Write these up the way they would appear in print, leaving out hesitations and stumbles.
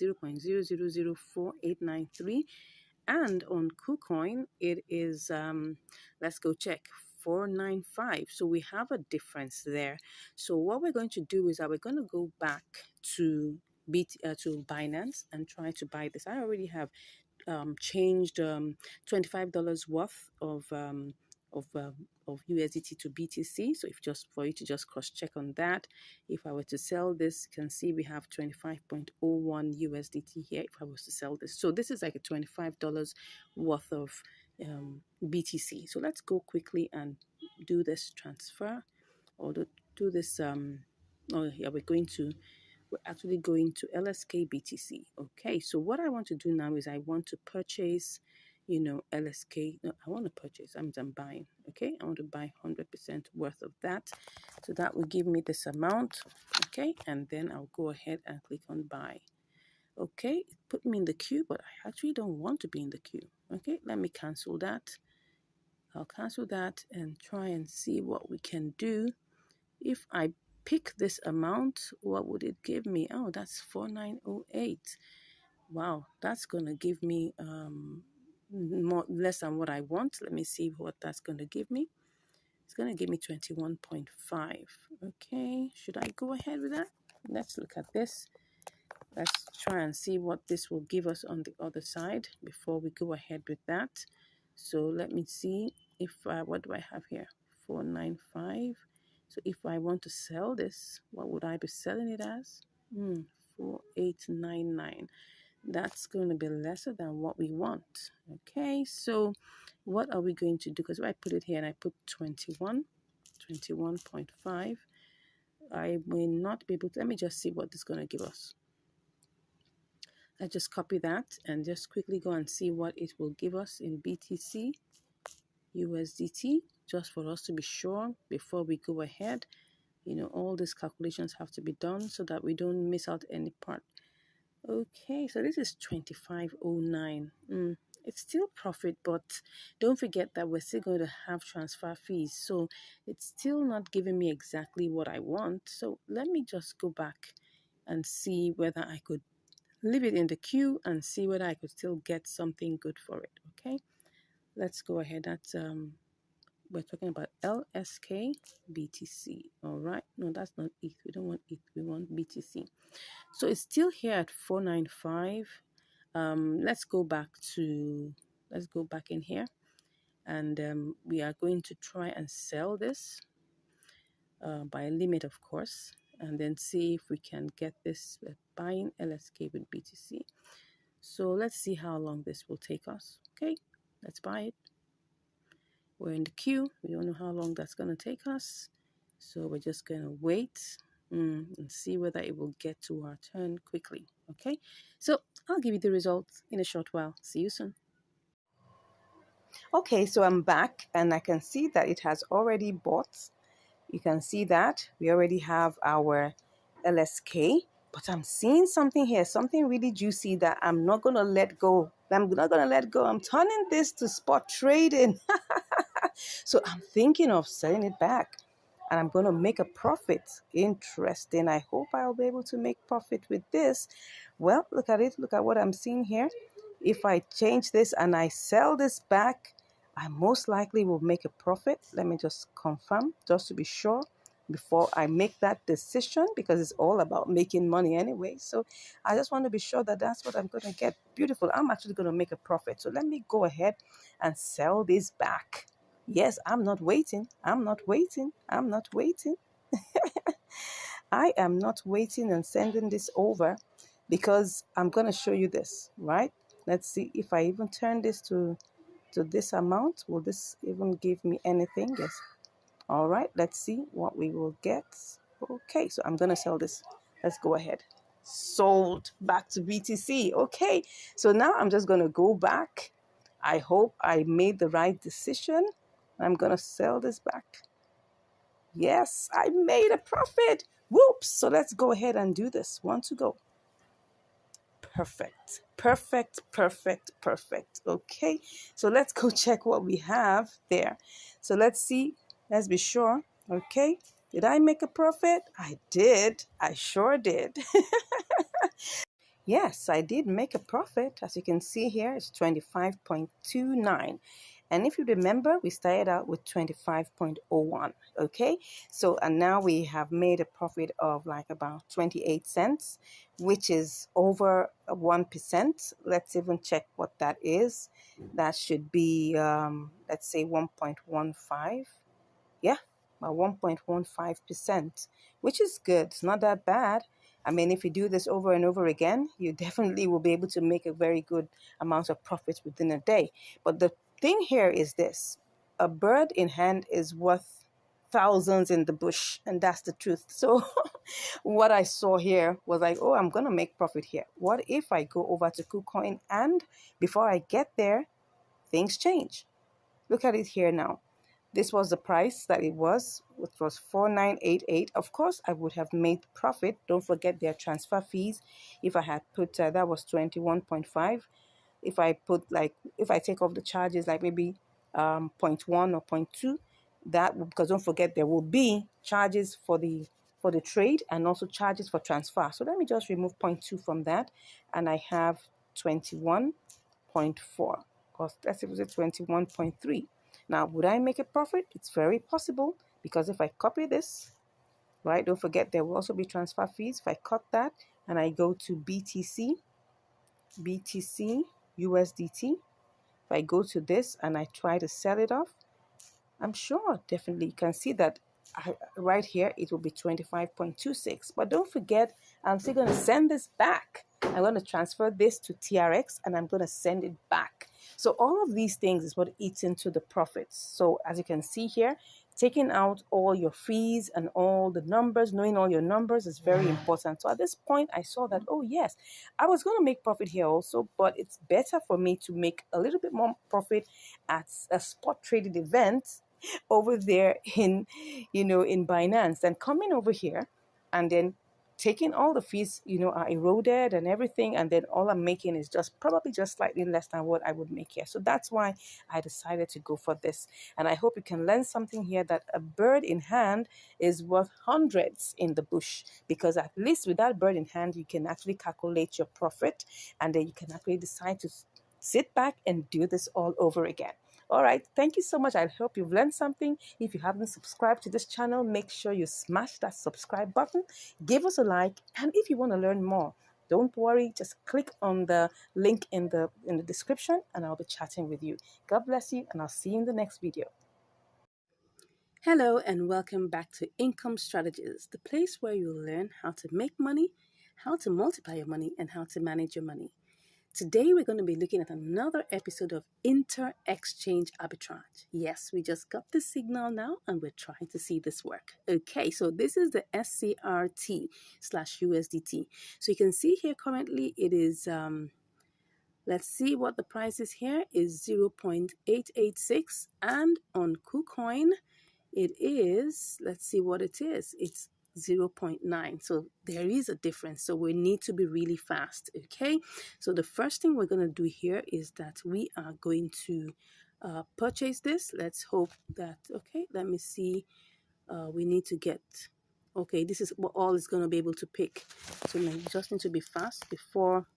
0.0004893. And on KuCoin, it is, let's go check, 495. So we have a difference there. So what we're going to do is that we're going to go back to to Binance and try to buy this. I already have changed $25 worth of of USDT to BTC. So if just for you to just cross check on that, if I were to sell this, you can see we have 25.01 USDT here. If I was to sell this, so this is like a $25 worth of BTC. So let's go quickly and do this transfer, or do this. Oh yeah, we're actually going to LSK BTC. Okay, so what I want to do now is I want to purchase, LSK. No, I want to purchase. I'm buying. Okay, I want to buy 100% worth of that. So that will give me this amount. Okay, and then I'll go ahead and click on buy. Okay, it put me in the queue, but I actually don't want to be in the queue. Okay, let me cancel that. I'll cancel that and try and see what we can do. If I pick this amount, what would it give me? Oh, that's 4908. Wow, that's gonna give me less than what I want. Let me see what that's gonna give me. It's gonna give me 21.5. Okay, should I go ahead with that? Let's look at this. Let's try and see what this will give us on the other side before we go ahead with that. So let me see if what do I have here? 495. So if I want to sell this, what would I be selling it as? 4899. That's going to be lesser than what we want. Okay, so what are we going to do? Because if I put it here and I put 21.5, I may not be able to. Let me just see what this is going to give us. I just copy that and just quickly go and see what it will give us in BTC, USDT, just for us to be sure before we go ahead. All these calculations have to be done so that we don't miss out any part. Okay, so this is 2509. It's still profit, but don't forget that we're still going to have transfer fees. So it's still not giving me exactly what I want. So let me just go back and see whether I could leave it in the queue and see whether I could still get something good for it. Okay, let's go ahead. That's we're talking about LSK BTC. All right, no, that's not ETH. We don't want ETH, we want BTC. So it's still here at 495. Let's go back in here, and we are going to try and sell this by a limit, of course, and then see if we can get this buying LSK with BTC. So let's see how long this will take us. Okay, let's buy it. We're in the queue. We don't know how long that's going to take us. So we're just going to wait and see whether it will get to our turn quickly. Okay, so I'll give you the results in a short while. See you soon. Okay, so I'm back and I can see that it has already bought. You can see that we already have our LSK, but I'm seeing something here, something really juicy that I'm not going to let go. I'm not going to let go. I'm turning this to spot trading. So I'm thinking of selling it back and I'm going to make a profit. Interesting. I hope I'll be able to make profit with this. Well, look at it. Look at what I'm seeing here. If I change this and I sell this back, I most likely will make a profit. Let me just confirm, just to be sure before I make that decision, because it's all about making money anyway. So I just want to be sure that that's what I'm going to get. Beautiful. I'm actually going to make a profit. So let me go ahead and sell this back. Yes, I'm not waiting. I'm not waiting. I'm not waiting. I am not waiting and sending this over, because I'm going to show you this, right? Let's see if I even turn this to this amount. Will this even give me anything? Yes. All right, let's see what we will get. Okay, so I'm going to sell this. Let's go ahead. Sold back to BTC. Okay, so now I'm just going to go back. I hope I made the right decision. I'm going to sell this back. Yes, I made a profit. Whoops. So let's go ahead and do this. One to go. Perfect. Perfect, perfect, perfect. Okay, so let's go check what we have there. So let's see. Let's be sure. Okay, did I make a profit? I did. I sure did. yes, I did make a profit. As you can see here, it's 25.29. And if you remember, we started out with 25.01. Okay, so and now we have made a profit of like about 28 cents, which is over 1%. Let's even check what that is. That should be, let's say 1.15. Yeah, about 1.15%, which is good. It's not that bad. I mean, if you do this over and over again, you definitely will be able to make a very good amount of profit within a day. But the thing here is this: a bird in hand is worth thousands in the bush, and that's the truth. So what I saw here was like, oh, I'm gonna make profit here. What if I go over to KuCoin and before I get there, things change? Look at it here now. This was the price that it was, which was 4988. Of course, I would have made profit. Don't forget their transfer fees. If I had put that was 21.5. If I put if I take off the charges, like maybe 0.1 or 0.2, because don't forget there will be charges for the trade and also charges for transfer. So let me just remove 0.2 from that, and I have 21.4. Because let's say it was 21.3. Now, would I make a profit? It's very possible, because if I copy this, right, don't forget there will also be transfer fees. If I cut that and I go to BTC, USDT, if I go to this and I try to sell it off, I'm sure definitely you can see that right here it will be 25.26. But don't forget, I'm still going to send this back. I'm going to transfer this to TRX and I'm going to send it back. So all of these things is what eats into the profits. So as you can see here, taking out all your fees and all the numbers, knowing all your numbers is very important. So at this point, I saw that, oh yes, I was going to make profit here also, but it's better for me to make a little bit more profit at a spot traded event over there in Binance, and coming over here and then taking all the fees are eroded and everything, and then all I'm making is probably just slightly less than what I would make here. So that's why I decided to go for this, and I hope you can learn something here, that a bird in hand is worth hundreds in the bush, because at least with that bird in hand you can actually calculate your profit, and then you can actually decide to sit back and do this all over again. All right, thank you so much. I hope you've learned something. If you haven't subscribed to this channel, make sure you smash that subscribe button, give us a like, and if you want to learn more, don't worry, just click on the link in the description and I'll be chatting with you. God bless you, and I'll see you in the next video. Hello and welcome back to Income Strategies, the place where you'll learn how to make money, how to multiply your money, and how to manage your money. Today, we're going to be looking at another episode of inter-exchange arbitrage. Yes, we just got the signal now and we're trying to see this work. Okay, so this is the SCRT/USDT. So you can see here currently it is, let's see what the price is here, is 0.886, and on KuCoin it is, let's see what it is, it's 0.9. So there is a difference. So we need to be really fast. Okay. So the first thing we're going to do here is that we are going to purchase this. Let's hope that, okay, let me see. We need to get, okay, this is what all is going to be able to pick. So we just need to be fast before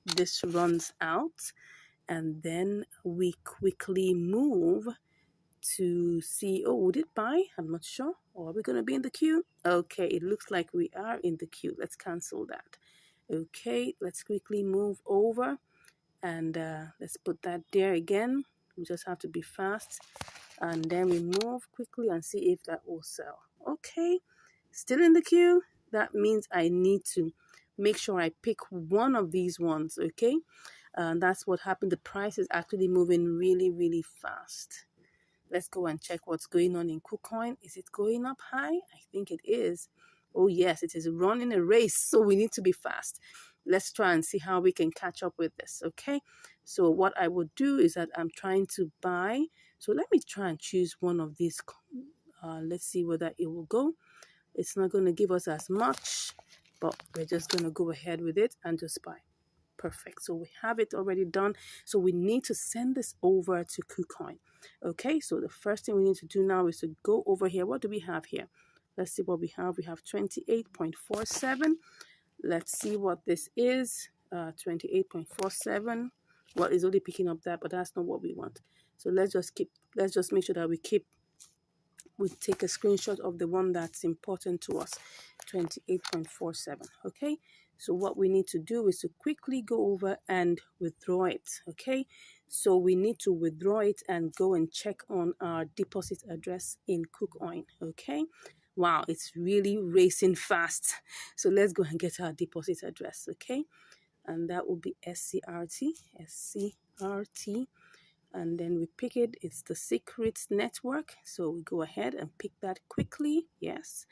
this runs out. And then we quickly move to see, oh, would it buy? I'm not sure. Or are we going to be in the queue? Okay, it looks like we are in the queue. Let's cancel that. Okay, let's quickly move over and let's put that there again. We just have to be fast, and then we move quickly and see if that will sell. Okay, still in the queue. That means I need to make sure I pick one of these ones. Okay, and that's what happened. The price is actually moving really, really fast. Let's go and check what's going on in KuCoin. Is it going up high? I think it is. Oh yes, it is running a race, so we need to be fast. Let's try and see how we can catch up with this, okay? So what I would do is that I'm trying to buy. So let me try and choose one of these. Let's see whether it will go. It's not going to give us as much, but we're just going to go ahead with it and just buy. Perfect. So we have it already done. So we need to send this over to KuCoin. Okay, so the first thing we need to do now is to go over here. What do we have here? Let's see what we have. We have 28.47. Let's see what this is. 28.47. Well, it's only picking up that, but that's not what we want. So let's just make sure that we take a screenshot of the one that's important to us, 28.47. Okay, so what we need to do is to quickly go over and withdraw it. Okay, so we need to withdraw it and go and check on our deposit address in KuCoin. Okay, wow, it's really racing fast. So let's go and get our deposit address. Okay, and that will be SCRT, and then we pick it. It's the secret network, so we go ahead and pick that quickly. Yes,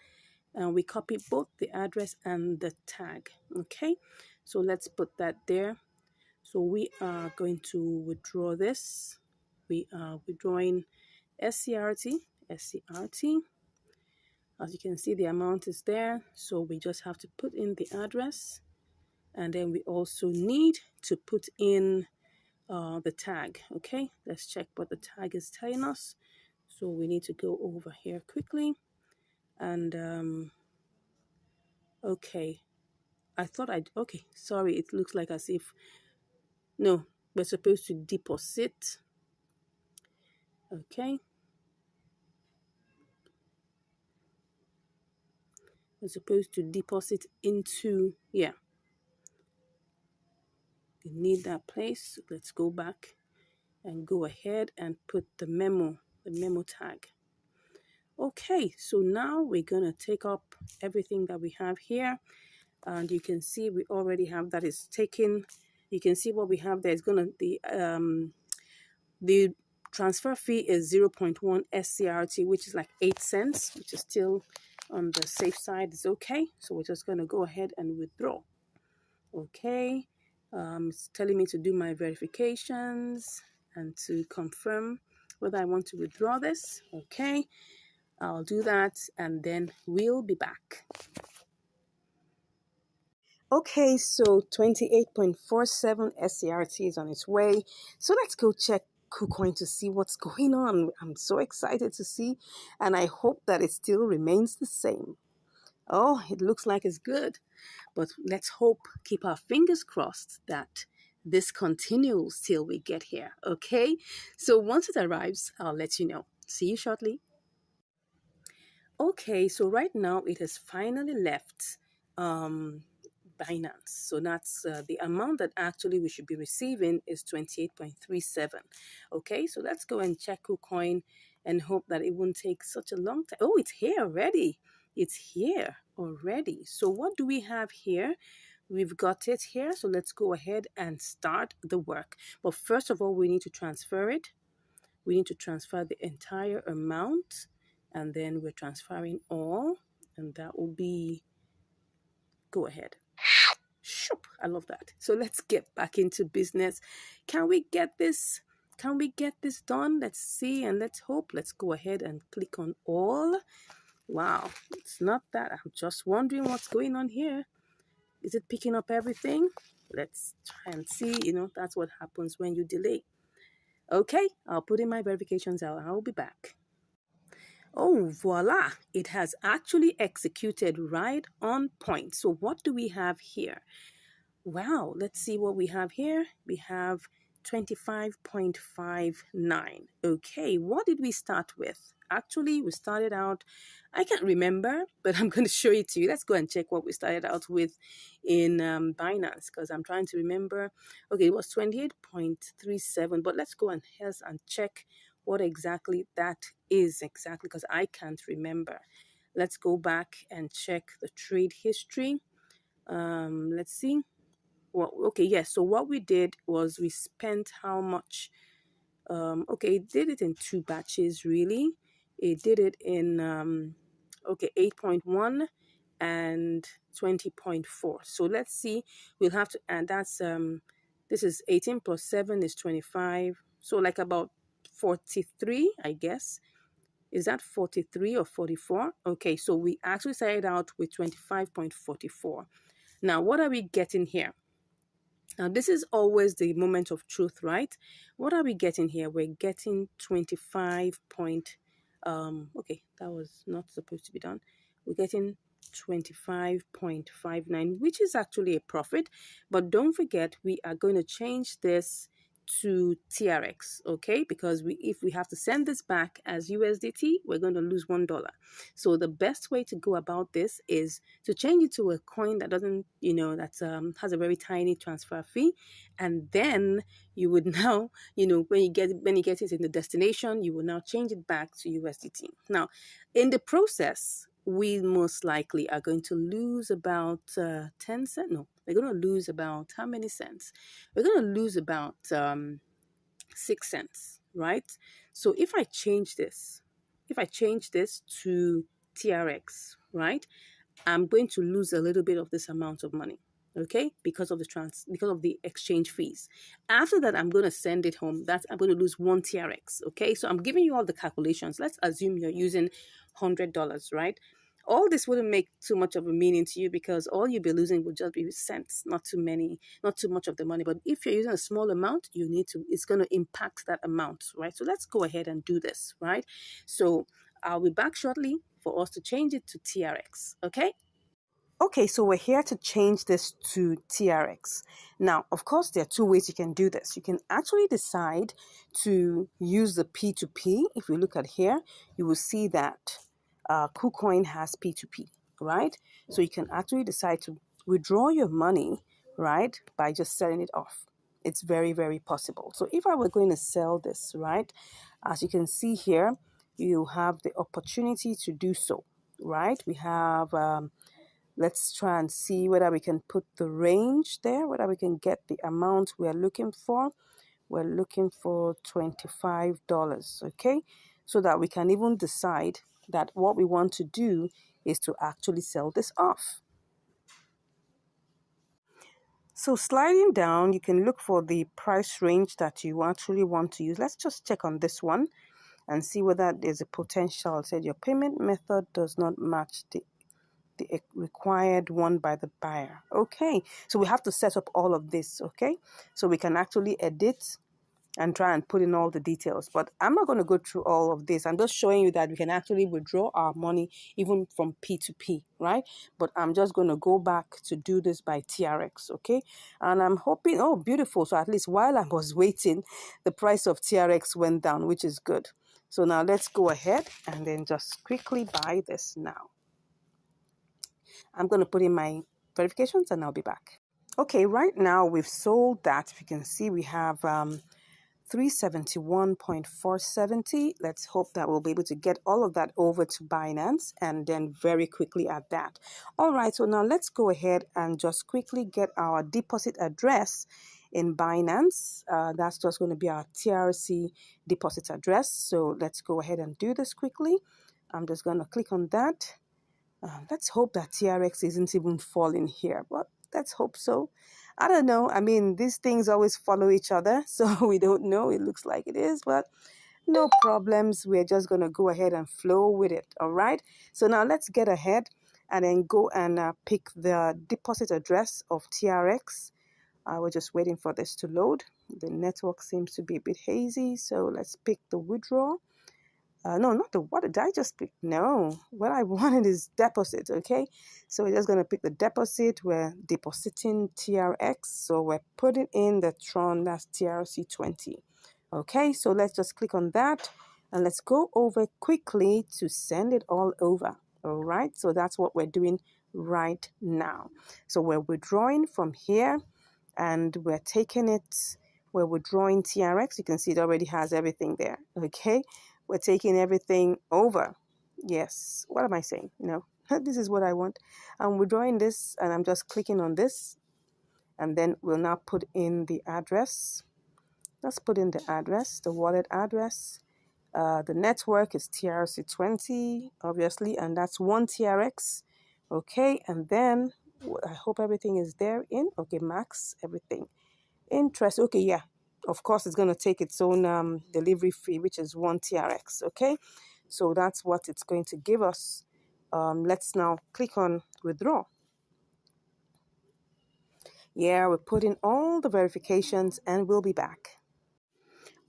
and we copy both the address and the tag. Okay, so let's put that there. So we are going to withdraw this. We are withdrawing SCRT. As you can see, the amount is there, so we just have to put in the address, and then we also need to put in the tag. Okay, let's check what the tag is telling us. So we need to go over here quickly, and okay, okay, sorry, it looks like as if, no, we're supposed to deposit. Okay, we're supposed to deposit into, yeah, we need that place. So let's go back and go ahead and put the memo tag. Okay, so now we're gonna take up everything that we have here, and you can see we already have that is taken. You can see what we have there is gonna the transfer fee is 0.1 SCRT, which is like 8 cents, which is still on the safe side. It's okay. So we're just gonna go ahead and withdraw. Okay, it's telling me to do my verifications and to confirm whether I want to withdraw this. Okay, I'll do that and then we'll be back. Okay, so 28.47 SCRT is on its way. So let's go check KuCoin to see what's going on. I'm so excited to see, and I hope that it still remains the same. Oh, it looks like it's good, but let's hope, keep our fingers crossed that this continues till we get here. Okay, so once it arrives, I'll let you know. See you shortly. Okay, so right now it has finally left Binance. So that's the amount that actually we should be receiving is 28.37. Okay, so let's go and check KuCoin and hope that it won't take such a long time. Oh, it's here already. It's here already. So what do we have here? We've got it here. So let's go ahead and start the work. But first of all, we need to transfer it. We need to transfer the entire amount, and then we're transferring all, and that will be, go ahead. Shoop, I love that. So let's get back into business. Can we get this? Can we get this done? Let's see and let's hope. Let's go ahead and click on all. Wow, it's not that. I'm just wondering what's going on here. Is it picking up everything? Let's try and see. You know, that's what happens when you delay. Okay, I'll put in my verifications out. I'll be back. Oh, voila! It has actually executed right on point. So what do we have here? Wow, let's see what we have here. We have 25.59. Okay, what did we start with? Actually, we started out, I can't remember, but I'm going to show it to you. Let's go and check what we started out with in Binance, because I'm trying to remember. Okay, it was 28.37, but let's go and check what exactly that is exactly, because I can't remember. Let's go back and check the trade history. Let's see. Well, okay, yes. So what we did was we spent how much? Okay, it did it in 2 batches, really. It did it in, okay, 8.1 and 20.4. So let's see. We'll have to, and that's, this is 18 plus 7 is 25. So like about 43, I guess. Is that 43 or 44? Okay, so we actually started out with 25.44. Now, what are we getting here? Now, this is always the moment of truth, right? What are we getting here? We're getting 25 point, okay, that was not supposed to be done. We're getting 25.59, which is actually a profit. But don't forget, we are going to change this to TRX, okay? Because if we have to send this back as USDT, we're going to lose $1. So the best way to go about this is to change it to a coin that doesn't, that has a very tiny transfer fee, and then you would now, when you get it in the destination, you will now change it back to USDT. Now, in the process, we most likely are going to lose about 10 cents. No, we're going to lose about how many cents? We're going to lose about 6 cents, right? So if I change this to TRX, right, I'm going to lose a little bit of this amount of money, okay, because of the exchange fees. After that, I'm going to send it home. I'm going to lose 1 TRX, okay? So I'm giving you all the calculations. Let's assume you're using $100, right? All this wouldn't make too much of a meaning to you because all you'll be losing would just be cents, not too much of the money. But if you're using a small amount, it's going to impact that amount, right? So let's go ahead and do this, right? So I'll be back shortly for us to change it to TRX, okay? Okay, so we're here to change this to TRX. Now, of course, there are two ways you can do this. You can actually decide to use the P2P. If we look at here, you will see that KuCoin has P2P, right? So you can actually decide to withdraw your money, right, by just selling it off. It's very, very possible. So if I were going to sell this, right, as you can see here, you have the opportunity to do so, right? We have... let's try and see whether we can put the range there, whether we can get the amount we're looking for. We're looking for $25, okay? So that we can even decide that what we want to do is to actually sell this off. So sliding down, you can look for the price range that you actually want to use. Let's just check on this one and see whether there's a potential. It said your payment method does not match the required one by the buyer. Okay, so we have to set up all of this, okay? So we can actually edit and try and put in all the details. But I'm not going to go through all of this. I'm just showing you that we can actually withdraw our money even from P2P, right? But I'm just going to go back to do this by TRX, okay? And I'm hoping, oh, beautiful. So at least while I was waiting, the price of TRX went down, which is good. So now let's go ahead and then just quickly buy this now. I'm going to put in my verifications and I'll be back. Okay, right now we've sold that. If you can see, we have 371.470. Let's hope that we'll be able to get all of that over to Binance and then very quickly add that. All right, so now let's go ahead and just quickly get our deposit address in Binance. That's just going to be our TRC deposit address. So let's go ahead and do this quickly. I'm just going to click on that. Let's hope that TRX isn't even falling here, but let's hope so. I don't know. I mean, these things always follow each other, so we don't know. It looks like it is, but no problems. We're just going to go ahead and flow with it, all right? So now let's get ahead and then go and pick the deposit address of TRX. We're just waiting for this to load. The network seems to be a bit hazy, so let's pick the withdrawal. No, not the, what did I just pick? No, what I wanted is deposit, okay? So we're just going to pick the deposit. We're depositing TRX. So we're putting in the Tron, that's TRC20. Okay, so let's just click on that. And let's go over quickly to send it all over. All right, so that's what we're doing right now. So we're withdrawing from here and we're taking it, we're withdrawing TRX. You can see it already has everything there, okay? We're taking everything over. Yes. What am I saying? No. This is what I want. I'm withdrawing this and I'm just clicking on this. And then we'll now put in the address. Let's put in the address, the wallet address. The network is TRC20, obviously, and that's 1 TRX. Okay, and then I hope everything is there in. Okay, max, everything. Interest. Okay, yeah. Of course, it's going to take its own delivery fee, which is 1 TRX, okay? So that's what it's going to give us. Let's now click on withdraw. Yeah, we're putting all the verifications and we'll be back.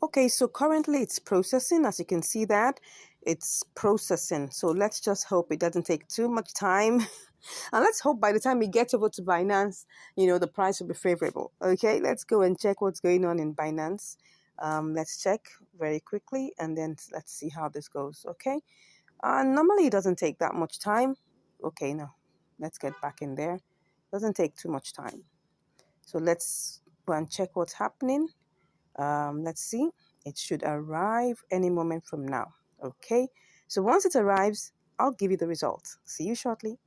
Okay, so currently it's processing. As you can see that, it's processing. So let's just hope it doesn't take too much time. And let's hope by the time we get over to Binance, the price will be favorable. Okay, let's go and check what's going on in Binance. Let's check very quickly and then let's see how this goes. Okay. Normally it doesn't take that much time. Okay, now let's get back in there. Doesn't take too much time. So let's go and check what's happening. Let's see. It should arrive any moment from now. Okay. So once it arrives, I'll give you the results. See you shortly.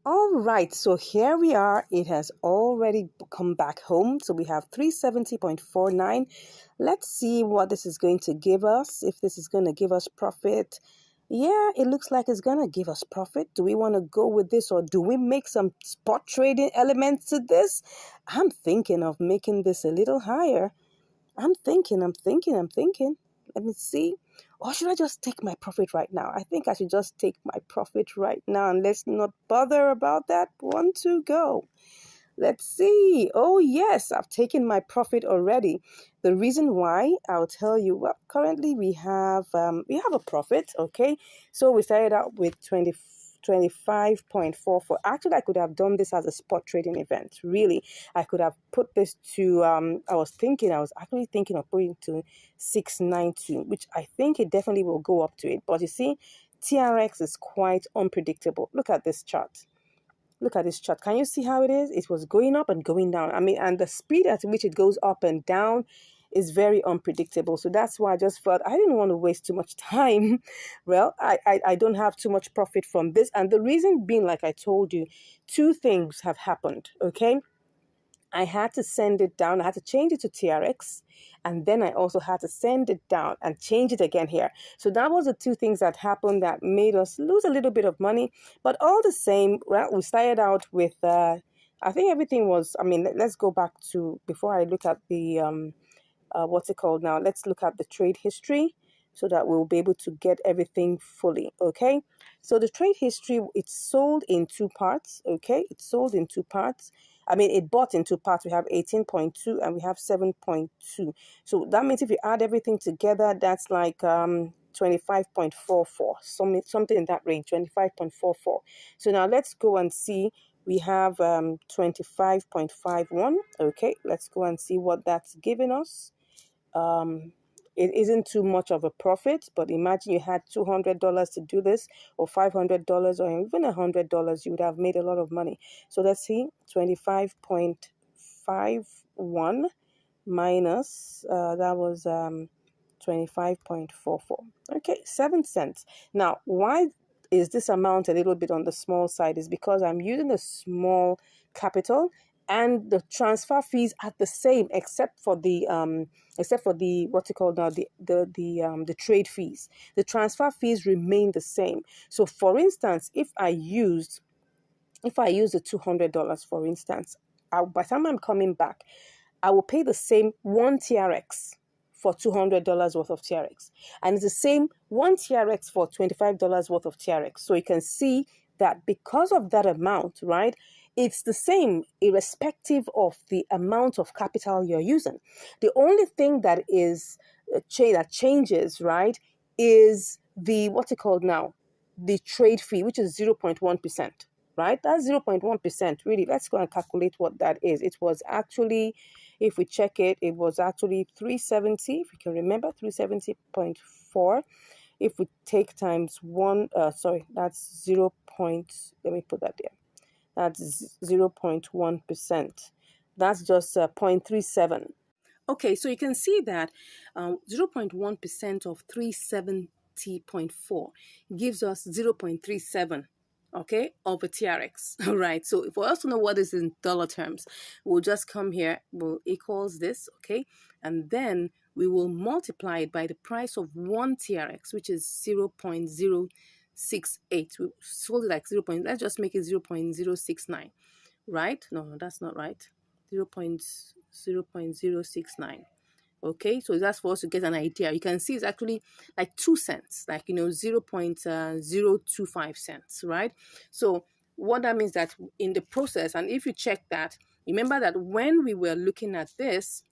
All right, so here we are. It has already come back home. So we have 370.49. Let's see what this is going to give us. If this is going to give us profit. Yeah, it looks like it's going to give us profit. Do we want to go with this or do we make some spot trading elements to this? I'm thinking of making this a little higher. I'm thinking. Let me see. Or should I just take my profit right now? I think I should just take my profit right now and let's not bother about that. 1, 2, go. Let's see. Oh, yes, I've taken my profit already. The reason why, I'll tell you. Well, currently we have a profit, okay? So we started out with 25.44. Actually, I could have done this as a spot trading event. Really, I could have put this to, I was actually thinking of putting to 692, which I think it definitely will go up to it. But you see, TRX is quite unpredictable. Look at this chart. Look at this chart. Can you see how it is? It was going up and going down. I mean, and the speed at which it goes up and down is very unpredictable. So that's why I just felt I didn't want to waste too much time. Well, I don't have too much profit from this. And the reason being, like I told you, two things have happened, okay? I had to send it down. I had to change it to TRX. And then I also had to send it down and change it again here. So that was the two things that happened that made us lose a little bit of money. But all the same, well, we started out with, I think everything was, I mean, let's go back to, before I look at the, what's it called now? Let's look at the trade history so that we'll be able to get everything fully, okay? So the trade history, it's sold in two parts, okay? It's sold in two parts. I mean, it bought in two parts. We have 18.2 and we have 7.2. So that means if you add everything together, that's like 25.44, something in that range, 25.44. So now let's go and see. We have 25.51. Okay, let's go and see what that's giving us. It isn't too much of a profit, but imagine you had $200 to do this, or $500, or even $100, you would have made a lot of money. So let's see, 25.51 minus, that was 25.44. Okay, 7 cents. Now, why is this amount a little bit on the small side? Is because I'm using a small capital and the transfer fees are the same except for the what's it called now, the trade fees. The transfer fees remain the same. So for instance, if I use the $200, for instance, by the time I'm coming back, I will pay the same 1 TRX for $200 worth of TRX. And it's the same 1 TRX for $25 worth of TRX. So you can see that because of that amount, right, it's the same irrespective of the amount of capital you're using. The only thing that is that changes, right, is the, what's it called now, the trade fee, which is 0.1%. Right? That's 0.1%. Really, let's go and calculate what that is. It was actually, if we check it, it was actually 370, if you can remember, 370.4. If we take times that's 0. Let me put that there. That's 0.1%. That's just 0.37. Okay, so you can see that 0.1% of 370.4 gives us 0.37, okay, of a TRX. All right, so for us to know what is in dollar terms, we'll just come here, we'll equals this, okay, and then we will multiply it by the price of 1 TRX, which is 0.068. We sold it like 0. Let's just make it 0.069, right? No, that's not right. 0.069. Okay, so that's for us to get an idea. You can see it's actually like 2 cents, like 0.025 cents, right? So what that means that in the process, and if you check that, remember that when we were looking at this,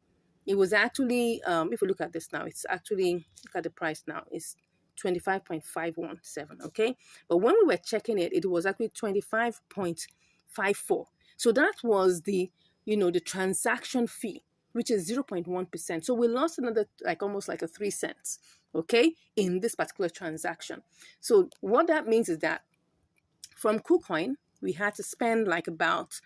it was actually if we look at this now, it's actually, look at the price now, it's 25.517, okay? But when we were checking it, it was actually 25.54. So that was the, the transaction fee, which is 0.1%. So we lost another, like almost like a 3 cents, okay, in this particular transaction. So what that means is that from KuCoin, we had to spend like about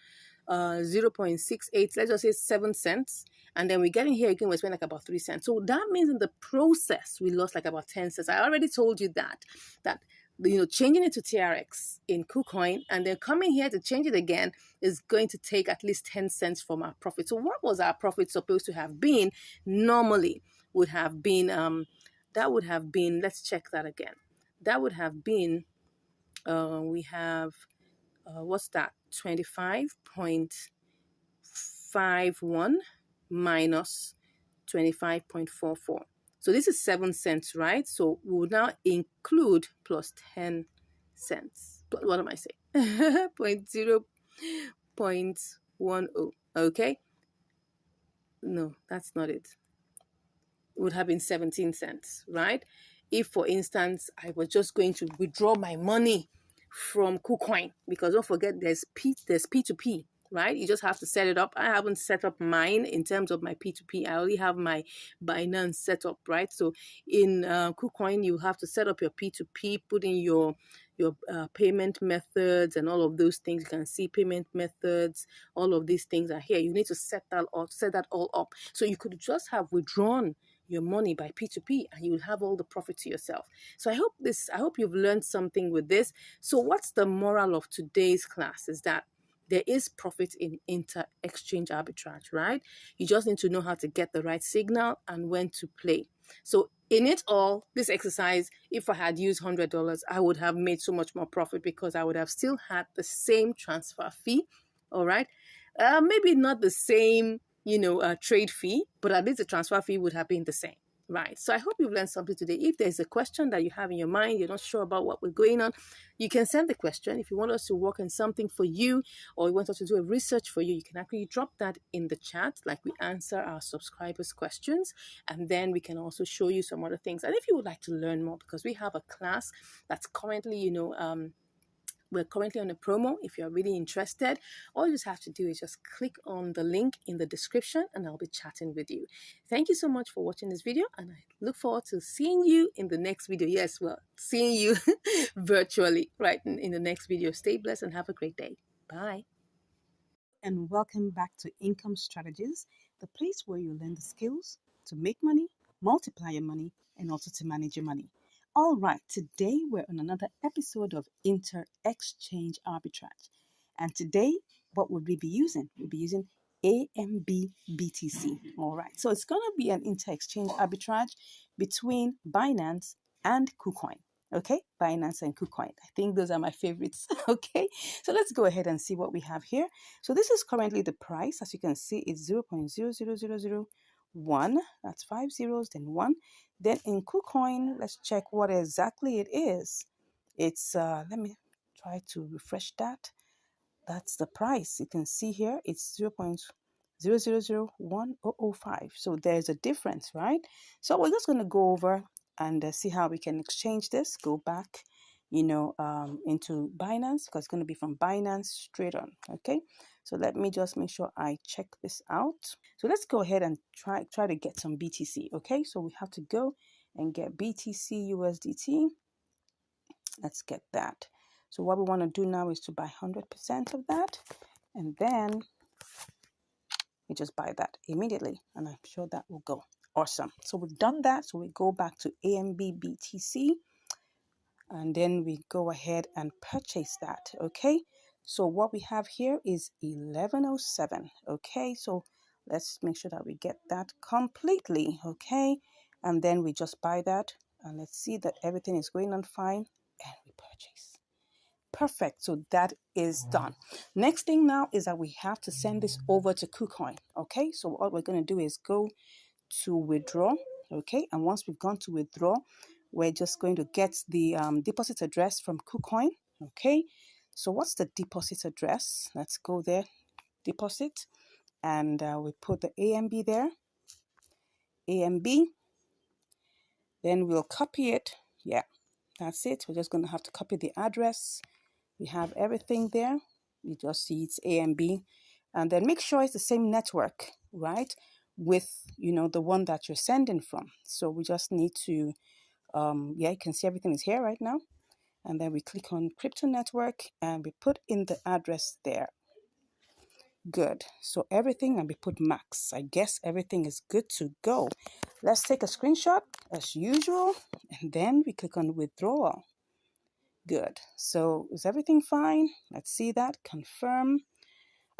0.68, let's just say 7 cents. And then we get in here again, we spend like about 3 cents. So that means in the process, we lost like about 10 cents. I already told you that changing it to TRX in KuCoin and then coming here to change it again is going to take at least 10 cents from our profit. So what was our profit supposed to have been? Normally would have been, that would have been, let's check that again. That would have been, we have, what's that? 25.51 minus 25.44. So this is 7 cents, right? So we will now include plus 10 cents. What am I saying? 0.10. Okay. No, that's not it. It would have been 17 cents, right? If, for instance, I was just going to withdraw my money from KuCoin, because don't forget there's P2P, right? You just have to set it up. I haven't set up mine in terms of my P2P. I only have my Binance set up, right? So in KuCoin, you have to set up your P2P, put in your payment methods and all of those things. You can see payment methods. All of these things are here. You need to set that all up. So you could just have withdrawn your money by P2P and you will have all the profit to yourself. So I hope you've learned something with this. So what's the moral of today's class is that there is profit in inter-exchange arbitrage, right? You just need to know how to get the right signal and when to play. So in it all, this exercise, if I had used $100, I would have made so much more profit because I would have still had the same transfer fee, all right? Maybe not the same trade fee, but at least the transfer fee would have been the same, right? So I hope you've learned something today. If there's a question that you have in your mind, you're not sure about what we're going on, you can send the question. If you want us to work on something for you or you want us to do a research for you, you can actually drop that in the chat, like we answer our subscribers' questions, and then we can also show you some other things. And if you would like to learn more, because we have a class that's currently, we're currently on a promo. If you're really interested, all you just have to do is just click on the link in the description and I'll be chatting with you. Thank you so much for watching this video and I look forward to seeing you in the next video. Yes, well, seeing you virtually right in the next video. Stay blessed and have a great day. Bye. And welcome back to Income Strategies, the place where you learn the skills to make money, multiply your money, and also to manage your money. All right, today we're on another episode of Inter-Exchange Arbitrage. And today, what would we be using? We'll be using AMB BTC. All right, so it's going to be an inter-exchange arbitrage between Binance and KuCoin. Okay, Binance and KuCoin. I think those are my favorites. Okay, so let's go ahead and see what we have here. So this is currently the price. As you can see, it's 0.00001. That's 5 zeros, then 1. Then in KuCoin, let's check what exactly it is. It's, let me try to refresh that. That's the price. You can see here, it's 0.0001005. So there's a difference, right? So we're just going to go over and see how we can exchange this. Go back, into Binance because it's going to be from Binance straight on. Okay, so let me just make sure I check this out. So let's go ahead and try to get some BTC. Okay, so we have to go and get BTC USDT. Let's get that. So what we want to do now is to buy 100% of that, and then we just buy that immediately, and I'm sure that will go awesome. So we've done that. So we go back to AMB BTC, and then we go ahead and purchase that. Okay, so what we have here is 1107. Okay, so let's make sure that we get that completely. Okay, and then we just buy that, and let's see that everything is going on fine, and we purchase. Perfect. So that is done. Next thing now is that we have to send this over to KuCoin. Okay, so what we're going to do is go to withdraw. Okay, and once we've gone to withdraw, we're just going to get the deposit address from KuCoin. Okay, so what's the deposit address? Let's go there, deposit, and we put the AMB there, AMB. Then we'll copy it Yeah, that's it. We're just going to have to copy the address. We have everything there. You just see it's A and B. And then make sure it's the same network, right? With, the one that you're sending from. So we just need to, yeah, you can see everything is here right now. And then we click on crypto network and we put in the address there. Good. So everything, and we put max. I guess everything is good to go. Let's take a screenshot as usual. And then we click on withdrawal. Good. So is everything fine? Let's see that. Confirm.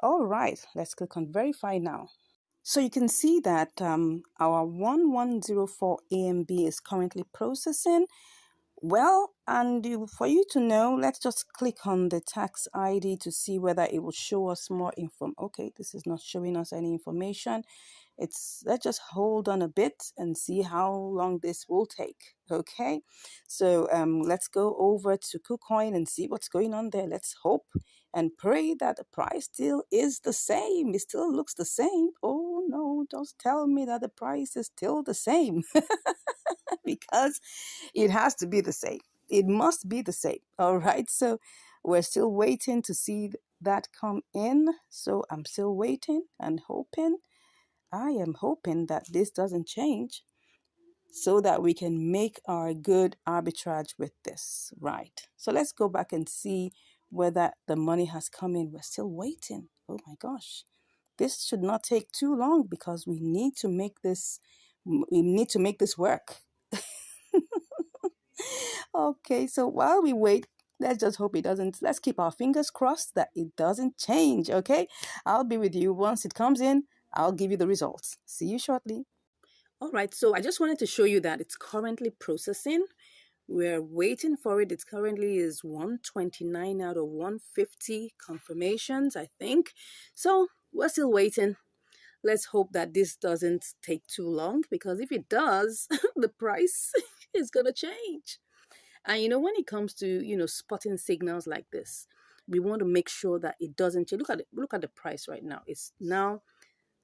All right. Let's click on verify now. So you can see that our 1104 AMB is currently processing. Well, and for you to know, let's just click on the tax ID to see whether it will show us more info. Okay, this is not showing us any information. Let's just hold on a bit and see how long this will take. Okay, so let's go over to KuCoin and see what's going on there. Let's hope and pray that the price still is the same. It still looks the same. Oh no, just tell me that the price is still the same. Because it has to be the same. It must be the same. All right. So we're still waiting to see that come in. So I'm still waiting and hoping. I am hoping that this doesn't change so that we can make our good arbitrage with this. Right. So let's go back and see whether the money has come in. We're still waiting. Oh my gosh. This should not take too long because we need to make this work. Okay, so while we wait, let's just hope it doesn't. Let's keep our fingers crossed that it doesn't change. Okay, I'll be with you once it comes in. I'll give you the results. See you shortly. All right, so I just wanted to show you that it's currently processing. We're waiting for it. It currently is 129 out of 150 confirmations, I think. So we're still waiting. Let's hope that this doesn't take too long, because if it does, the price is going to change. And when it comes to, spotting signals like this, we want to make sure that it doesn't change. Look at the price right now. It's now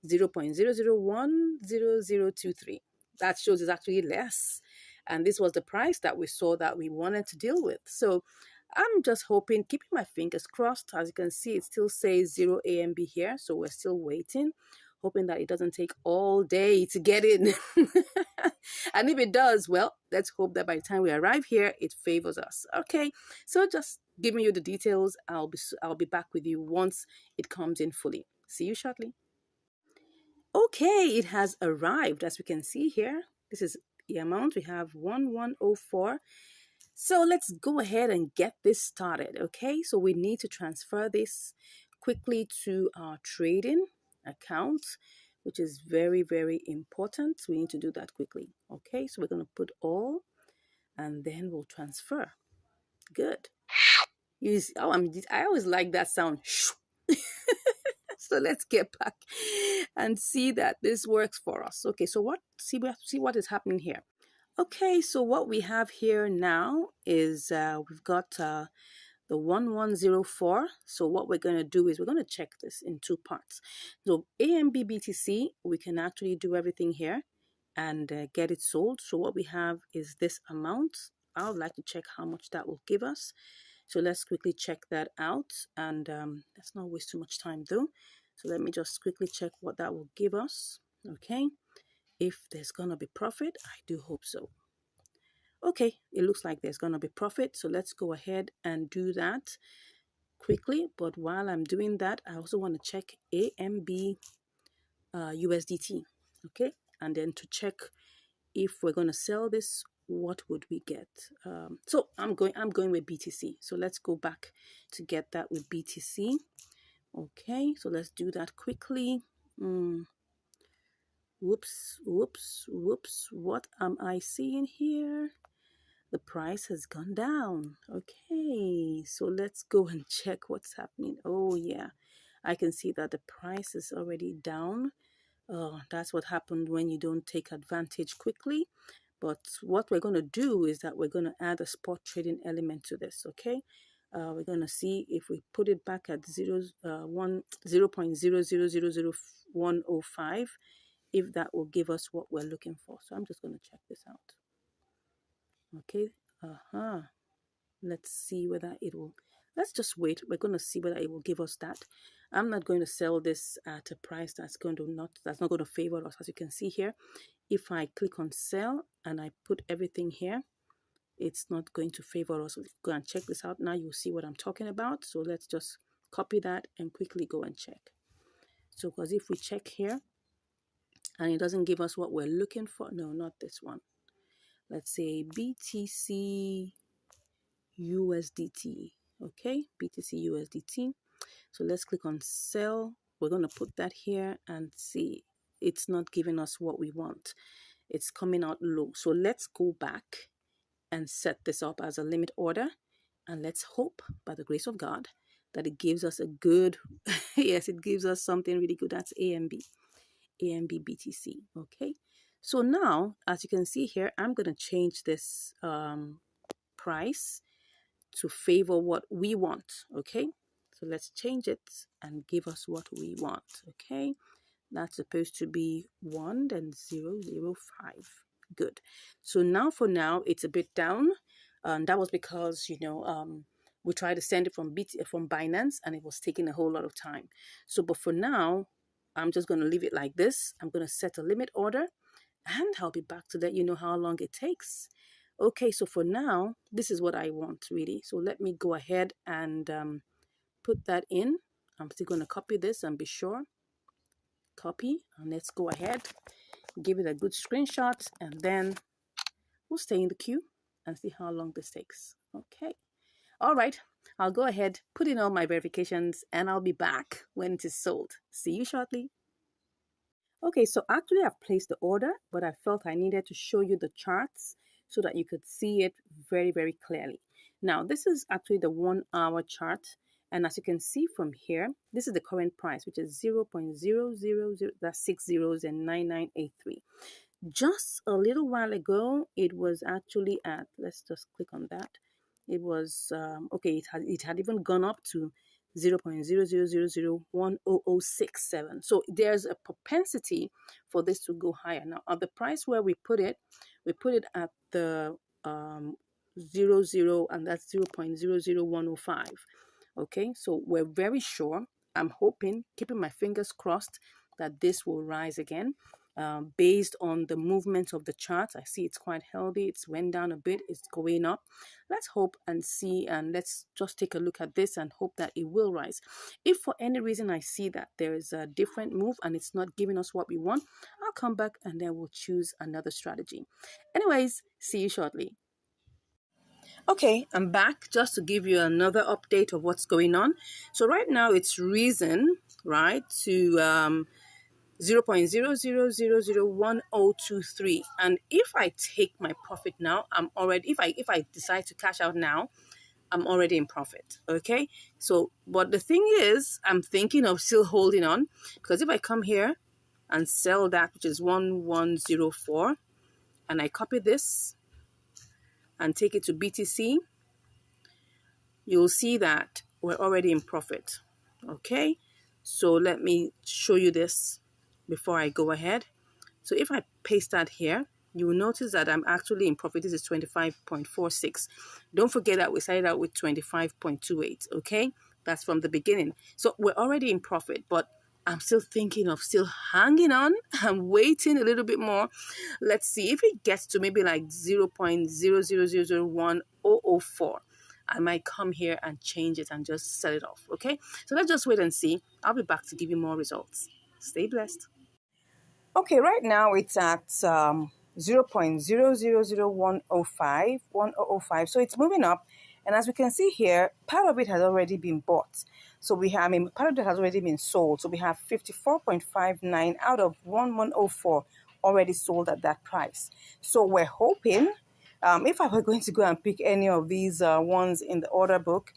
0.00100023. That shows it's actually less. And this was the price that we saw that we wanted to deal with. So I'm just hoping, keeping my fingers crossed. As you can see, it still says 0 AMB here. So we're still waiting, hoping that it doesn't take all day to get in. And if it does, well, let's hope that by the time we arrive here, it favors us. Okay, so just giving you the details. I'll be back with you once it comes in fully. See you shortly. Okay, it has arrived. As we can see here, this is the amount. We have 1104. So let's go ahead and get this started. Okay, so we need to transfer this quickly to our trading account, which is very, very important. We need to do that quickly. Okay, so we're going to put all, and then we'll transfer. Good. I always like that sound. So let's get back and see that this works for us. Okay, so see what is happening here. Okay, so what we have here now is we've got the 1104. So what we're going to do is we're going to check this in two parts. So AMB BTC, we can actually do everything here and get it sold. So what we have is this amount. I would like to check how much that will give us. So let's quickly check that out, and let's not waste too much time though. So let me just quickly check what that will give us. Okay, if there's gonna be profit, I do hope so. Okay, it looks like there's gonna be profit, so let's go ahead and do that quickly. But while I'm doing that, I also want to check AMB USDT. Okay, and then to check if we're going to sell this, what would we get? So I'm going with BTC. So let's go back to get that with BTC. Okay, so let's do that quickly. Whoops. What am I seeing here? The price has gone down. Okay, so let's go and check what's happening. Oh yeah, I can see that the price is already down. Oh, that's what happened when you don't take advantage quickly. But what we're going to do is that we're going to add a spot trading element to this. Okay, we're going to see if we put it back at 0.00000105, if that will give us what we're looking for. So I'm just going to check this out. Okay, Let's see whether it will. Let's just wait. We're going to see whether it will give us that. I'm not going to sell this at a price that's not going to favor us. As you can see here, if I click on sell and I put everything here, it's not going to favor us. Go and check this out. Now you'll see what I'm talking about. So let's just copy that and quickly go and check. So because if we check here and it doesn't give us what we're looking for, no, not this one. Let's say BTC USDT. Okay, BTC USDT. So let's click on sell. We're going to put that here and see. It's not giving us what we want. It's coming out low. So let's go back and set this up as a limit order. And let's hope, by the grace of God, that it gives us a good, yes, it gives us something really good. That's AMB BTC. Okay. So now, as you can see here, I'm going to change this price to favor what we want. Okay. So let's change it and give us what we want. Okay. That's supposed to be 1 and 005. Good. So now for now, it's a bit down. That was because, we tried to send it from Binance and it was taking a whole lot of time. So, but for now, I'm just going to leave it like this. I'm going to set a limit order and I'll be back to let you know how long it takes. Okay, so for now, this is what I want really. So let me go ahead and put that in. I'm still going to copy this and be sure. Copy, and let's go ahead, give it a good screenshot, and then we'll stay in the queue and see how long this takes. Okay. All right. I'll go ahead, put in all my verifications, and I'll be back when it is sold. See you shortly. Okay, so actually I've placed the order, but I felt I needed to show you the charts so that you could see it very, very clearly. Now, this is actually the 1 hour chart. And as you can see from here, this is the current price, which is 0.000, that's 6 zeros and 9983. Just a little while ago, it was actually at, let's just click on that. It was, okay, it had even gone up to 0.000010067. So there's a propensity for this to go higher. Now, at the price where we put it at the 00, and that's 0.00105. Okay, so we're very sure. I'm hoping, keeping my fingers crossed, that this will rise again. Based on the movement of the chart, I see it's quite healthy. It's went down a bit. It's going up. Let's hope and see, and let's just take a look at this and hope that it will rise. If for any reason I see that there is a different move and it's not giving us what we want, I'll come back and then we'll choose another strategy. Anyways, see you shortly. Okay, I'm back just to give you another update of what's going on. So right now it's risen, right, to 0.00001023, and if I take my profit now, I'm already, if I decide to cash out now, I'm already in profit. Okay, so but the thing is, I'm thinking of still holding on, because if I come here and sell that, which is 1104, and I copy this and take it to BTC, you'll see that we're already in profit. Okay, so let me show you this before I go ahead. So if I paste that here, you will notice that I'm actually in profit. This is 25.46. Don't forget that we started out with 25.28. Okay, that's from the beginning. So we're already in profit, but I'm still thinking of still hanging on. I'm waiting a little bit more. Let's see if it gets to maybe like 0.0001004. I might come here and change it and just set it off. Okay, so let's just wait and see. I'll be back to give you more results. Stay blessed. Okay, right now it's at 0.0001005. So it's moving up. And as we can see here, part of it has already been bought. So we have, part of it has already been sold. So we have 54.59 out of 1104 already sold at that price. So we're hoping, if I were going to go and pick any of these ones in the order book,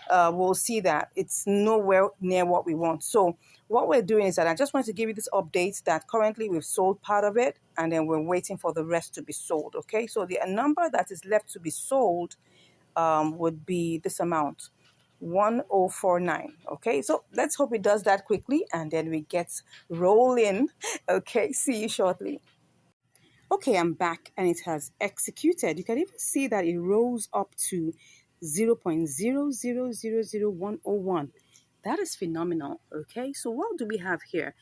we'll see that it's nowhere near what we want. So what we're doing is that I just want to give you this update that currently we've sold part of it and then we're waiting for the rest to be sold. Okay, so the number that is left to be sold would be this amount, 1049. Okay, so let's hope it does that quickly and then we get rolling. Okay, see you shortly. Okay, I'm back and it has executed. You can even see that it rose up to 0.0000101. That is phenomenal. Okay, so what do we have here?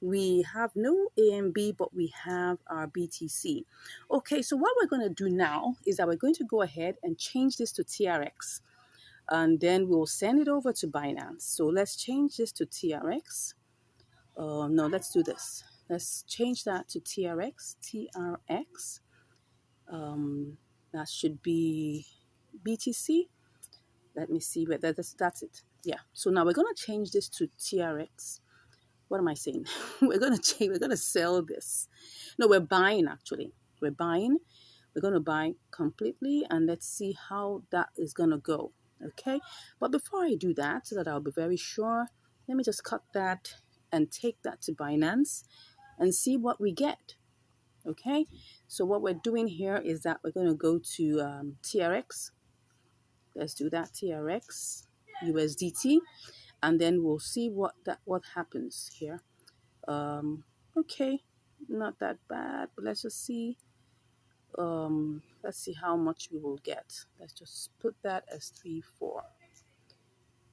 We have no AMB, but we have our BTC. Okay, so what we're going to do now is that we're going to go ahead and change this to TRX. And then we'll send it over to Binance. So let's change this to TRX. No, let's do this. Let's change that to TRX. TRX. That should be BTC. Let me see where that's it. Yeah. So now we're gonna change this to TRX. What am I saying? We're gonna sell this. No, we're buying actually. We're buying. We're gonna buy completely and let's see how that is gonna go. Okay. But before I do that, so that I'll be very sure, let me just cut that and take that to Binance and see what we get. Okay, so what we're doing here is that we're going to go to TRX. Let's do that, TRX USDT, and then we'll see what happens here. Okay, not that bad, but let's just see. Let's see how much we will get. Let's just put that as 3-4.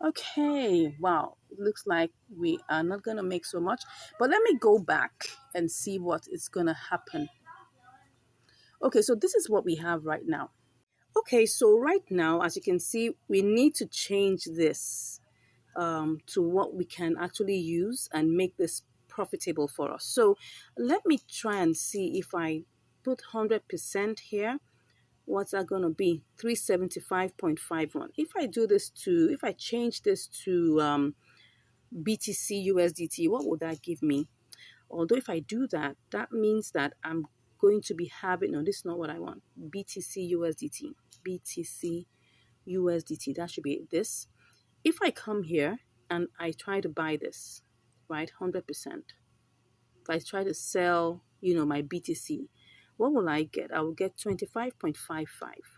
Okay, wow, it looks like we are not going to make so much, but let me go back and see what is going to happen. Okay, so this is what we have right now. Okay, so right now, as you can see, we need to change this to what we can actually use and make this profitable for us. So let me try and see if I put 100% here, what's that going to be? 375.51. If I change this to BTC USDT, what would that give me? Although if I do that, that means that I'm going to be having, no, this is not what I want. BTC USDT. BTC USDT. That should be this. If I come here and I try to buy this, right, 100%. If I try to sell, my BTC, what will I get? I will get 25.55,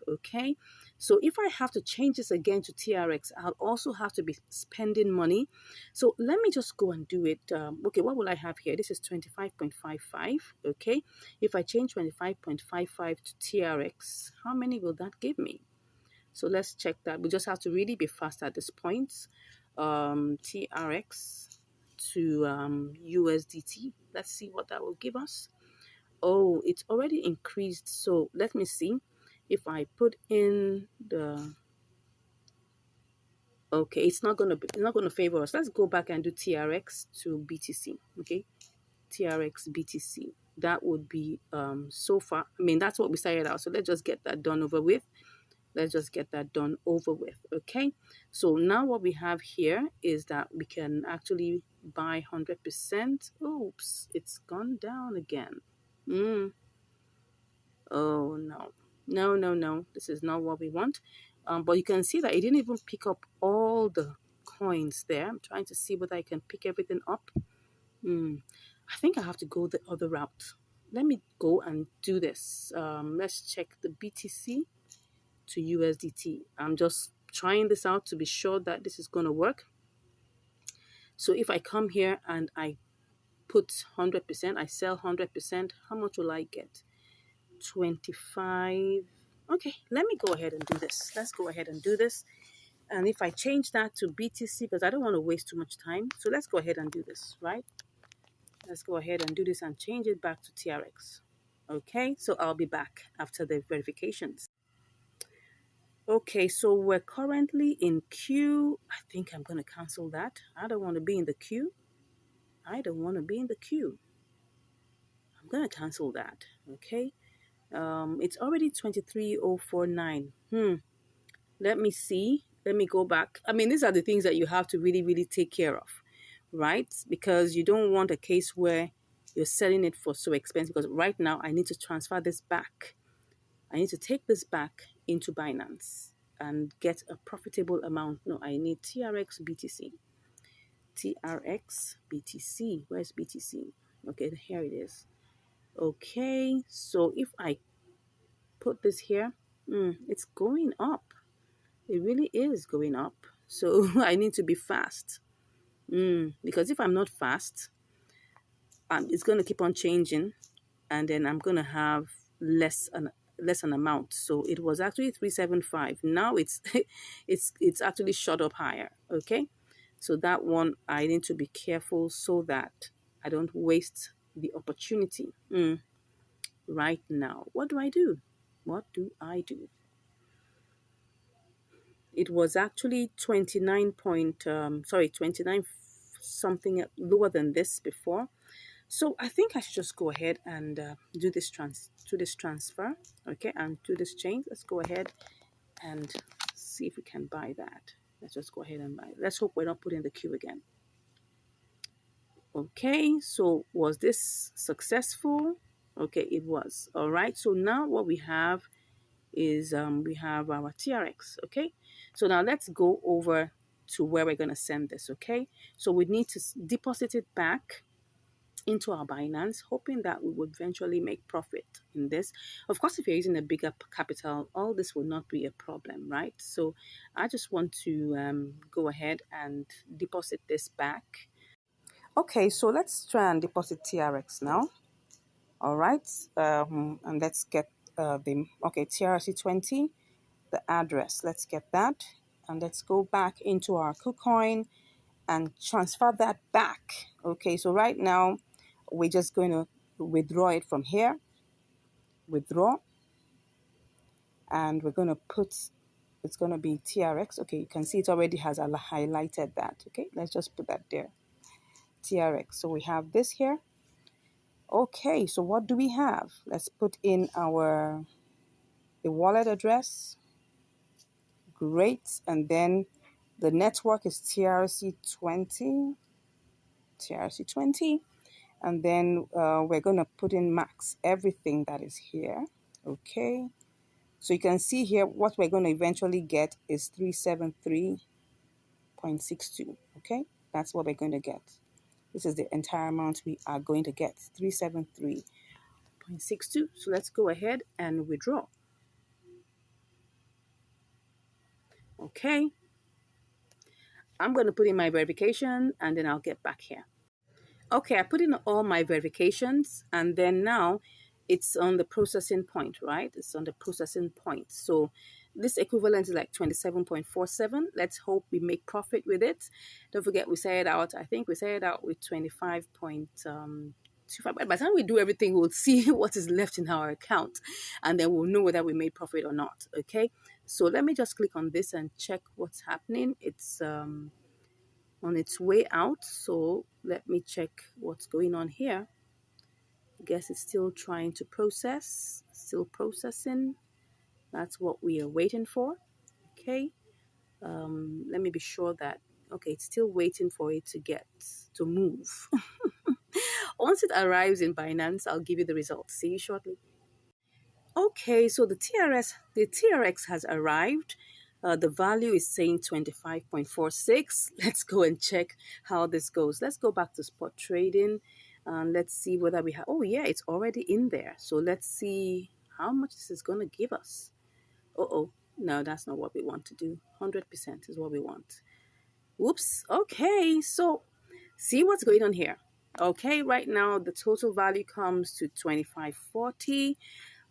okay? So if I have to change this again to TRX, I'll also have to be spending money. So let me just go and do it. Okay, what will I have here? This is 25.55, okay? If I change 25.55 to TRX, how many will that give me? So let's check that. We just have to really be fast at this point. TRX to USDT. Let's see what that will give us. Oh, it's already increased. So let me see if I put in the. Okay, it's not gonna favor us. Let's go back and do TRX to BTC. Okay, TRX BTC. That would be so far. I mean, that's what we started out. So let's just get that done over with. Let's just get that done over with. Okay, so now what we have here is that we can actually buy 100%. Oops, it's gone down again. Oh no, this is not what we want. But you can see that it didn't even pick up all the coins there. I'm trying to see whether I can pick everything up. I think I have to go the other route. Let me go and do this. Let's check the BTC to USDT. I'm just trying this out to be sure that this is going to work. So if I come here and I put 100%, I sell 100%, how much will I get? 25. Okay, let me go ahead and do this. Let's go ahead and do this. And if I change that to BTC, because I don't want to waste too much time, so let's go ahead and do this, right? Let's go ahead and do this and change it back to TRX. Okay, so I'll be back after the verifications. Okay, so we're currently in queue. I think I'm going to cancel that. I don't want to be in the queue. I don't want to be in the queue. I'm going to cancel that. Okay. It's already 23:049. Let me see. Let me go back. I mean, these are the things that you have to really, really take care of, right? Because you don't want a case where you're selling it for so expensive. Because right now, I need to transfer this back. I need to take this back into Binance and get a profitable amount. No, I need TRX BTC. TRX BTC. Where's BTC? Okay, here it is. Okay, so if I put this here, it's going up. It really is going up. So I need to be fast. Because if I'm not fast, it's going to keep on changing. and then I'm going to have less an amount. So it was actually 375. Now it's it's actually shot up higher. Okay, so that one I need to be careful so that I don't waste the opportunity. Right now, what do I do? What do I do? It was actually 29 point, 29 something lower than this before. So I think I should just go ahead and do this transfer, okay, and do this change. Let's go ahead and see if we can buy that. Let's just go ahead and buy it. Let's hope we're not putting the queue again. Okay, so was this successful? Okay, it was. All right, so now what we have is we have our TRX, okay? So now let's go over to where we're going to send this, okay? So we need to deposit it back into our Binance, hoping that we would eventually make profit in this. Of course, if you're using a bigger capital, all this will not be a problem, right? So I just want to go ahead and deposit this back. Okay, so let's try and deposit TRX now. All right, and let's get TRC20, the address. Let's get that, and let's go back into our KuCoin and transfer that back. Okay, so right now we're just going to withdraw it from here, withdraw, and we're going to put, it's going to be TRX. Okay, you can see it already has highlighted that. Okay, let's just put that there, TRX. So we have this here. Okay, so what do we have? Let's put in the wallet address. Great, and then the network is TRC20, and then we're going to put in max everything that is here. Okay, so you can see here what we're going to eventually get is 373.62. Okay, that's what we're going to get. This is the entire amount we are going to get, 373.62. So let's go ahead and withdraw. Okay, I'm going to put in my verification and then I'll get back here. Okay, I put in all my verifications and then now it's on the processing point, right? It's on the processing point. So this equivalent is like 27.47. Let's hope we make profit with it. Don't forget we set it out. I think we set it out with 25.25. By the time we do everything, we'll see what is left in our account and then we'll know whether we made profit or not. Okay, so let me just click on this and check what's happening. It's on its way out, so let me check what's going on here. I guess it's still trying to process, still processing. That's what we are waiting for. Okay, let me be sure that, okay, it's still waiting for it to move. Once it arrives in Binance, I'll give you the results. See you shortly. Okay, so the TRX has arrived. The value is saying 25.46. Let's go and check how this goes. Let's go back to spot trading and let's see whether we have, oh yeah, it's already in there. So let's see how much this is going to give us. Uh-oh, no, that's not what we want to do. 100% is what we want. Whoops, okay, so see what's going on here. Okay, right now the total value comes to 25.40.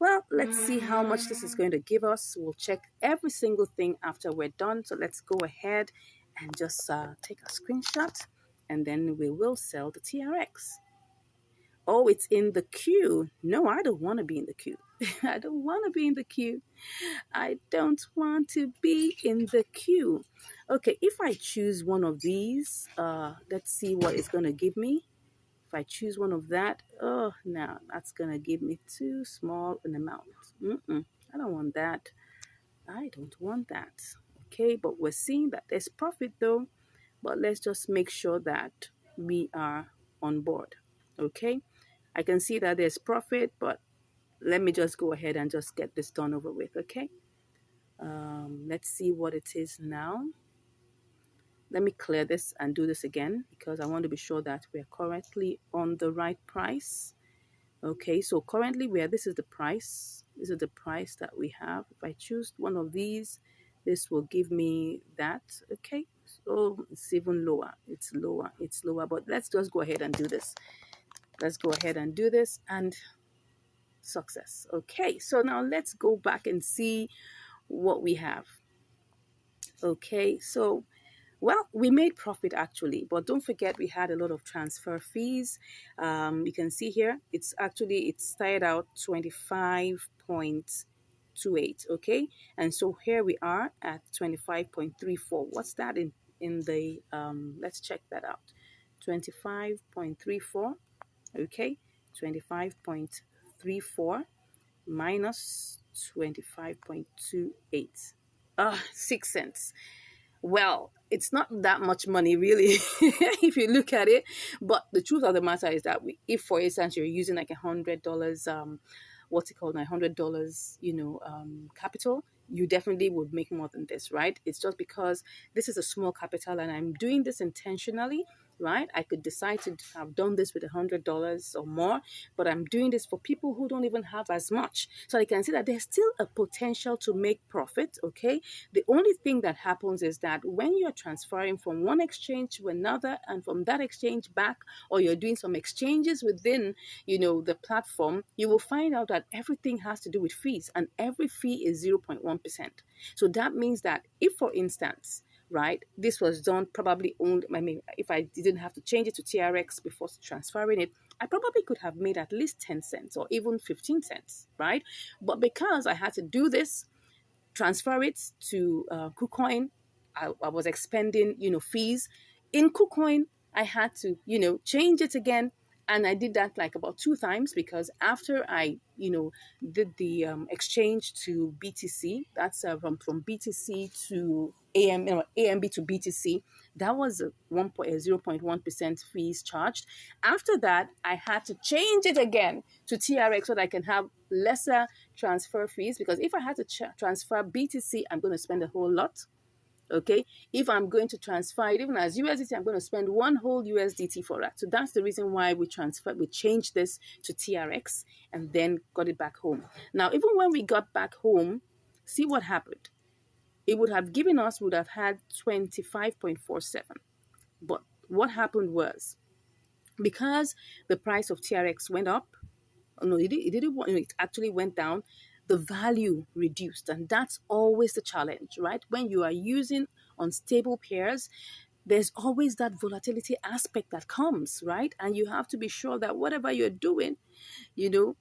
Well, let's see how much this is going to give us. We'll check every single thing after we're done. So let's go ahead and just take a screenshot and then we will sell the TRX. Oh, it's in the queue. No, I don't want to be in the queue. I don't want to be in the queue. I don't want to be in the queue. Okay, if I choose one of these, let's see what it's going to give me. If I choose one of that, oh, now that's going to give me too small an amount. I don't want that. I don't want that. Okay, but we're seeing that there's profit though, but let's just make sure that we are on board. Okay, I can see that there's profit, but let me just go ahead and just get this done over with. Okay, let's see what it is now. Let me clear this and do this again because I want to be sure that we're currently on the right price. Okay, so currently this is the price. This is the price that we have. If I choose one of these, this will give me that. Okay, so it's even lower. It's lower. But let's just go ahead and do this. Let's go ahead and do this. And success. Okay, so now let's go back and see what we have. Okay, so well, we made profit actually, but don't forget we had a lot of transfer fees. You can see here, it started out 25.28. Okay, and so here we are at 25.34. What's that in the let's check that out. 25.34. Okay, 25.34 minus 25.28. 6 cents. Well, it's not that much money really if you look at it. But the truth of the matter is that if for instance you're using like $100, what's it called, $100, capital, you definitely would make more than this, right? It's just because this is a small capital and I'm doing this intentionally, right? I could decide to have done this with $100 or more, but I'm doing this for people who don't even have as much. So I can see that there's still a potential to make profit, okay? The only thing that happens is that when you're transferring from one exchange to another and from that exchange back, or you're doing some exchanges within, the platform, you will find out that everything has to do with fees, and every fee is 0.1%. So that means that if, for instance, right, this was done probably only, if I didn't have to change it to TRX before transferring it, I probably could have made at least 10 cents or even 15 cents, right? But because I had to do this, transfer it to KuCoin, I was expending, fees. In KuCoin, I had to, change it again. And I did that like about 2 times, because after I, did the exchange to BTC, that's from BTC to AMB to BTC, that was a 0.1% fees charged. After that, I had to change it again to TRX so that I can have lesser transfer fees, because if I had to transfer BTC, I'm going to spend a whole lot. Okay, if I'm going to transfer it even as USDT, I'm going to spend one whole USDT for that. So that's the reason why we changed this to TRX and then got it back home. Now, even when we got back home, see what happened. It would have given us, would have had 25.47. But what happened was, because the price of TRX went up, no, it actually went down, the value reduced. And that's always the challenge, right? When you are using unstable pairs, there's always that volatility aspect that comes, right? And you have to be sure that whatever you're doing, you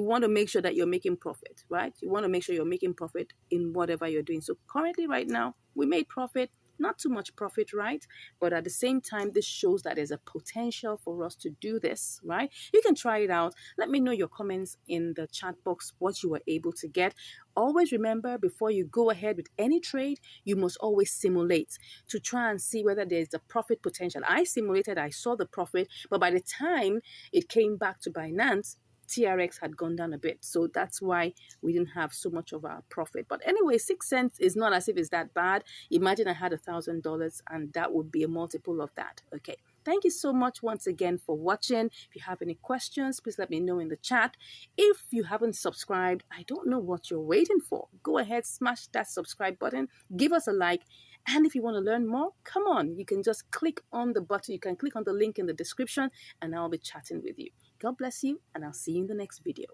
want to make sure that you're making profit, right? You want to make sure you're making profit in whatever you're doing. So currently right now, we made profit, not too much profit, right? But at the same time, this shows that there's a potential for us to do this, right? You can try it out. Let me know your comments in the chat box, what you were able to get. Always remember, before you go ahead with any trade, you must always simulate to try and see whether there's a profit potential. I simulated, I saw the profit, but by the time it came back to Binance, TRX had gone down a bit. So that's why we didn't have so much of our profit. But anyway, 6 cents is not as if it's that bad. Imagine I had $1,000 and that would be a multiple of that. Okay. Thank you so much once again for watching. If you have any questions, please let me know in the chat. If you haven't subscribed, I don't know what you're waiting for. Go ahead, smash that subscribe button, give us a like. And if you want to learn more, come on, you can just click on the button. You can click on the link in the description and I'll be chatting with you. God bless you, and I'll see you in the next video.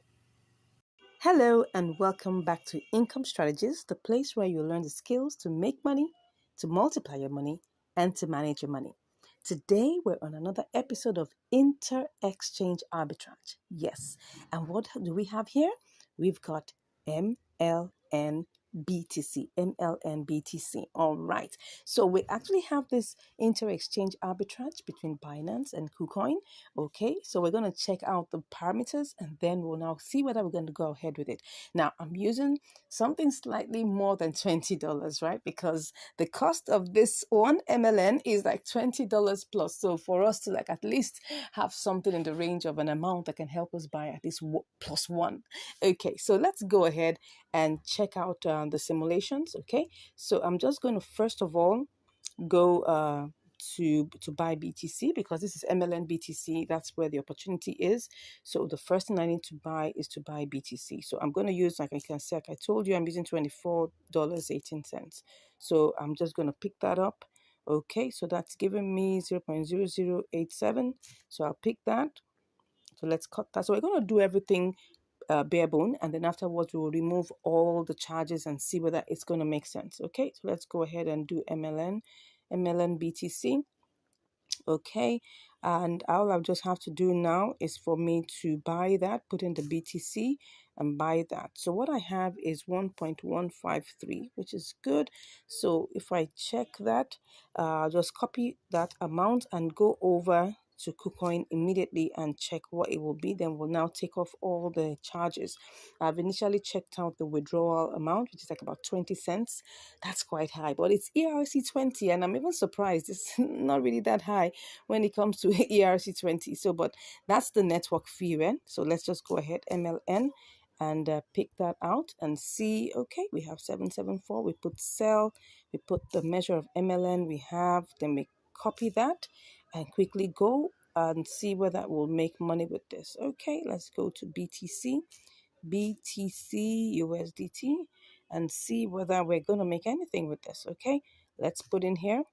Hello and welcome back to Income Strategies, the place where you learn the skills to make money, to multiply your money, and to manage your money. Today, we're on another episode of Inter-Exchange Arbitrage. Yes, and what do we have here? We've got MLN BTC, MLN BTC. All right. So we actually have this inter-exchange arbitrage between Binance and KuCoin. Okay. So we're going to check out the parameters and then we'll now see whether we're going to go ahead with it. Now, I'm using something slightly more than $20, right? Because the cost of this one MLN is like $20 plus. So for us to like at least have something in the range of an amount that can help us buy at least plus one. Okay. So let's go ahead and check out the simulations. Okay, so I'm just going to first of all go to buy BTC, because this is MLN BTC. That's where the opportunity is. So the first thing I need to buy is to buy BTC. So I'm going to use, like I can say, like I told you, I'm using $24.18. So I'm just going to pick that up. Okay, so that's giving me 0.0087. So I'll pick that. So let's cut that. So we're going to do everything bare bone, and then afterwards we will remove all the charges and see whether it's going to make sense. Okay, so let's go ahead and do MLN BTC. Okay, and all I just have to do now is for me to buy that, put in the BTC and buy that. So what I have is 1.153, which is good. So if I check that, just copy that amount and go over to KuCoin immediately and check what it will be. Then we'll now take off all the charges. I've initially checked out the withdrawal amount, which is like about 20 cents. That's quite high, but it's ERC20, and I'm even surprised it's not really that high when it comes to ERC20. So, but that's the network fee, right? So let's just go ahead, MLN, and pick that out and see. Okay, we have 774. We put sell, we put the measure of MLN we have, then we copy that and quickly go and see whether we'll make money with this. Okay, let's go to BTC USDT and see whether we're going to make anything with this. Okay, let's put in here.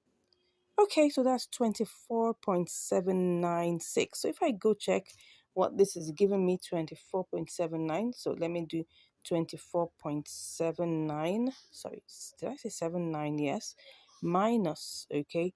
Okay, so that's 24.796. So if I go check what this is giving me, 24.79. So let me do 24.79. Sorry, did I say 79? Yes. Minus, okay,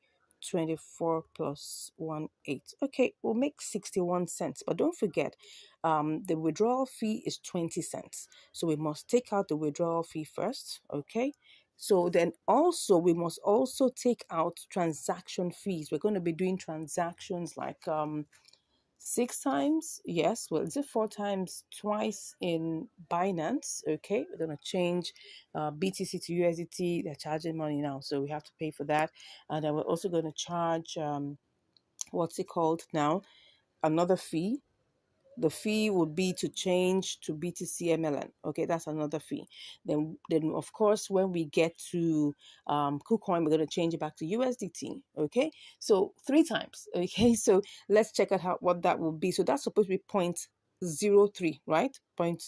24 plus 18. Okay, we'll make 61 cents. But don't forget, the withdrawal fee is 20 cents. So we must take out the withdrawal fee first, okay? So then also we must also take out transaction fees. We're going to be doing transactions like 6 times, yes, well, is it 4 times, twice in Binance? Okay, we're going to change BTC to USDT. They're charging money now, so we have to pay for that. And then we're also going to charge what's it called now, another fee. The fee would be to change to BTC MLN. Okay, that's another fee. Then of course, when we get to KuCoin, we're going to change it back to USDT. Okay, so 3 times. Okay, so let's check out what that will be. So that's supposed to be 0.03, right? Point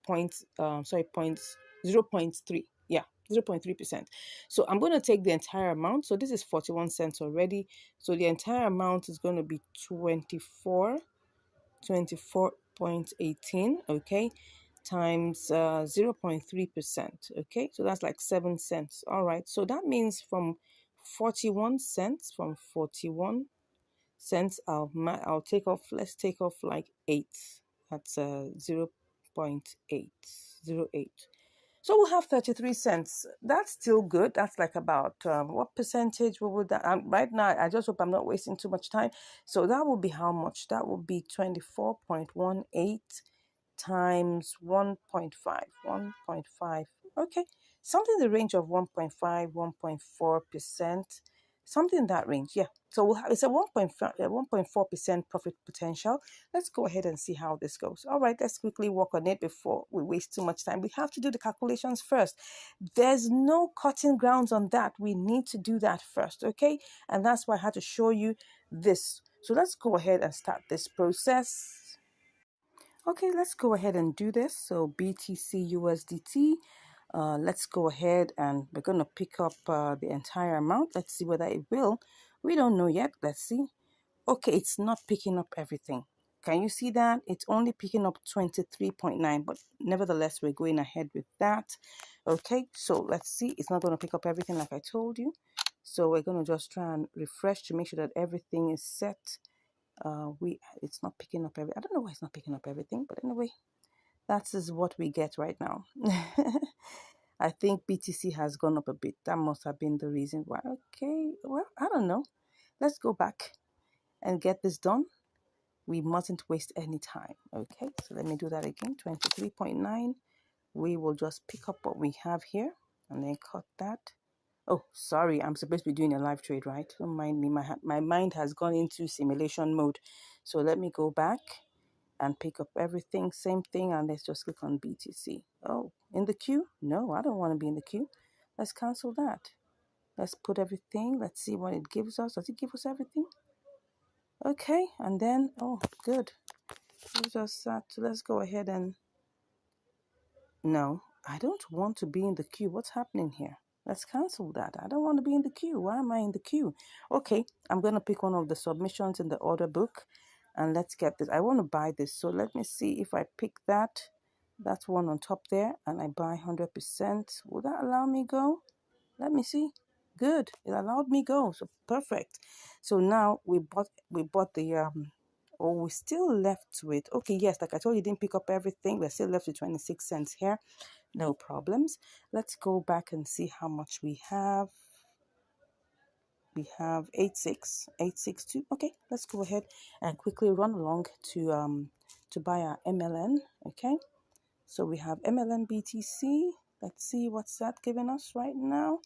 0.3. Yeah, 0.3%. So I'm going to take the entire amount. So this is 41 cents already. So the entire amount is going to be 24.18, okay, times 0.3%, okay, so that's like 7 cents. All right, so that means from 41 cents, I'll take off, let's take off like 8. That's 0.808. So we'll have 33 cents. That's still good. That's like about what percentage? What would that? Right now, I just hope I'm not wasting too much time. So that will be how much? That will be 24.18 times 1.5. 1.5. Okay, something in the range of 1.5, 1.4%. Something in that range, yeah. So we'll have, it's a 1.4% profit potential. Let's go ahead and see how this goes. All right, let's quickly work on it before we waste too much time. We have to do the calculations first. There's no cutting grounds on that. We need to do that first, okay? And that's why I had to show you this. So let's go ahead and start this process. Okay, let's go ahead and do this. So BTC USDT. Let's go ahead and we're going to pick up the entire amount. Let's see whether it will. We don't know yet. Let's see. Okay, it's not picking up everything. Can you see that? It's only picking up 23.9, but nevertheless, we're going ahead with that. Okay, so let's see. It's not going to pick up everything like I told you. So we're going to just try and refresh to make sure that everything is set. It's not picking up I don't know why it's not picking up everything, but anyway, that is what we get right now. I think BTC has gone up a bit. That must have been the reason why. Okay, well, I don't know. Let's go back and get this done. We mustn't waste any time. Okay, so let me do that again. 23.9. We will just pick up what we have here and then cut that. Oh, sorry, I'm supposed to be doing a live trade, right? Don't mind me. My mind has gone into simulation mode. So let me go back and pick up everything. Same thing, and let's just click on BTC. Oh, in the queue? No, I don't want to be in the queue. Let's cancel that. Let's put everything. Let's see what it gives us. Does it give us everything? Okay, and then, oh, good. Gives us that. So let's go ahead and... No, I don't want to be in the queue. What's happening here? Let's cancel that. I don't want to be in the queue. Why am I in the queue? Okay, I'm going to pick one of the submissions in the order book and let's get this. I want to buy this. So let me see if I pick that. That's one on top there, and I buy 100%. Will that allow me go? Let me see. Good. It allowed me go. So perfect. So now we bought the oh, we still left with, okay, yes, like I told you, didn't pick up everything. We're still left with 26 cents here. No problems. Let's go back and see how much we have. We have 862. Okay, let's go ahead and quickly run along to buy our MLN. Okay, so we have MLN BTC. Let's see what's that giving us right now.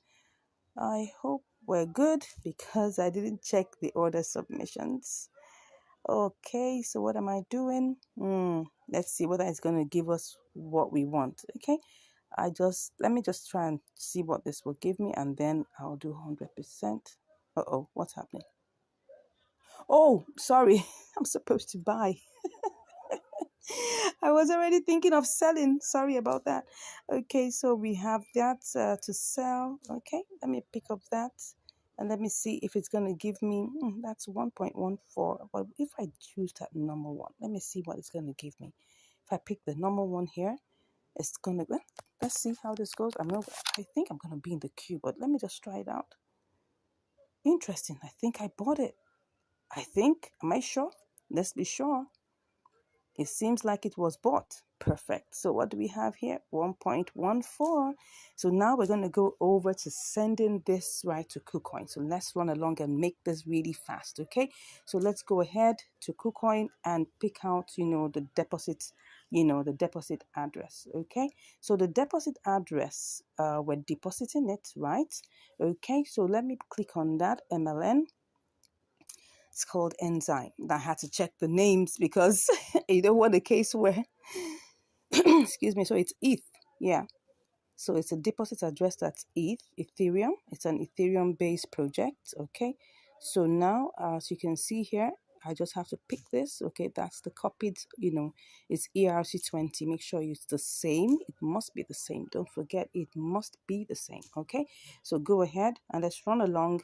I hope we're good because I didn't check the order submissions. Okay, so what am I doing? Let's see whether it's going to give us what we want. Okay, let me just try and see what this will give me, and then I'll do 100%. Uh-oh, what's happening? Oh, sorry. I'm supposed to buy. I was already thinking of selling. Sorry about that. Okay, so we have that to sell. Okay, let me pick up that and let me see if it's going to give me, that's 1.14. But if I choose that number one, let me see what it's going to give me. If I pick the number one here, it's going to, let's see how this goes. I think I'm going to be in the queue, but let me just try it out. Interesting. I think I bought it. Am I sure? Let's be sure. It seems like it was bought. Perfect. So what do we have here? 1.14. So now we're going to go over to sending this right to KuCoin. So let's run along and make this really fast, okay? So let's go ahead to KuCoin and pick out, the deposit, the deposit address, okay? So the deposit address, we're depositing it, right? Okay, so let me click on that, MLN. It's called Enzyme. I had to check the names because you don't want a case where, excuse me, so it's ETH. Yeah. So it's a deposit address that's Ethereum. It's an Ethereum based project. Okay. So now, as you can see here, I just have to pick this. Okay. That's the copied, it's ERC20. Make sure it's the same. It must be the same. Don't forget, it must be the same. Okay. So go ahead and let's run along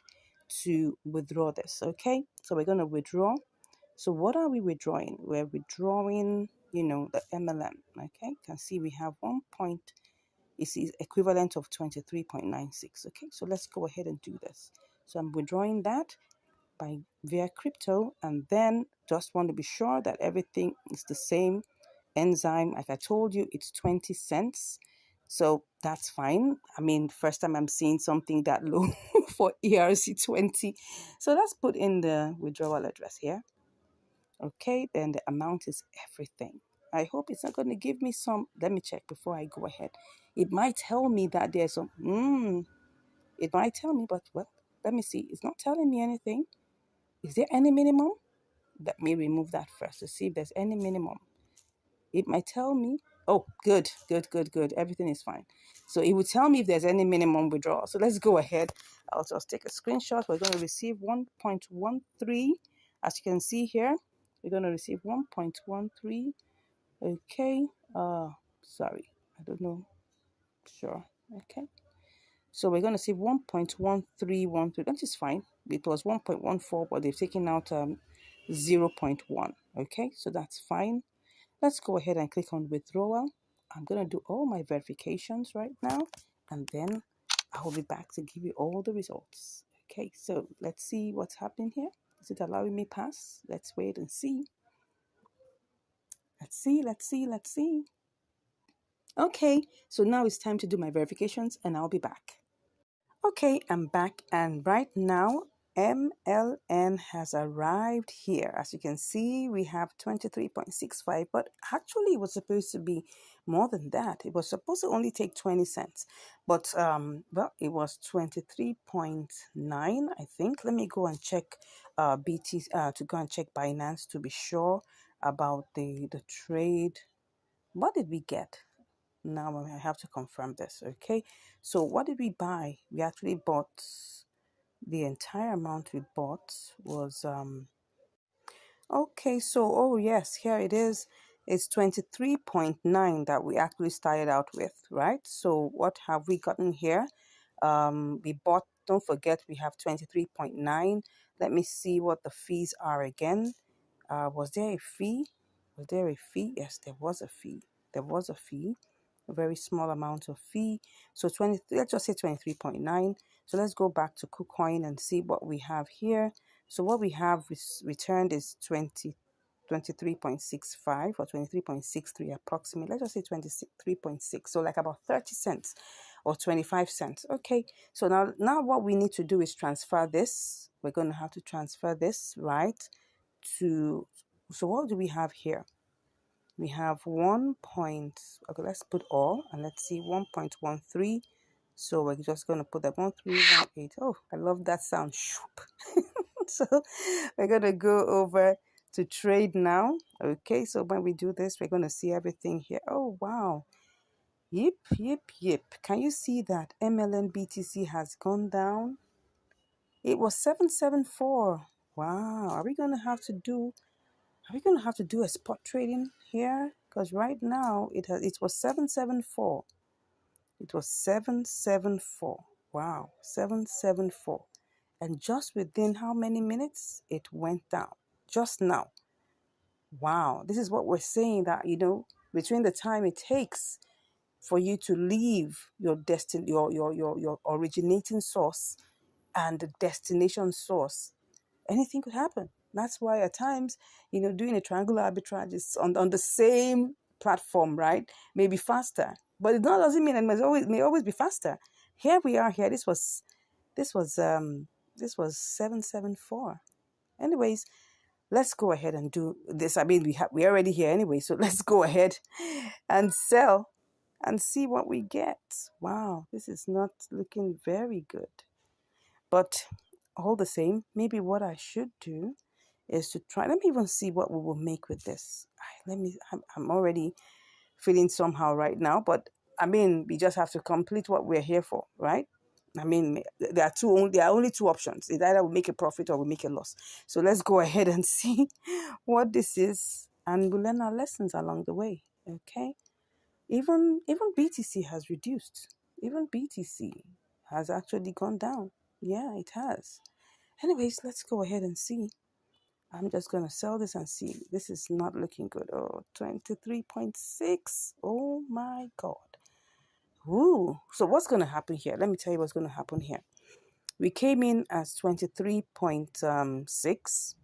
to withdraw this. Okay. So we're going to withdraw. So what are we withdrawing? We're withdrawing, the MLM. Okay. You can see we have 1 point. It's equivalent of 23.96. Okay, so let's go ahead and do this. So I'm withdrawing that via crypto, and then just want to be sure that everything is the same. Enzyme, like I told you, it's 20 cents. So that's fine. I mean, first time I'm seeing something that low for ERC20. So let's put in the withdrawal address here. Okay, then the amount is everything. I hope it's not going to give me some. Let me check before I go ahead. It might tell me that there's some. It might tell me, but well, let me see. It's not telling me anything. Is there any minimum? Let me remove that first to see if there's any minimum. It might tell me. Oh, good, good, good, good. Everything is fine. So it would tell me if there's any minimum withdrawal. So let's go ahead. I'll just take a screenshot. We're going to receive 1.13. As you can see here, we're going to receive 1.13. Okay. Sorry. I don't know. Sure. Okay. So we're going to see 1.1313. That is fine. It was 1.14, but they've taken out 0.1. Okay. So that's fine. Let's go ahead and click on withdrawal. I'm going to do all my verifications right now, and then I will be back to give you all the results. Okay, so let's see what's happening here. Is it allowing me pass? Let's wait and see. Let's see, let's see, let's see. Okay, so now it's time to do my verifications, and I'll be back. Okay, I'm back, and right now MLN has arrived here. As you can see, we have 23.65, but actually it was supposed to be more than that. It was supposed to only take 20 cents, but well, it was 23.9, I think. Let me go and check to go and check Binance to be sure about the trade. What did we get? Now I have to confirm this. Okay, so what did we buy? We actually bought, the entire amount we bought was okay, so oh yes, here it is. It's 23.9 that we actually started out with, right? So what have we gotten here? We bought, don't forget, we have 23.9. Let me see what the fees are again. Was there a fee? Was there a fee? Yes, there was a fee. There was a fee, a very small amount of fee. So 20, let's just say 23.9. So let's go back to KuCoin and see what we have here. So what we have returned is 23.65 or 23.63 approximately. Let's just say 23.6. So like about 30 cents or 25 cents. Okay. So now what we need to do is transfer this. We're going to have to transfer this, right? So what do we have here? We have 1 point, okay, let's put all and let's see 1.13. So we're just going to put that 1318. Oh, I love that sound. So we're going to go over to trade now. Okay, so when we do this, we're going to see everything here. Oh, wow. Yep, yep, yep. Can you see that MLN BTC has gone down? It was 774. Wow. Are we going to have to do a spot trading here? Because right now it was 774. It was 774. Wow, 774. And just within how many minutes it went down? Just now. Wow, this is what we're saying, that between the time it takes for you to leave your your originating source and the destination source, anything could happen. That's why at times, doing a triangular arbitrage is on the same platform, right? Maybe faster, but it doesn't mean it may always be faster. Here we are. Here, this was 774. Anyways, let's go ahead and do this. I mean, we're already here anyway, so let's go ahead and sell and see what we get. Wow, this is not looking very good. But all the same, maybe what I should do is to try. Let me even see what we will make with this. I'm already feeling somehow right now, but I mean, we just have to complete what we're here for, right? I mean, there are only two options. It's either we make a profit or we make a loss. So let's go ahead and see what this is, and we'll learn our lessons along the way. Okay. Even BTC has reduced. Even BTC has actually gone down. Yeah, it has. Anyways, let's go ahead and see. I'm just going to sell this and see. This is not looking good. Oh, 23.6. Oh my God. Ooh. So what's going to happen here? Let me tell you what's going to happen here. We came in as 23.6.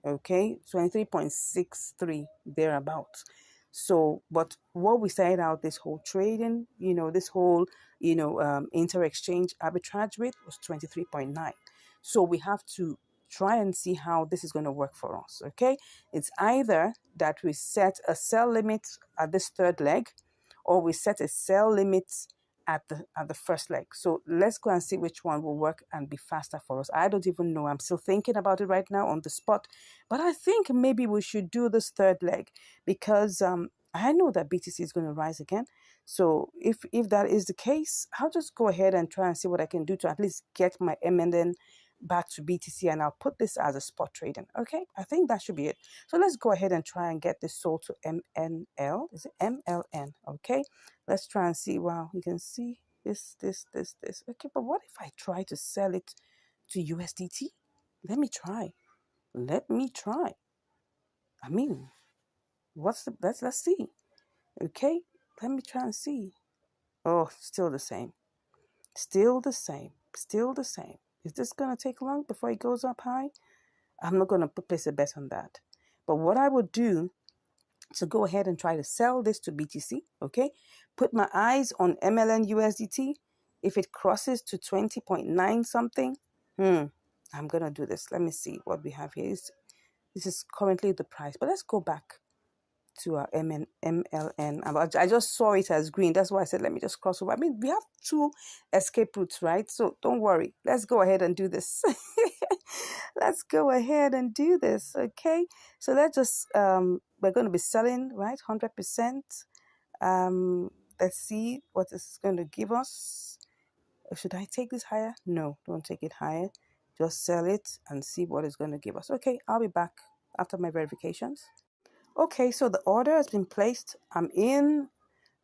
Okay, 23.63 thereabouts. So, but what we started out this whole trading, this whole, inter-exchange arbitrage rate was 23.9. So we have to try and see how this is going to work for us. Okay, it's either that we set a sell limit at this third leg, or we set a sell limit at the first leg. So let's go and see which one will work and be faster for us. I don't even know. I'm still thinking about it right now on the spot, but I think maybe we should do this third leg because I know that BTC is going to rise again. So if that is the case, I'll just go ahead and try and see what I can do to at least get my MNN back to BTC, and I'll put this as a spot trading. Okay, I think that should be it. So let's go ahead and try and get this sold to MNL. Is it MLN? Okay, let's try and see. Wow, you can see this. Okay, but what if I try to sell it to USDT? Let me try. I mean, let's see. Okay, let me try and see. Oh, still the same. Still the same. Still the same. Is this gonna take long before it goes up high? I'm not gonna place a bet on that. But what I would do to go ahead and try to sell this to BTC, okay? Put my eyes on MLN USDT. If it crosses to 20.9 something, I'm going to do this. Let me see what we have here. This is currently the price. But let's go back to our MLN. I just saw it as green. That's why I said, let me just cross over. I mean, we have two escape routes, right? So don't worry. Let's go ahead and do this. Let's go ahead and do this, okay? So let's just, we're going to be selling, right? 100%. Let's see what this is going to give us. Should I take this higher? No, don't take it higher. Just sell it and see what it's going to give us. Okay, I'll be back after my verifications. Okay, so the order has been placed. I'm in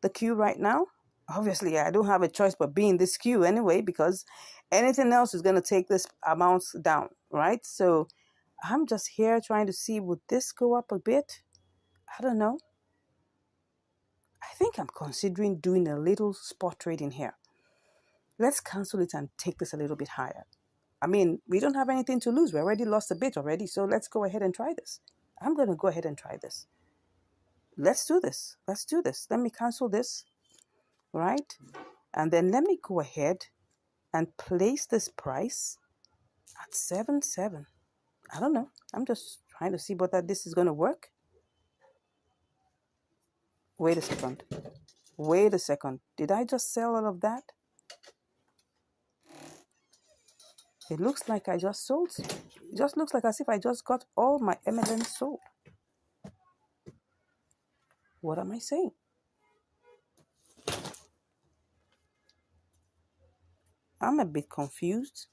the queue right now. Obviously, I don't have a choice but be in this queue anyway, because anything else is going to take this amount down, right? So I'm just here trying to see, would this go up a bit? I don't know. I think I'm considering doing a little spot trading here. Let's cancel it and take this a little bit higher. I mean, we don't have anything to lose. We already lost a bit already, so let's go ahead and try this. I'm going to go ahead and try this. Let's do this. Let's do this. Let me cancel this, right? And then let me go ahead and place this price at 7.7. I don't know. I'm just trying to see whether this is going to work. Wait a second. Wait a second. Did I just sell all of that? It looks like I just sold. It just looks like as if I just got all my MLN sold. What am I saying? I'm a bit confused.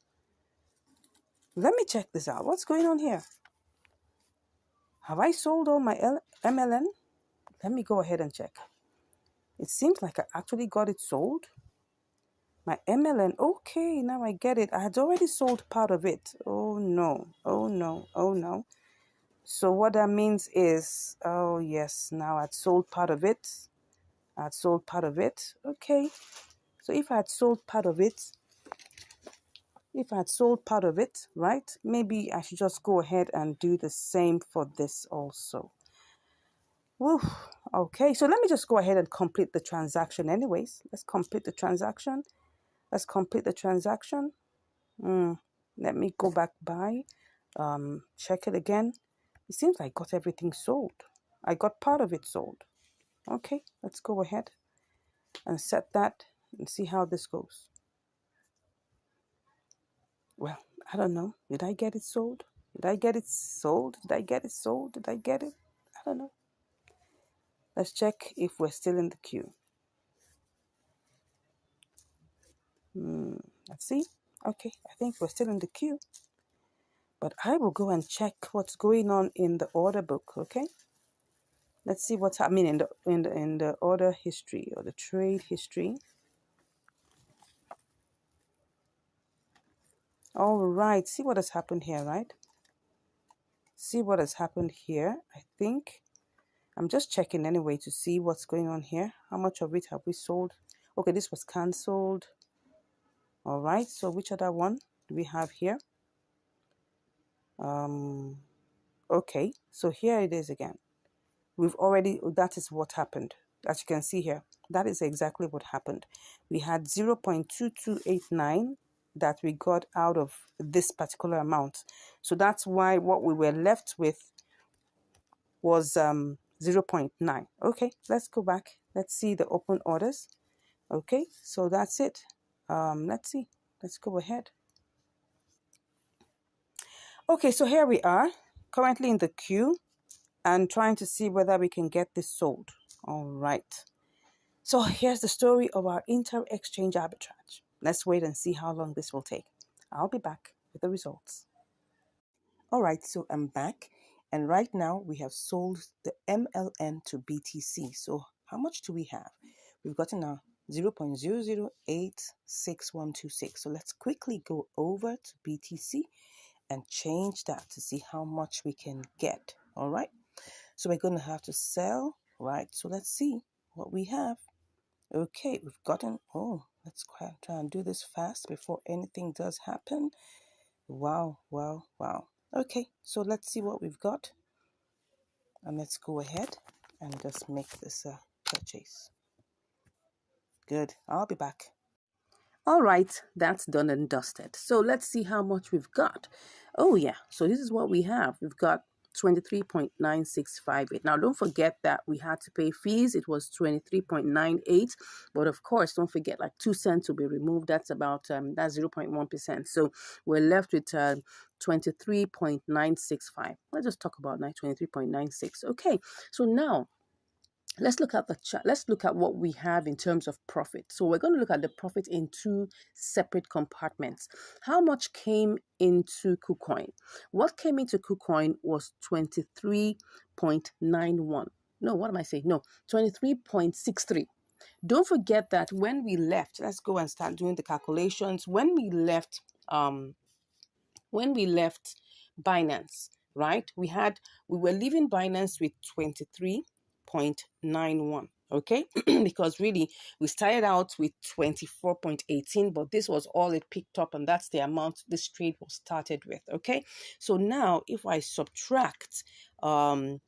Let me check this out. What's going on here? Have I sold all my MLN? Let me go ahead and check. It seems like I actually got it sold. My MLN, okay, now I get it. I had already sold part of it. Oh no, oh no, oh no. So what that means is, oh yes, now I'd sold part of it. I'd sold part of it. Okay, so if I had sold part of it, right, maybe I should just go ahead and do the same for this also. Woo. Okay, so let me just go ahead and complete the transaction anyways. Let's complete the transaction. Let me go back by, check it again. It seems I got everything sold. I got part of it sold. Okay, let's go ahead and set that and see how this goes. Well, I don't know. Did I get it sold? Did I get it sold? Did I get it sold? Did I get it? I don't know. Let's check if we're still in the queue. Let's see. Okay, I think we're still in the queue. But I will go and check what's going on in the order book, okay? Let's see what's happening in the order history or the trade history. All right, see what has happened here, right? See what has happened here. I think I'm just checking anyway to see what's going on here. How much of it have we sold? Okay, this was cancelled. All right, so which other one do we have here? Okay, so here it is again. That is what happened. As you can see here, that is exactly what happened. We had 0.2289 that we got out of this particular amount. So that's why what we were left with was 0.9. Okay, let's go back. Let's see the open orders. Okay, so that's it. Let's see. Let's go ahead. Okay, so here we are, currently in the queue and trying to see whether we can get this sold. All right. So here's the story of our inter-exchange arbitrage. Let's wait and see how long this will take. I'll be back with the results. All right, so I'm back. And right now we have sold the MLN to BTC. So how much do we have? We've gotten a 0.0086126. So let's quickly go over to BTC and change that to see how much we can get. All right. So we're going to have to sell, right? So let's see what we have. Okay, we've gotten, let's try and do this fast before anything does happen. Wow, wow, wow. Okay, so let's see what we've got. And let's go ahead and just make this purchase. Good, I'll be back. All right, that's done and dusted. So let's see how much we've got. Oh yeah, so this is what we have. We've got 23.9658. Now don't forget that we had to pay fees. It was 23.98, but of course don't forget like 2 cents will be removed. That's about that's 0.1%. So we're left with 23.965. Let's just talk about 23.96. Okay, so now let's look at the chart. Let's look at what we have in terms of profit. So we're going to look at the profit in 2 separate compartments. How much came into KuCoin? What came into KuCoin was 23.91. No, what am I saying? No, 23.63. Don't forget that when we left, let's go and start doing the calculations. When we left Binance, right? We were leaving Binance with 23.91. okay? Because really we started out with 24.18, but this was all it picked up, and that's the amount this trade was started with, okay? So now if I subtract, and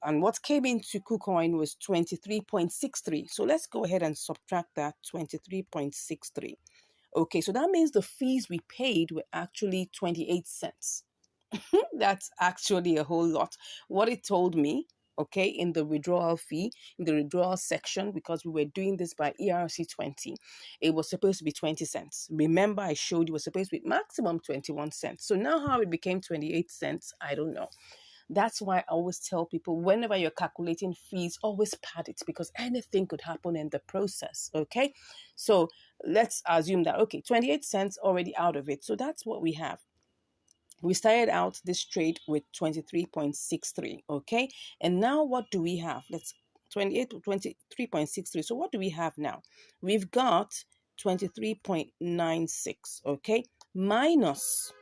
what came into KuCoin was 23.63. So let's go ahead and subtract that 23.63. Okay, so that means the fees we paid were actually 28 cents. That's actually a whole lot. What it told me, okay, in the withdrawal fee, in the withdrawal section, because we were doing this by ERC20, it was supposed to be 20 cents. Remember, I showed you it was supposed to be maximum 21 cents. So now how it became 28 cents, I don't know. That's why I always tell people, whenever you're calculating fees, always pad it, because anything could happen in the process, okay? So let's assume that, okay, 28 cents already out of it. So that's what we have. We started out this trade with 23.63, okay? And now what do we have? Let's 28 to 23.63. So what do we have now? We've got 23.96, okay? Minus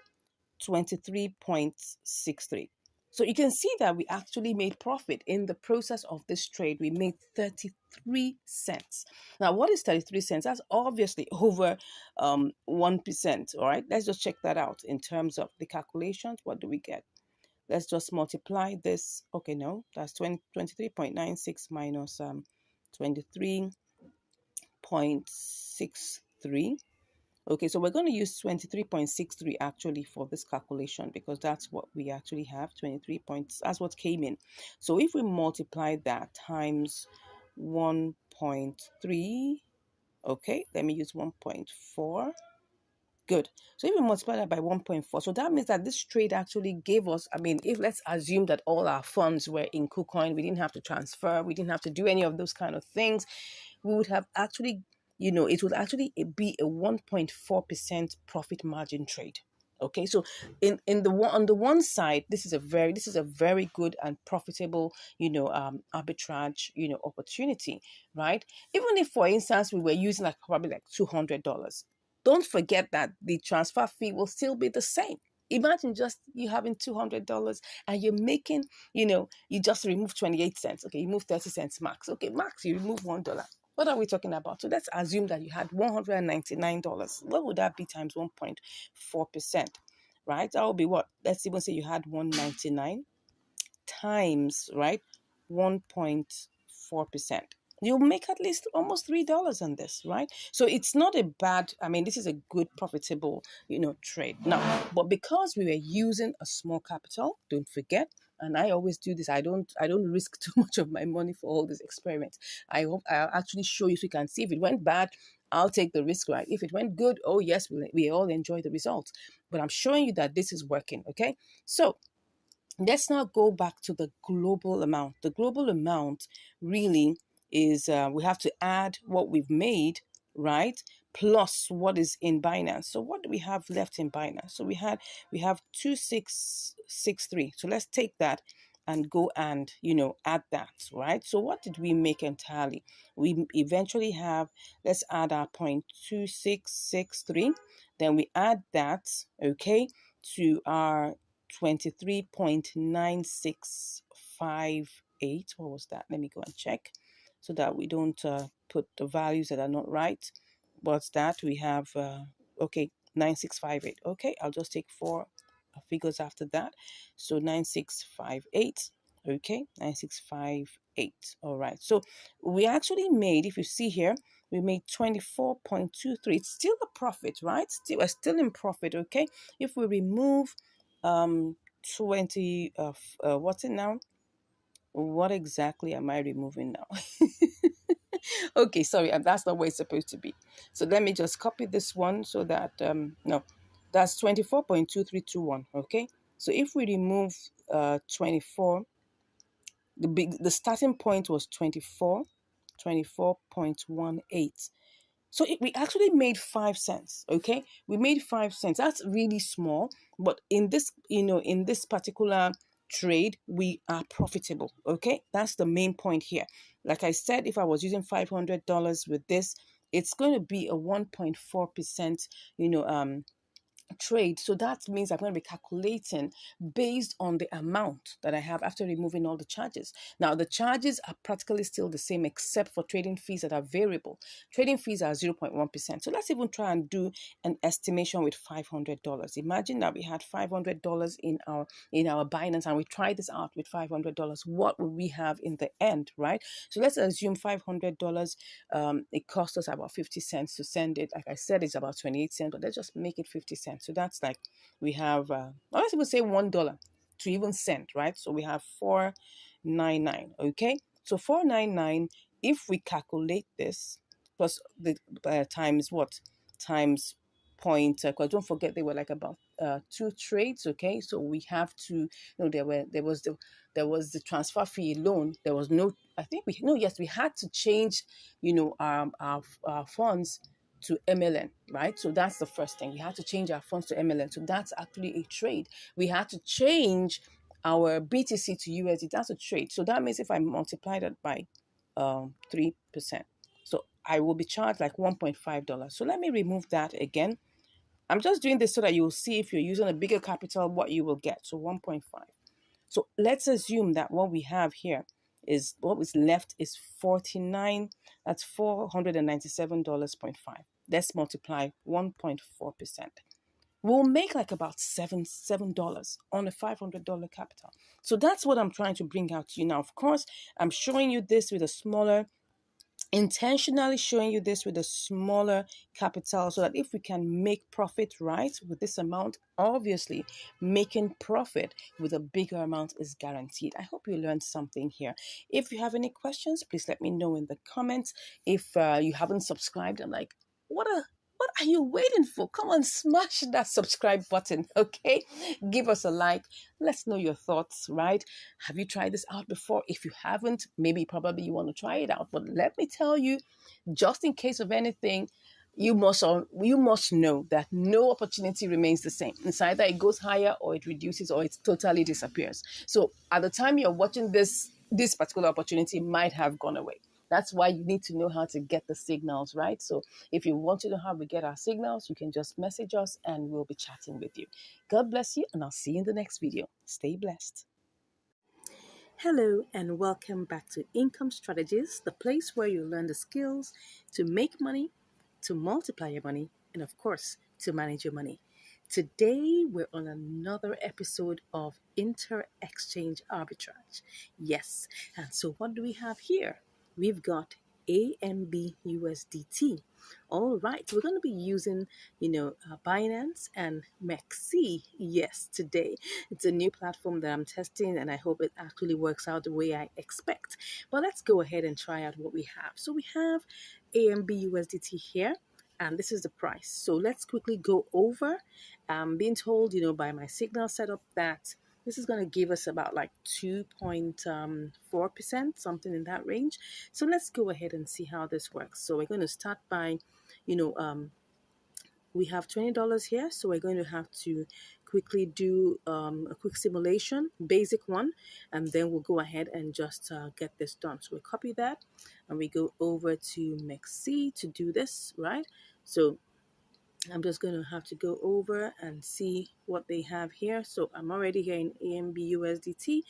23.63. So you can see that we actually made profit in the process of this trade. We made 33 cents. Now, what is 33 cents? That's obviously over 1%. All right, let's just check that out in terms of the calculations. What do we get? Let's just multiply this. Okay, no, that's 23.96 minus 23.63. Okay, so we're going to use 23.63 actually for this calculation, because that's what we actually have, 23 points. That's what came in. So if we multiply that times 1.3, okay, let me use 1.4. Good. So if we multiply that by 1.4, so that means that this trade actually gave us, I mean, if let's assume that all our funds were in KuCoin, we didn't have to transfer, we didn't have to do any of those kind of things, we would have actually, it would actually be a 1.4% profit margin trade. Okay, so on the one side, this is a very good and profitable, arbitrage, opportunity, right? Even if, for instance, we were using like probably like $200, don't forget that the transfer fee will still be the same. Imagine just you having $200 and you're making, you just remove 28 cents. Okay, you move 30 cents max. Okay, max, you remove $1. What are we talking about? So let's assume that you had $199. What would that be times 1.4%? Right? That would be what? Let's even say you had 199 times, right, 1.4%. You'll make at least almost $3 on this, right? So it's not a bad, I mean, this is a good profitable, trade. Now, but because we were using a small capital, don't forget, and I always do this, I don't risk too much of my money for all these experiments. I hope I'll actually show you so you can see if it went bad, I'll take the risk, right? If it went good, oh yes, we all enjoy the results. But I'm showing you that this is working, okay? So let's now go back to the global amount. The global amount really is, we have to add what we've made, right, plus what is in Binance. So what do we have left in Binance? So we have 2663. So let's take that and go and add that, right? So what did we make entirely? We eventually have, let's add our 0.2663, then we add that, okay, to our 23.9658. What was that? Let me go and check so that we don't put the values that are not right. What's that? We have, okay, 9658. Okay, I'll just take four figures after that. So 9658. Okay, 9658. All right. So we actually made, if you see here, we made 24.23. It's still a profit, right? We're still in profit. Okay, if we remove 20 what's it now, what exactly am I removing now? Okay, sorry, that's not where it's supposed to be. So let me just copy this one so that no, that's 24.2321. Okay, so if we remove 24, the starting point was 24.18. So we actually made 5 cents, okay? We made 5 cents. That's really small, but in this, in this particular trade, we are profitable, okay? That's the main point here. Like I said, if I was using $500 with this, it's going to be a 1.4%, trade. So that means I'm going to be calculating based on the amount that I have after removing all the charges. Now, the charges are practically still the same except for trading fees that are variable. Trading fees are 0.1%. So let's even try and do an estimation with $500. Imagine that we had $500 in our Binance and we tried this out with $500. What would we have in the end, right? So let's assume $500. It cost us about 50 cents to send it. Like I said, it's about 28 cents, but let's just make it 50 cents. So that's like we have, let's even say $1 to even send, right? So we have 499. Okay, so 499. If we calculate this plus the times what times point, because don't forget they were like about two trades. Okay, so we have to, there was the transfer fee alone. There was no, I think we no yes we had to change, our funds to MLN, right? So that's the first thing. We had to change our funds to MLN. So that's actually a trade. We had to change our BTC to USD. That's a trade. So that means if I multiply that by 3%, so I will be charged like $1.5. So let me remove that again. I'm just doing this so that you'll see if you're using a bigger capital, what you will get. So 1.5. So let's assume that what we have here is what was left is 49. That's $497.5. Let's multiply 1.4%. We'll make like about $7 on a $500 capital. So that's what I'm trying to bring out to you now. Of course, I'm showing you this with a smaller, intentionally showing you this with a smaller capital so that if we can make profit right with this amount, obviously making profit with a bigger amount is guaranteed. I hope you learned something here. If you have any questions, please let me know in the comments. If you haven't subscribed, I'm like, what are you waiting for? Come on, smash that subscribe button, okay? Give us a like. Let's know your thoughts, right? Have you tried this out before? If you haven't, maybe probably you want to try it out. But let me tell you, just in case of anything, you must know that no opportunity remains the same. It's either it goes higher or it reduces or it totally disappears. So at the time you're watching this particular opportunity might have gone away. That's why you need to know how to get the signals, right? So if you want to know how we get our signals, you can just message us and we'll be chatting with you. God bless you, and I'll see you in the next video. Stay blessed. Hello, and welcome back to Income Strategies, the place where you learn the skills to make money, to multiply your money, and of course, to manage your money. Today, we're on another episode of Inter Exchange Arbitrage. Yes, and so what do we have here? We've got AMB USDT. All right, we're going to be using, Binance and MEXC. Yes, today. It's a new platform that I'm testing, and I hope it actually works out the way I expect. But let's go ahead and try out what we have. So we have AMB USDT here, and this is the price. So let's quickly go over. I'm being told, by my signal setup that this is going to give us about like 2.4%, something in that range. So let's go ahead and see how this works. So we're going to start by, we have $20 here. So we're going to have to quickly do a quick simulation, basic one, and then we'll go ahead and just get this done. So we copy that and we go over to MEXC to do this, right? So I'm just going to have to go over and see what they have here. So I'm already here in AMB USDT.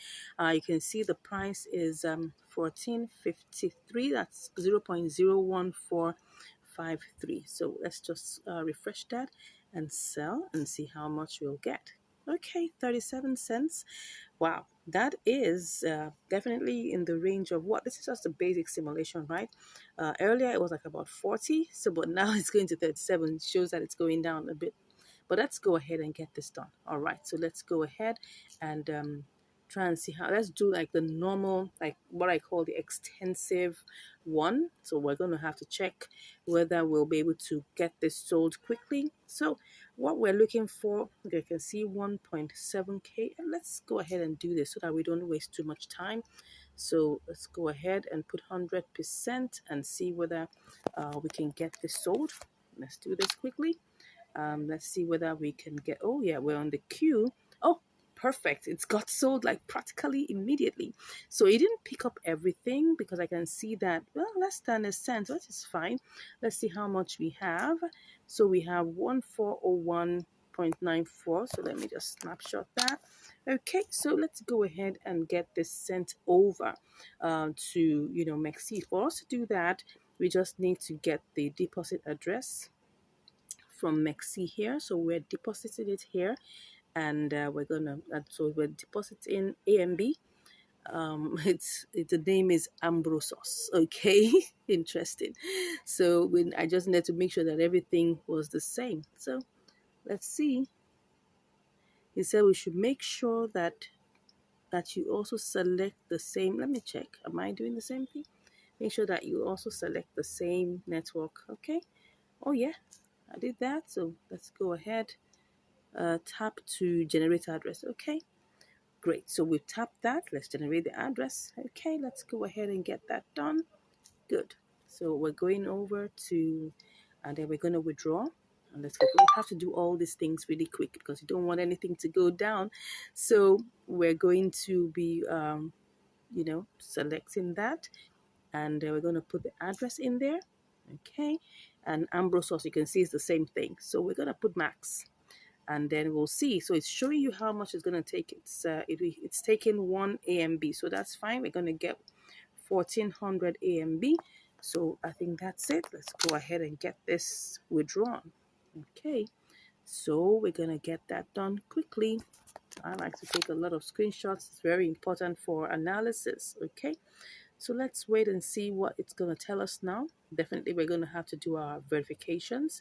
You can see the price is 14.53. That's 0.01453. So let's just refresh that and sell and see how much we'll get. Okay, 37 cents. Wow, that is definitely in the range of what? This is just a basic simulation, right? Earlier it was like about 40, so but now it's going to 37. It shows that it's going down a bit. But let's go ahead and get this done. All right, so let's go ahead and try and see how. Let's do like the normal, like what I call the extensive one. So we're going to have to check whether we'll be able to get this sold quickly. So what we're looking for, you can see 1.7k, and let's go ahead and do this so that we don't waste too much time. So let's go ahead and put 100% and see whether we can get this sold. Let's do this quickly. Let's see whether we can get, oh yeah, we're on the queue. Oh, perfect. It's got sold like practically immediately. So it didn't pick up everything because I can see that, well, less than a cent, that is fine. Let's see how much we have. So we have 1401. 0.94. So let me just snapshot that. Okay, so let's go ahead and get this sent over to, MEXC. For us to do that, we just need to get the deposit address from MEXC here. So we're depositing it here, and so we're depositing AMB. The name is Ambrosos. Okay, interesting. So when I just need to make sure that everything was the same. So let's see. He said we should make sure that you also select the same. Let me check. Am I doing the same thing? Make sure that you also select the same network. Okay. Oh yeah, I did that. So let's go ahead. Tap to generate address. Okay. Great. So we've tapped that. Let's generate the address. Okay. Let's go ahead and get that done. Good. So we're going over to, and then we're going to withdraw. And we have to do all these things really quick because you don't want anything to go down. So we're going to be, selecting that, and we're going to put the address in there. Okay. And Ambrosos, you can see, is the same thing. So we're going to put max, and then we'll see. So it's showing you how much it's going to take. It's taking 1 AMB, so that's fine. We're going to get 1400 AMB. So I think that's it. Let's go ahead and get this withdrawn. Okay, so we're gonna get that done quickly. I like to take a lot of screenshots. It's very important for analysis. Okay, so let's wait and see what it's gonna tell us now. Definitely we're gonna have to do our verifications.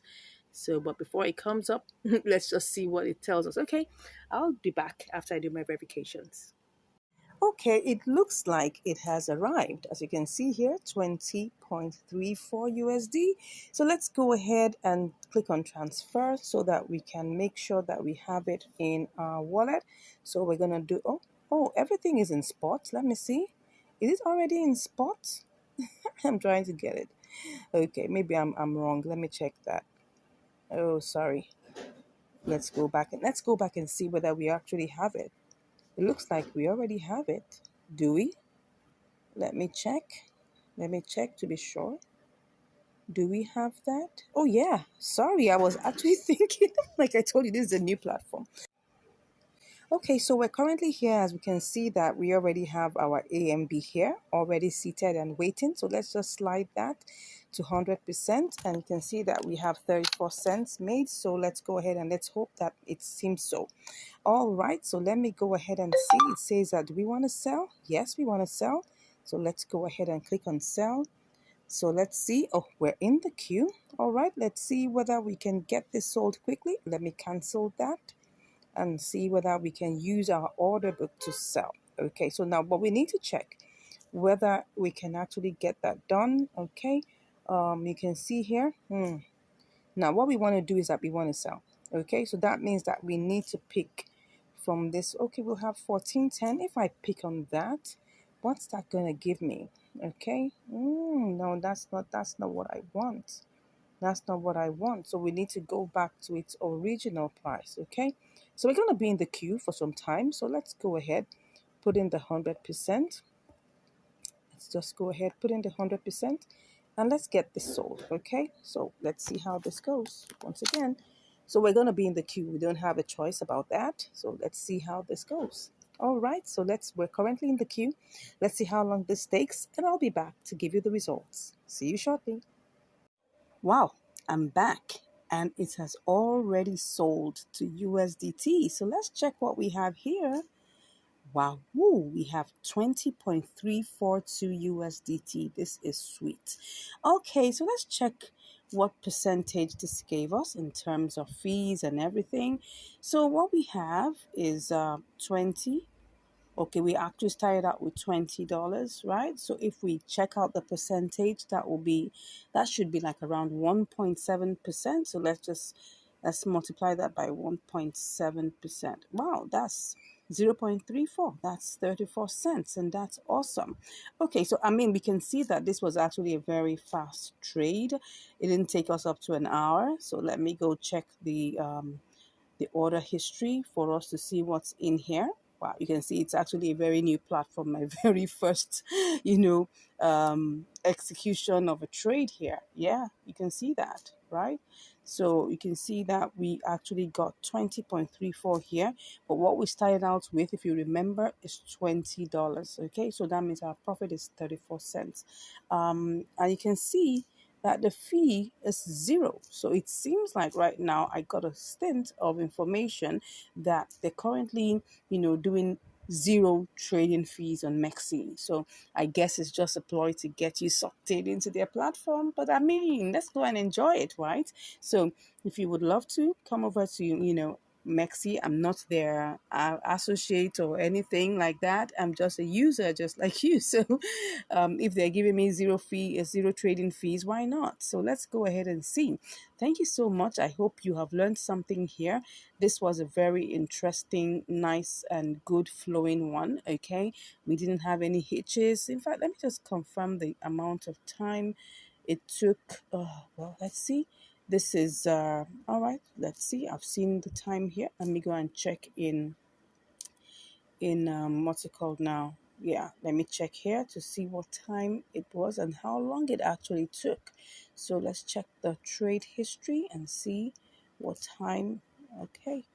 So, but before it comes up, let's just see what it tells us. Okay, I'll be back after I do my verifications. Okay, it looks like it has arrived. As you can see here, 20.34 USD. So let's go ahead and click on transfer so that we can make sure that we have it in our wallet. So we're going to do, everything is in spot. Let me see. Is it already in spot? I'm trying to get it. Okay, maybe I'm wrong. Let me check that. Oh, sorry. Let's go back and see whether we actually have it. It looks like we already have it. Do we? Let me check. Let me check to be sure. Do we have that? Oh, yeah. Sorry, I was actually thinking, like I told you, this is a new platform. Okay, so we're currently here. As we can see that we already have our AMB here, already seated and waiting. So let's just slide that to 100%. And you can see that we have 34 cents made. So let's go ahead and let's hope that it seems so. All right, so let me go ahead and see. It says that, do we want to sell? Yes, we want to sell. So let's go ahead and click on sell. So let's see. Oh, we're in the queue. All right, let's see whether we can get this sold quickly. Let me cancel that and see whether we can use our order book to sell. Okay, so now, but we need to check whether we can actually get that done. Okay, you can see here. Now, what we want to do is that we want to sell. Okay, so that means that we need to pick from this. Okay, we'll have 1410. If I pick on that, what's that gonna give me? Okay, no, that's not what I want. That's not what I want. So we need to go back to its original price. Okay, so we're gonna be in the queue for some time. So let's go ahead, put in the 100%. Let's just go ahead, put in the 100%, and let's get this sold. Okay, so let's see how this goes once again. So we're going to be in the queue. We don't have a choice about that. So let's see how this goes. All right, so we're currently in the queue. Let's see how long this takes, and I'll be back to give you the results. See you shortly. Wow, I'm back, and it has already sold to USDT. So let's check what we have here. Wow, woo, we have 20.342 USDT. This is sweet. Okay, so let's check what percentage this gave us in terms of fees and everything. So what we have is 20. Okay, we actually started out with $20, right? So if we check out the percentage, that should be like around 1.7%. So let's multiply that by 1.7%. Wow, that's 0.34. That's 34 cents, and that's awesome. Okay, so I mean, we can see that this was actually a very fast trade. It didn't take us up to an hour. So let me go check the order history for us to see what's in here. Wow, you can see it's actually a very new platform, my very first, you know, execution of a trade here. Yeah, you can see that, right? So you can see that we actually got 20.34 here, but what we started out with, if you remember, is $20. Okay, so that means our profit is 34 cents. And you can see that the fee is zero. So it seems like right now I got a stint of information that they're currently, doing zero trading fees on Mexi. So I guess it's just a ploy to get you sucked in into their platform. But I mean, let's go and enjoy it, right? So if you would love to come over to, Mexi, I'm not their associate or anything like that. I'm just a user, just like you. So if they're giving me zero trading fees, why not? So let's go ahead and see. Thank you so much. I hope you have learned something here. This was a very interesting, nice, and good flowing one. Okay, we didn't have any hitches. In fact, let me just confirm the amount of time it took. Well, let's see. This is all right. Let's see. I've seen the time here. Let me go and check in what's it called now. Yeah, let me check here to see what time it was and how long it actually took. So let's check the trade history and see what time. Okay,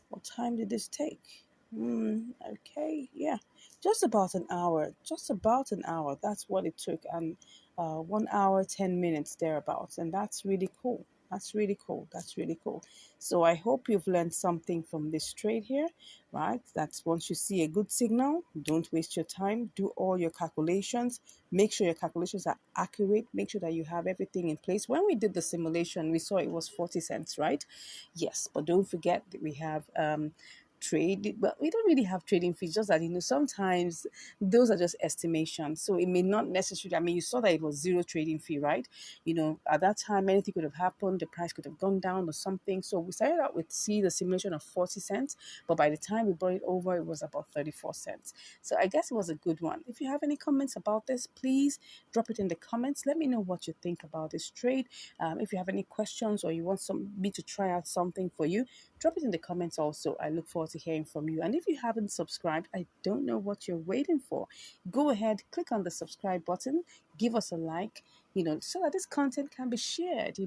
what time did this take? Okay, yeah, just about an hour. Just about an hour. That's what it took, and 1 hour 10 minutes thereabouts, and that's really cool. That's really cool. That's really cool. So I hope you've learned something from this trade here, right? That's once you see a good signal, don't waste your time. Do all your calculations. Make sure your calculations are accurate. Make sure that you have everything in place. When we did the simulation, we saw it was 40 cents, right? Yes, but don't forget that we have trade, but we don't really have trading fees, just that sometimes those are just estimations, so it may not necessarily, I mean, you saw that it was zero trading fee, right? At that time anything could have happened, the price could have gone down or something. So we started out with the simulation of 40 cents, but by the time we brought it over it was about 34 cents. So I guess it was a good one. If you have any comments about this, please drop it in the comments. Let me know what you think about this trade. If you have any questions or you want me to try out something for you, drop it in the comments also. I look forward to hearing from you. And if you haven't subscribed, I don't know what you're waiting for. Go ahead, click on the subscribe button, give us a like, so that this content can be shared,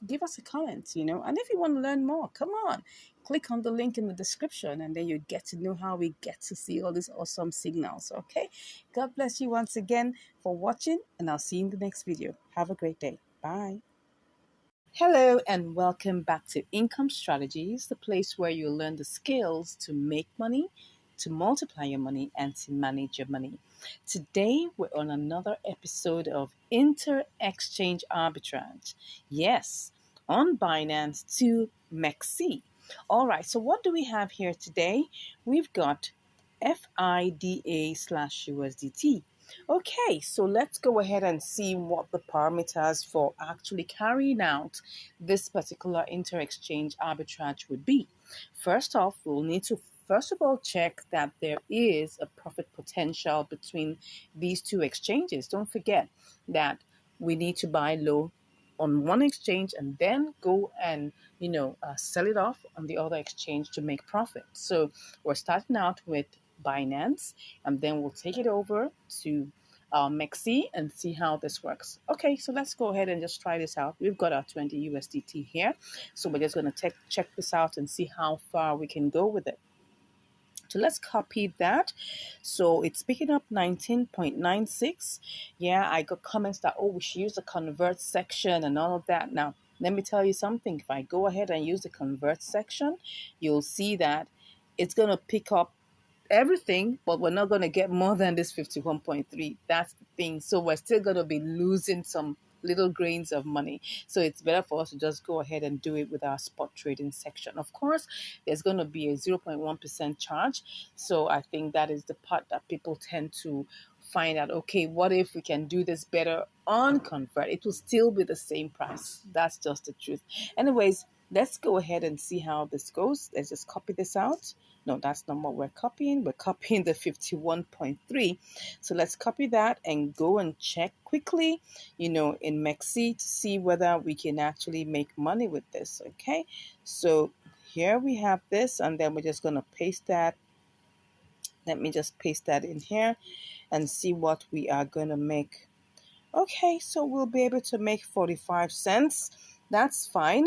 give us a comment, and if you want to learn more, come on, click on the link in the description, and then you get to know how we get to see all these awesome signals. Okay, God bless you once again for watching, and I'll see you in the next video. Have a great day. Bye. Hello, and welcome back to Income Strategies, the place where you learn the skills to make money, to multiply your money, and to manage your money. Today, we're on another episode of Inter-Exchange Arbitrage. Yes, on Binance to MEXC. All right, so what do we have here today? We've got FIDA/USDT. Okay, so let's go ahead and see what the parameters for actually carrying out this particular inter-exchange arbitrage would be. First off, we'll need to first of all check that there is a profit potential between these two exchanges. Don't forget that we need to buy low on one exchange and then go and sell it off on the other exchange to make profit. So we're starting out with Binance, and then we'll take it over to MEXC and see how this works. Okay, so let's go ahead and just try this out. We've got our 20 USDT here, so we're just going to check this out and see how far we can go with it. So let's copy that. So it's picking up 19.96. Yeah, I got comments that, oh, we should use the convert section and all of that. Now, let me tell you something. If I go ahead and use the convert section, you'll see that it's going to pick up everything, but we're not going to get more than this 51.3. That's the thing. So we're still going to be losing some little grains of money. So it's better for us to just go ahead and do it with our spot trading section. Of course, there's going to be a 0.1% charge. So I think that is the part that people tend to find out, okay, what if we can do this better on convert? It will still be the same price. That's just the truth. Anyways, let's go ahead and see how this goes. Let's just copy this out. No, that's not what we're copying. We're copying the 51.3. So let's copy that and go and check quickly, in MEXC to see whether we can actually make money with this. Okay, so here we have this, and then we're just going to paste that Let me just paste that in here and see what we are going to make. Okay, so we'll be able to make 45 cents. That's fine.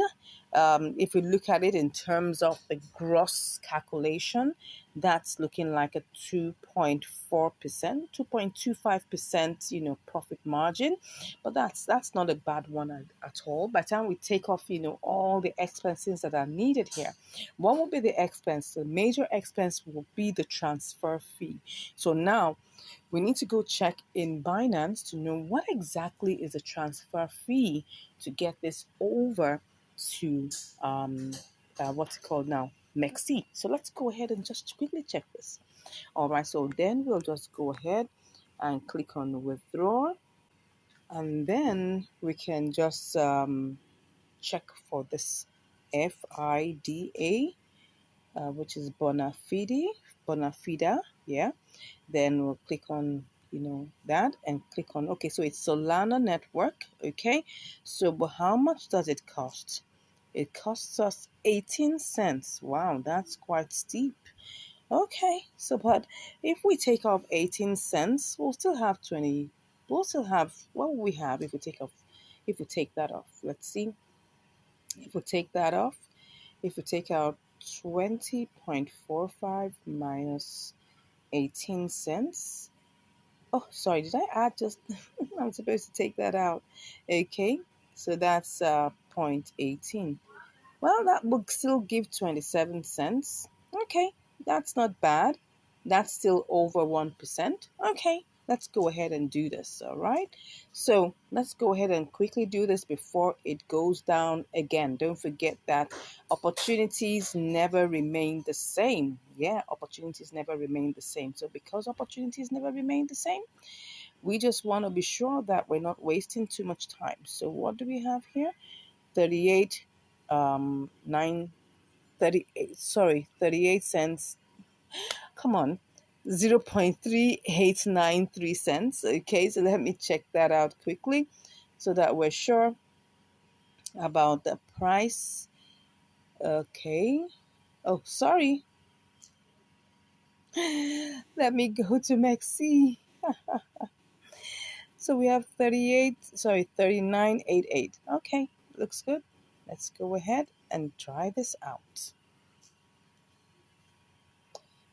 If we look at it in terms of the gross calculation, that's looking like a 2.4%, 2.25%, profit margin. But that's not a bad one at all. By the time we take off, all the expenses that are needed here, what will be the expense? The major expense will be the transfer fee. So now we need to go check in Binance to know what exactly is the transfer fee to get this over to what's it called now? Mexi. So let's go ahead and just quickly check this. All right, so then we'll just go ahead and click on withdraw, and then we can just check for this FIDA, which is Bonafida, yeah. Then we'll click on that and click on okay, so it's Solana network. Okay, so but how much does it cost? It costs us 18 cents. Wow, that's quite steep. Okay, so but if we take off 18 cents, we'll still have 20. We'll still have what will we have if we take off, if we take that off? Let's see. If we take that off, if we take out 20.45 minus 18 cents. Oh, sorry, did I add just, I'm supposed to take that out. Okay, so that's 0.18. Well, that would still give 27 cents. Okay, that's not bad. That's still over 1%. Okay, let's go ahead and do this, all right? So let's go ahead and quickly do this before it goes down again. Don't forget that opportunities never remain the same. Yeah, opportunities never remain the same. So because opportunities never remain the same, we just want to be sure that we're not wasting too much time. So what do we have here? 38 9 38 sorry 38 cents. Come on, 0.3893 cents. Okay, so let me check that out quickly so that we're sure about the price. Okay, oh sorry, let me go to Mexi. So we have 39.88. Okay, looks good. Let's go ahead and try this out.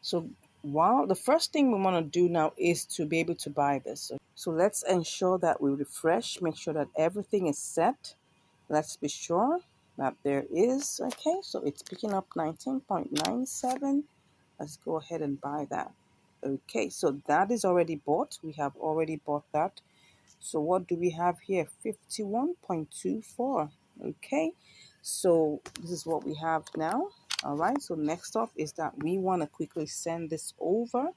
So while the first thing we want to do now is to be able to buy this. So let's ensure that we refresh, make sure that everything is set. Let's be sure that there is. Okay, so it's picking up 19.97. Let's go ahead and buy that. Okay, so that is already bought. We have already bought that. So what do we have here? 51.24. Okay, so this is what we have now. All right, so next up is that we want to quickly send this over,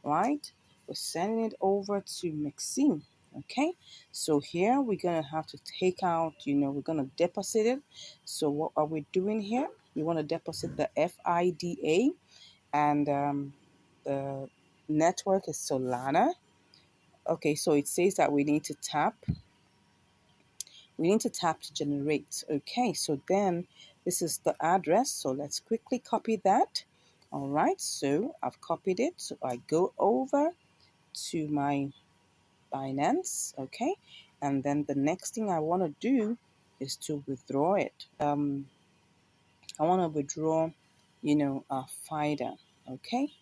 right? We're sending it over to Maxine. Okay, so here we're gonna have to take out, we're gonna deposit it. So what are we doing here? We want to deposit the FIDA, and the network is Solana. Okay, so it says that we need to tap to generate. Okay, so then this is the address. So let's quickly copy that. All right, so I've copied it. So I go over to my Binance. Okay, and then the next thing I want to do is to withdraw it. I want to withdraw, FIDA. Okay,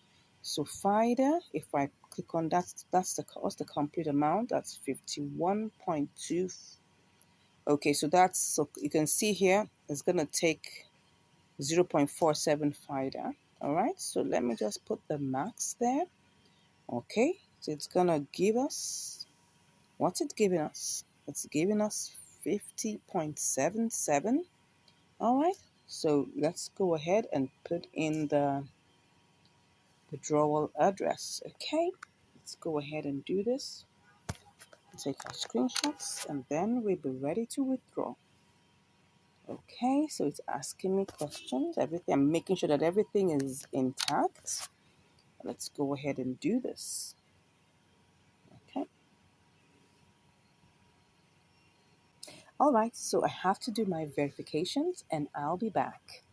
so FIDA, if I click on that, what's the complete amount? That's 51.2. Okay, so you can see here it's gonna take 0.47 FIDA. All right, so let me just put the max there. Okay, so it's gonna give us, what's it giving us? It's giving us 50.77. All right, so let's go ahead and put in the withdrawal address. Okay, let's go ahead and do this. Take our screenshots and then we'll be ready to withdraw. Okay, so it's asking me questions. Everything, I'm making sure that everything is intact. Let's go ahead and do this. Okay. All right, so I have to do my verifications and I'll be back.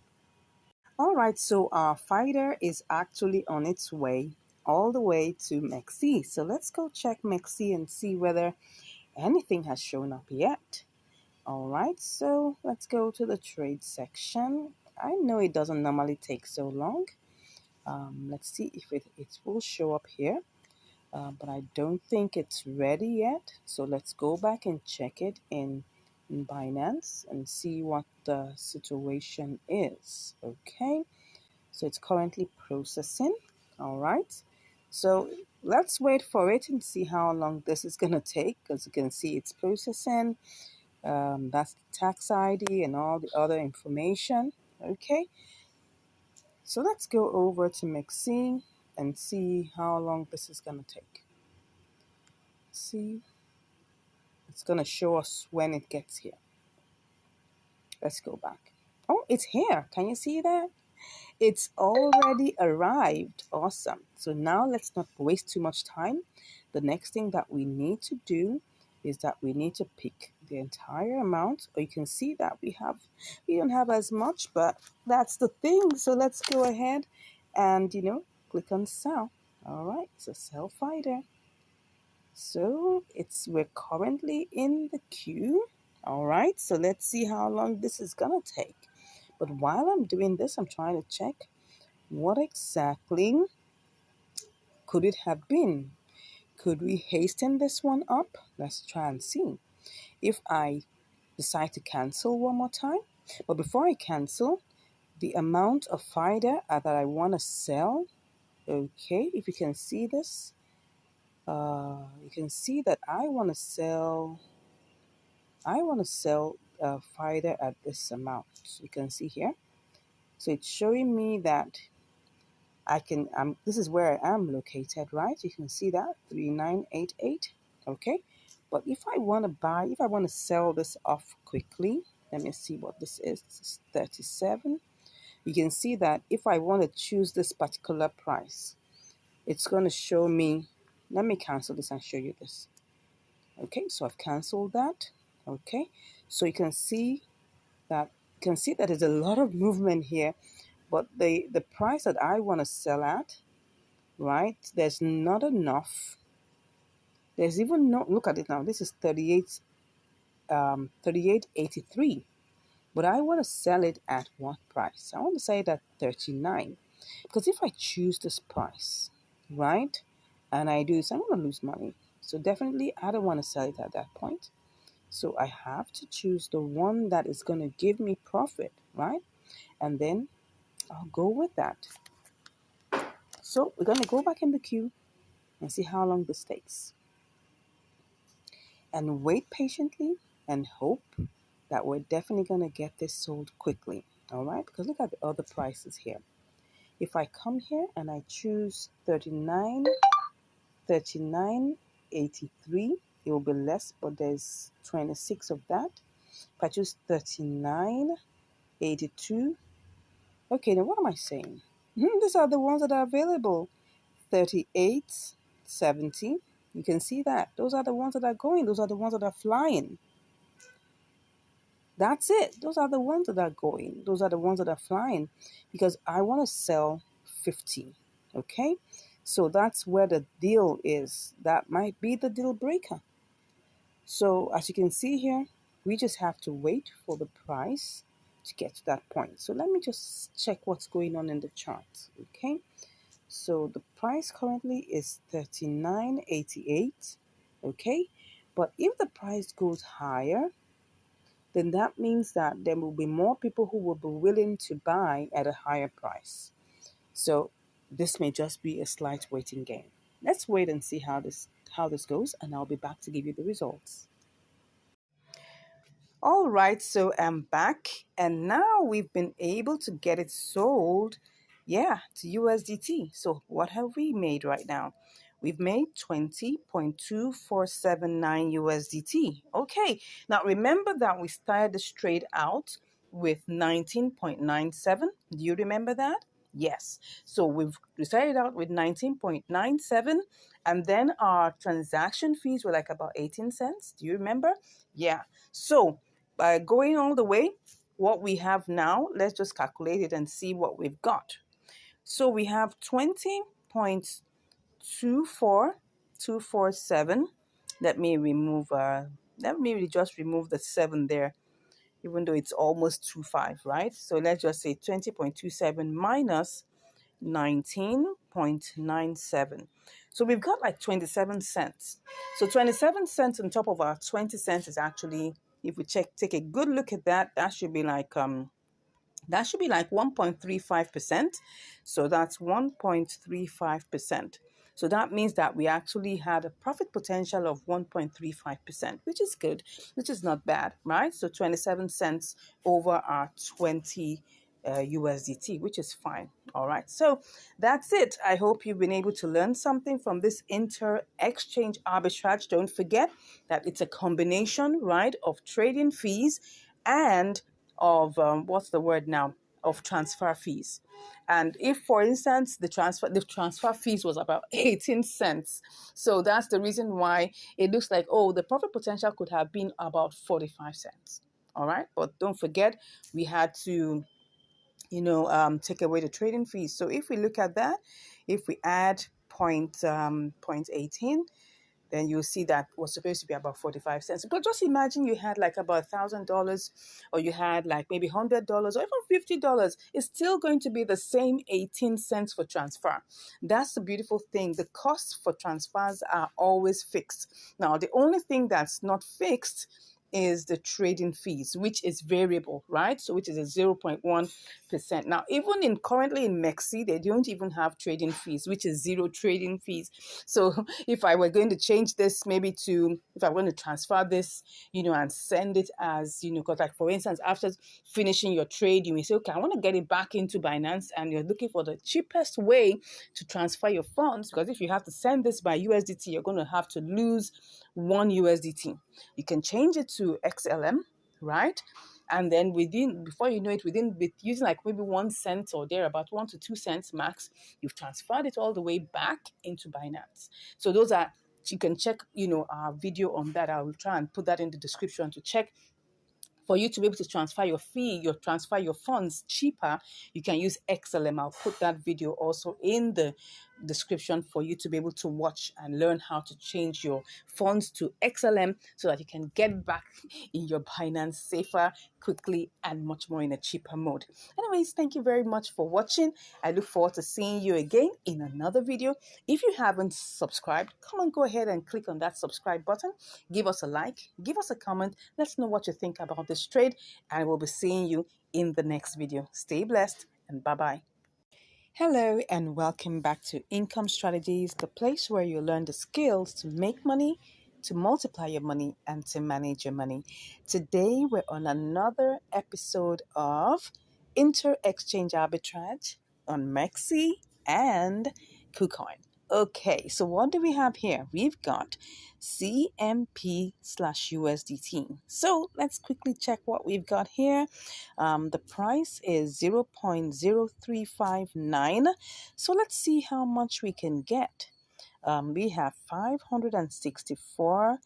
All right, so our fighter is actually on its way. all the way to MEXC. So let's go check MEXC and see whether anything has shown up yet. All right, so let's go to the trade section. I know it doesn't normally take so long. Let's see if it will show up here. But I don't think it's ready yet. So let's go back and check it in Binance and see what the situation is. Okay, so it's currently processing. All right, so let's wait for it and see how long this is going to take. As you can see, it's processing. That's the tax ID and all the other information. Okay, so let's go over to Mixing and see how long this is going to take. See, it's going to show us when it gets here. Let's go back. Oh, it's here. Can you see that? It's already arrived. Awesome. So now let's not waste too much time. The next thing that we need to do is that we need to pick the entire amount. Or you can see that we don't have as much, but that's the thing. So let's go ahead and, click on sell. All right. So sell fighter. So we're currently in the queue. All right. So let's see how long this is going to take. But while I'm doing this, I'm trying to check what exactly could it have been. Could we hasten this one up? Let's try and see. If I decide to cancel one more time, but before I cancel, the amount of FIDA that I want to sell, okay, if you can see this, you can see that I want to sell FIDA at this amount. So you can see here. So it's showing me that this is where I am located, right? You can see that 3988. Okay, but if I want to sell this off quickly, let me see what this is. This is 37. You can see that if I want to choose this particular price, it's going to show me. Let me cancel this and show you this. Okay, so I've canceled that. Okay, so you can see that there's a lot of movement here, but the price that I want to sell at, right, there's not enough. There's even no, look at it now, this is 38.83, but I want to sell it at what price? I want to sell it at 39, because if I choose this price, right, and I do this, I'm going to lose money. So definitely I don't want to sell it at that point. So I have to choose the one that is going to give me profit, right? And then I'll go with that. So we're going to go back in the queue and see how long this takes. And wait patiently and hope that we're definitely going to get this sold quickly. All right? Because look at the other prices here. If I come here and I choose 39.83, it will be less, but there's 26 of that. If I choose 39.82, okay, now what am I saying? These are the ones that are available. 38.70. You can see that. Those are the ones that are going. Those are the ones that are flying. That's it. Those are the ones that are going. Those are the ones that are flying, because I want to sell 50. Okay? So that's where the deal is. That might be the deal breaker. So as you can see here, we just have to wait for the price to get to that point. So let me just check what's going on in the chart. Okay? So the price currently is 39.88. Okay? But if the price goes higher, then that means that there will be more people who will be willing to buy at a higher price. So this may just be a slight waiting game. Let's wait and see how this goes, and I'll be back to give you the results. All right, so I'm back, and now we've been able to get it sold, to USDT. So what have we made right now? We've made 20.2479 USDT. Okay, now remember that we started this trade out with 19.97. Do you remember that? Yes. So we started out with 19.97, and then our transaction fees were like about 18 cents. Do you remember? Yeah. So by going all the way, what we have now, let's just calculate it and see what we've got. So we have 24247. Let me just remove the 7 there, even though it's almost 25, right? So let's just say 20.27 minus 19.97. So we've got like 27 cents. So 27 cents on top of our 20 cents is actually, if we take a good look at that, that should be like 1.35%. So that's 1.35%. So that means that we actually had a profit potential of 1.35%, which is good, which is not bad, right? So 27 cents over our 20 USDT, which is fine. All right. So that's it. I hope you've been able to learn something from this inter-exchange arbitrage. Don't forget that it's a combination, right, of trading fees and of what's the word now, of transfer fees. And if, for instance, the transfer fees was about 18 cents, so that's the reason why it looks like, oh, the profit potential could have been about 45 cents. All right, but don't forget, we had to take away the trading fees. So if we look at that, if we add point 18, then you'll see that was supposed to be about 45 cents. But just imagine you had like about $1,000, or you had like maybe $100 or even $50. It's still going to be the same 18 cents for transfer. That's the beautiful thing. The costs for transfers are always fixed. Now, the only thing that's not fixed is the trading fees, which is variable, right? So which is a 0.1%. Now, even currently in Mexi, they don't even have trading fees, which is zero trading fees. So if I were going to change this, if I want to transfer this, and send it as, because like for instance, after finishing your trade, you may say, okay, I want to get it back into Binance, and you're looking for the cheapest way to transfer your funds, because if you have to send this by USDT, you're going to have to lose 1 USDT. You can change it to XLM, right? And then before you know it, with using like maybe 1 cent or thereabout, 1 to 2 cents max, you've transferred it all the way back into Binance. So you can check, our video on that. I will try and put that in the description to check. For you to be able to transfer your funds cheaper, you can use XLM. I'll put that video also in the description for you to be able to watch and learn how to change your funds to XLM so that you can get back in your Binance safer, quickly, and much more in a cheaper mode. Anyways, thank you very much for watching. I look forward to seeing you again in another video. If you haven't subscribed, come on, go ahead and click on that subscribe button. Give us a like, give us a comment. Let's know what you think about this trade, and we'll be seeing you in the next video. Stay blessed, and bye-bye. Hello and welcome back to Income Strategies, the place where you learn the skills to make money, to multiply your money, and to manage your money. Today we're on another episode of Inter-Exchange Arbitrage on Mexi and KuCoin. Okay, so what do we have here? We've got CMP/USDT. So let's quickly check what we've got here. The price is 0.0359. So let's see how much we can get. We have 564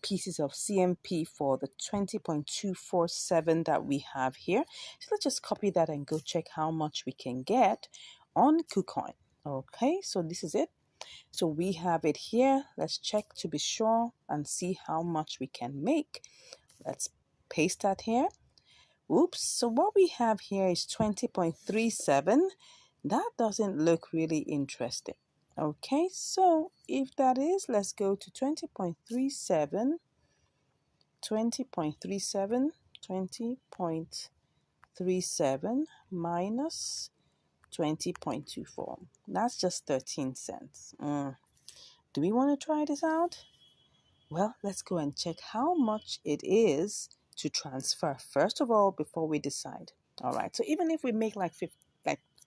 pieces of CMP for the 20.247 that we have here. So let's just copy that and go check how much we can get on KuCoin. Okay, so this is it. So we have it here. Let's check to be sure and see how much we can make. Let's paste that here. Oops, so what we have here is 20.37. That doesn't look really interesting. Okay, so if that is, let's go to 20.37, 20.37, 20.37 minus 20.24. That's just 13 cents. Do we want to try this out? Well, let's go and check how much it is to transfer first of all before we decide. All right, so even if we make like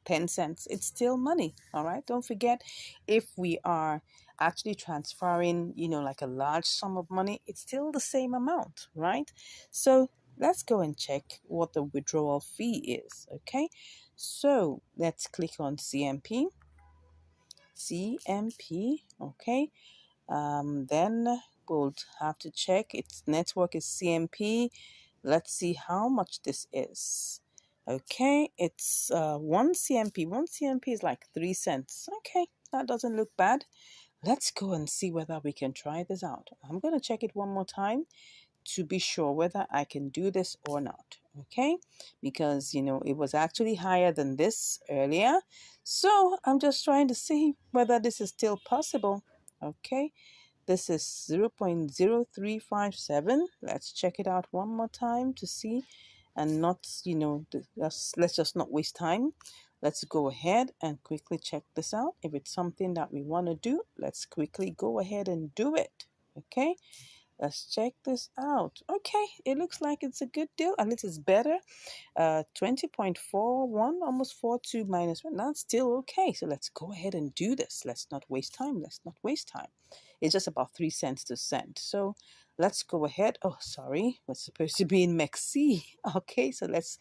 10 cents, it's still money. All right, don't forget, if we are actually transferring, like a large sum of money, it's still the same amount, right? So let's go and check what the withdrawal fee is. Okay, so let's click on CMP. Okay. Then we'll have to check its network is CMP. Let's see how much this is. Okay, it's 1 CMP. 1 CMP is like 3 cents. Okay, that doesn't look bad. Let's go and see whether we can try this out. I'm going to check it one more time to be sure whether I can do this or not. Okay, because it was actually higher than this earlier. So I'm just trying to see whether this is still possible. Okay, this is 0.0357. Let's check it out one more time to see, and not, let's just not waste time. Let's go ahead and quickly check this out. If it's something that we want to do, let's quickly go ahead and do it. Okay, let's check this out. Okay, it looks like it's a good deal, and it is better. 20.41, almost 42 minus 1. That's still okay. So let's go ahead and do this. Let's not waste time. Let's not waste time. It's just about 3 cents to cent. So let's go ahead. Oh, sorry. We're supposed to be in MEXC. Okay, so let's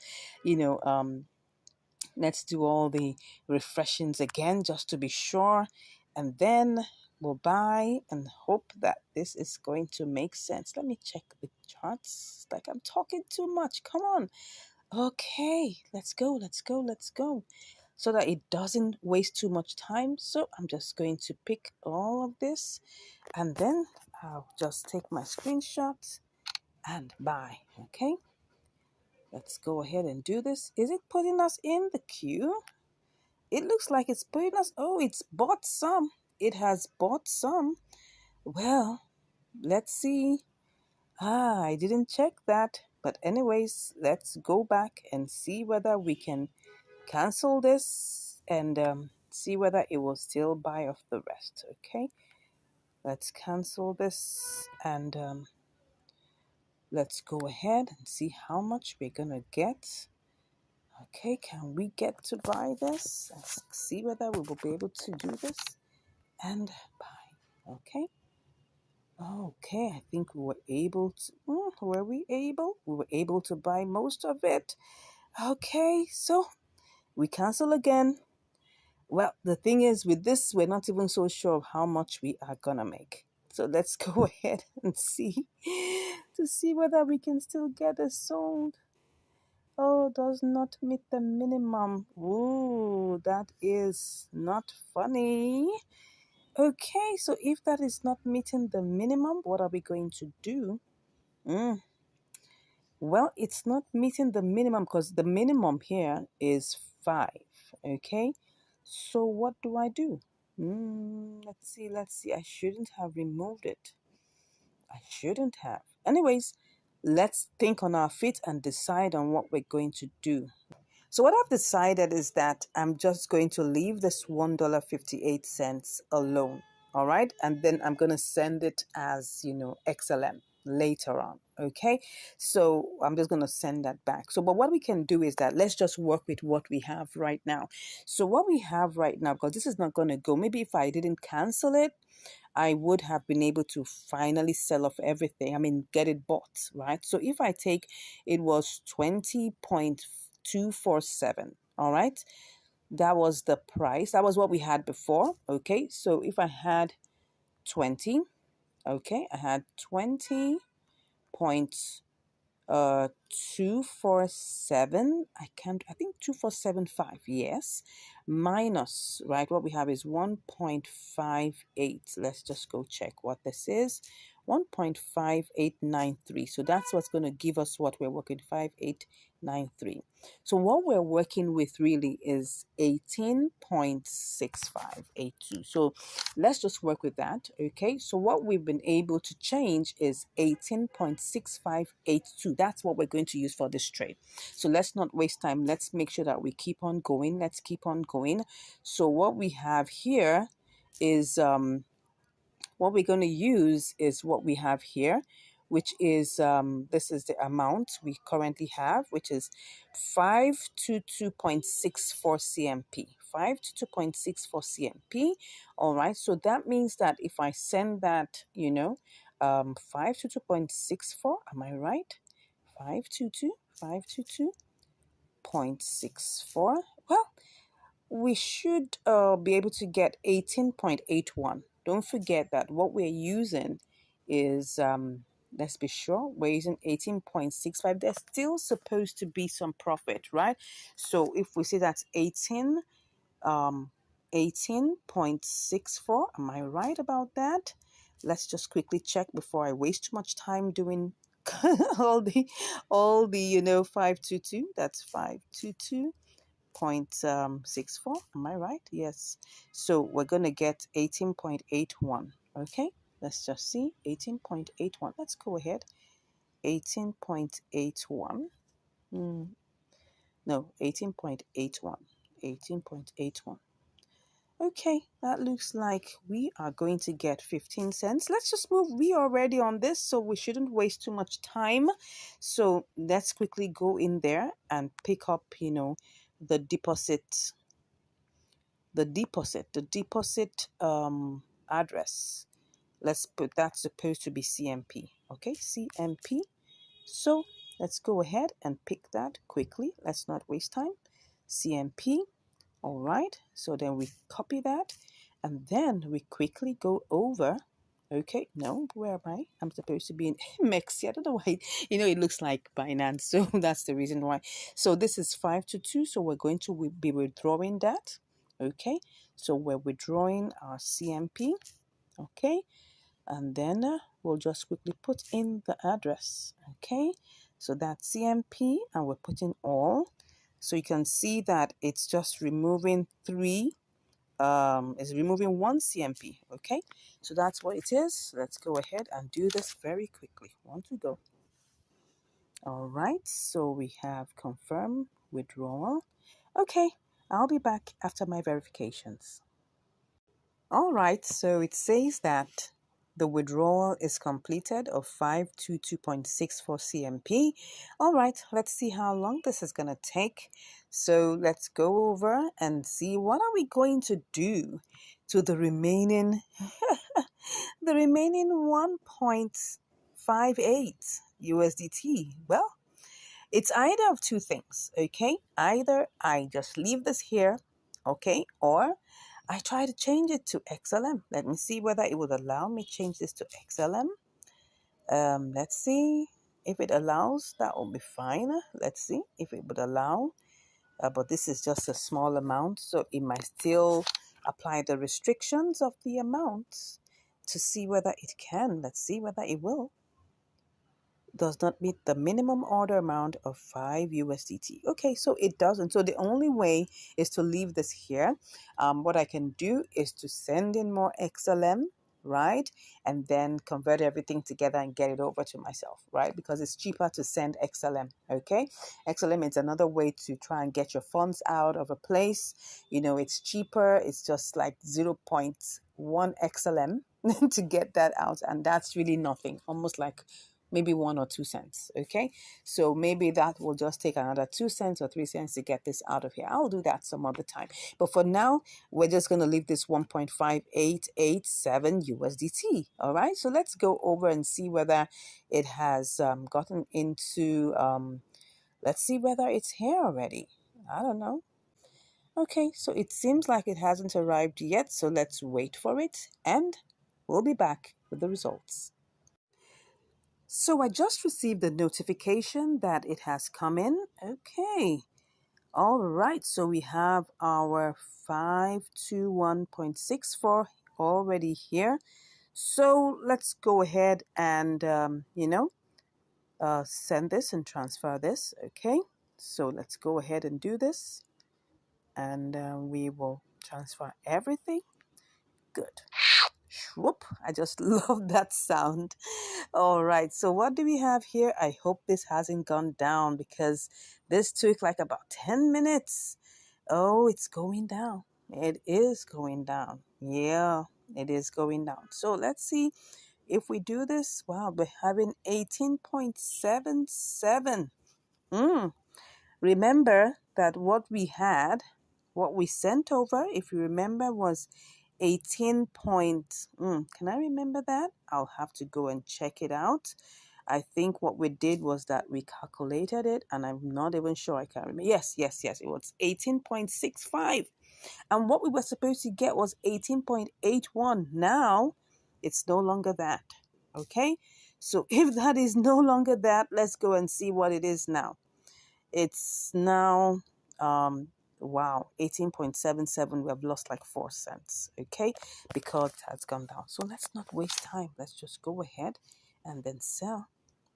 do all the refreshings again just to be sure. And then we'll buy and hope that this is going to make sense. Let me check the charts. It's like I'm talking too much. Come on. Okay, let's go, let's go, let's go. So that it doesn't waste too much time. So I'm just going to pick all of this, and then I'll just take my screenshots and buy. Okay, let's go ahead and do this. Is it putting us in the queue? It looks like it's putting us. Oh, it's bought some. It has bought some. Well, let's see. I didn't check that. But anyways, let's go back and see whether we can cancel this and see whether it will still buy off the rest. Okay, let's cancel this and let's go ahead and see how much we're gonna get. Okay, can we get to buy this? Let's see whether we will be able to do this and buy. Okay. Okay, I think we were able to. Were we able? We were able to buy most of it. Okay, so we cancel again. Well, the thing is, with this, we're not even so sure of how much we are gonna make. So let's go ahead and see to see whether we can still get it sold. Oh, does not meet the minimum. Ooh, that is not funny. Okay, so if that is not meeting the minimum, what are we going to do? Well, it's not meeting the minimum because the minimum here is 5. Okay, so what do I do? Let's see, let's see. I shouldn't have removed it. I shouldn't have. Anyways, let's think on our feet and decide on what we're going to do. So what I've decided is that I'm just going to leave this $1.58 alone. All right. And then I'm going to send it as, XLM later on. Okay. So I'm just going to send that back. So, but what we can do is that let's just work with what we have right now. So what we have right now, because this is not going to go, maybe if I didn't cancel it, I would have been able to finally sell off everything. I mean, get it bought, right? So if I take, it was 20.247, all right? That was the price. That was what we had before, okay? So if I had 20, okay, I had 20 point 247. I think 2475, yes, minus, right, what we have is 1.58. Let's just go check what this is. 1.5893. So that's what's going to give us what we're working, 5893. So what we're working with really is 18.6582. So let's just work with that. Okay, so what we've been able to change is 18.6582. That's what we're going to use for this trade. So let's not waste time. Let's make sure that we keep on going. Let's keep on going. So what we have here is what we're going to use is what we have here, which is this is the amount we currently have, which is 522.64 CMP. 522.64 CMP. All right, so that means that if I send that, 522.64, am I right? 522.64. Well, we should be able to get 18.81. Don't forget that what we're using is, let's be sure, we're using 18.65. There's still supposed to be some profit, right? So if we say that's 18, 18.64. Am I right about that? Let's just quickly check before I waste too much time doing all the 522. That's 522.64. Am I right? Yes. So we're going to get 18.81. Okay. Let's just see. 18.81. Let's go ahead. 18.81. No, 18.81. 18.81. Okay, that looks like we are going to get 15 cents. Let's just move. We are already on this, so we shouldn't waste too much time. So let's quickly go in there and pick up, the deposit, address. Let's put that's supposed to be CMP. Okay, CMP. So let's go ahead and pick that quickly. Let's not waste time. CMP. All right, so then we copy that and then we quickly go over. Okay, no, where am I? I'm supposed to be in Mexi. I don't know why, it looks like Binance. So that's the reason why. So this is 522. So we're going to be withdrawing that. Okay, so we're withdrawing our CMP. Okay, and then we'll just quickly put in the address. Okay, so that's CMP and we're putting all. So you can see that it's just removing it's removing one CMP. Okay, so that's what it is. Let's go ahead and do this very quickly. One to go. All right, so we have confirm withdrawal. Okay, I'll be back after my verifications. All right, so it says that the withdrawal is completed of 522.64 CMP. All right, let's see how long this is going to take. So let's go over and see what are we going to do to the remaining the remaining 1.58 USDT. Well, it's either of two things, okay? Either I just leave this here, okay, or I try to change it to XLM. Let me see whether it would allow me change this to XLM. Let's see if it allows. That will be fine. Let's see if it would allow. But this is just a small amount, so it might still apply the restrictions of the amount to see whether it can. Let's see whether it will. Does not meet the minimum order amount of 5 USDT. Okay, so it doesn't. So the only way is to leave this here. What I can do is to send in more XLM, right? And then convert everything together and get it over to myself, right? Because it's cheaper to send XLM, okay? XLM is another way to try and get your funds out of a place. It's cheaper. It's just like 0.1 XLM to get that out. And that's really nothing, almost like maybe 1 or 2 cents. Okay, so maybe that will just take another 2 cents or 3 cents to get this out of here. I'll do that some other time, but for now we're just going to leave this 1.5887 USDT. All right, so let's go over and see whether it has gotten into let's see whether it's here already. I don't know. Okay, so it seems like it hasn't arrived yet, so let's wait for it and we'll be back with the results. So I just received a notification that it has come in. Okay. All right. So we have our 521.64 already here. So let's go ahead and, send this and transfer this. Okay. So let's go ahead and do this. And we will transfer everything. Good. Whoop, I just love that sound. All right, so what do we have here? I hope this hasn't gone down because this took like about 10 minutes. Oh, it's going down. It is going down. Yeah, it is going down. So let's see if we do this. Wow, we're having 18.77. Remember that what we sent over, if you remember, was 18 point. Can I remember that? I'll have to go and check it out. I think what we did was that we calculated it, and I'm not even sure I can remember. Yes. It was 18.65. And what we were supposed to get was 18.81. Now, it's no longer that. Okay? So if that is no longer that, let's go and see what it is now. It's now wow, 18.77, we have lost like 4 cents, okay, because it has gone down. So let's not waste time. Let's just go ahead and then sell.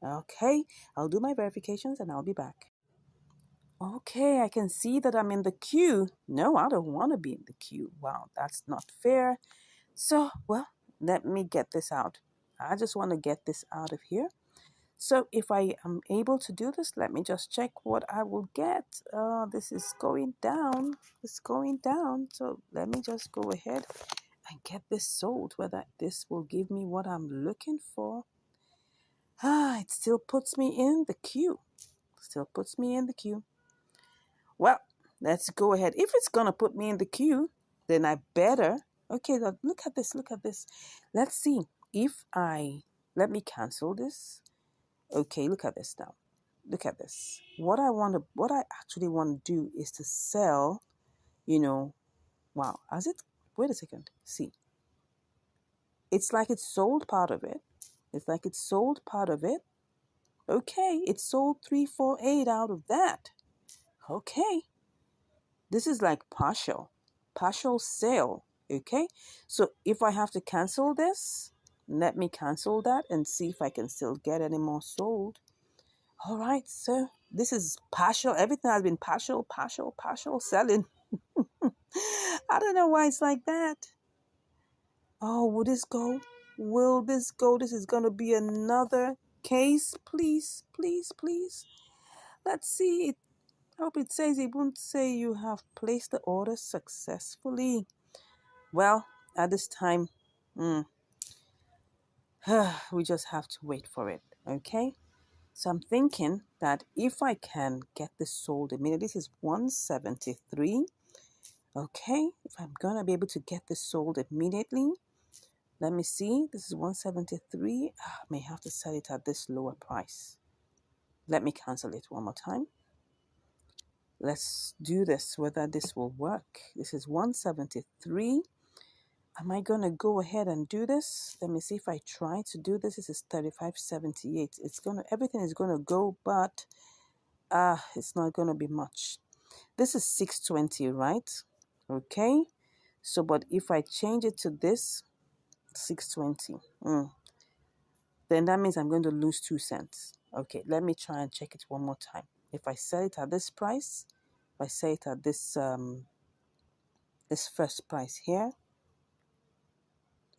Okay, I'll do my verifications and I'll be back. Okay, I can see that I'm in the queue. No, I don't want to be in the queue. Wow, that's not fair. So, well, let me get this out. I just want to get this out of here. So if I am able to do this, let me just check what I will get. This is going down. It's going down. So let me just go ahead and get this sold, whether this will give me what I'm looking for. It still puts me in the queue. Still puts me in the queue. Well, let's go ahead. If it's going to put me in the queue, then I better. Okay, look at this. Look at this. Let's see if let me cancel this. Okay, look at this now. Look at this. What I actually want to do is to sell, wow, has it, wait a second. See, it's like it's sold part of it. It's like it's sold part of it. Okay, it sold 348 out of that. Okay, this is like partial sale. Okay, so if I have to cancel this, let me cancel that and see if I can still get any more sold. All right, so this is partial. Everything has been partial selling. I don't know why it's like that. Oh, will this go? Will this go? This is going to be another case. Please, please, please. Let's see. I hope it says, it won't say you have placed the order successfully. Well, at this time, we just have to wait for it. Okay? So I'm thinking that if I can get this sold immediately, this is 173. Okay, if I'm going to be able to get this sold immediately, let me see. This is 173. I may have to sell it at this lower price. Let me cancel it one more time. Let's do this, whether this will work. This is 173. Am I going to go ahead and do this? Let me see if I try to do this. This is 35.78. Everything is going to go, but it's not going to be much. This is 620, right? Okay. So, but if I change it to this, 620, then that means I'm going to lose 2 cents. Okay, let me try and check it one more time. If I sell it at this price, if I sell it at this this first price here,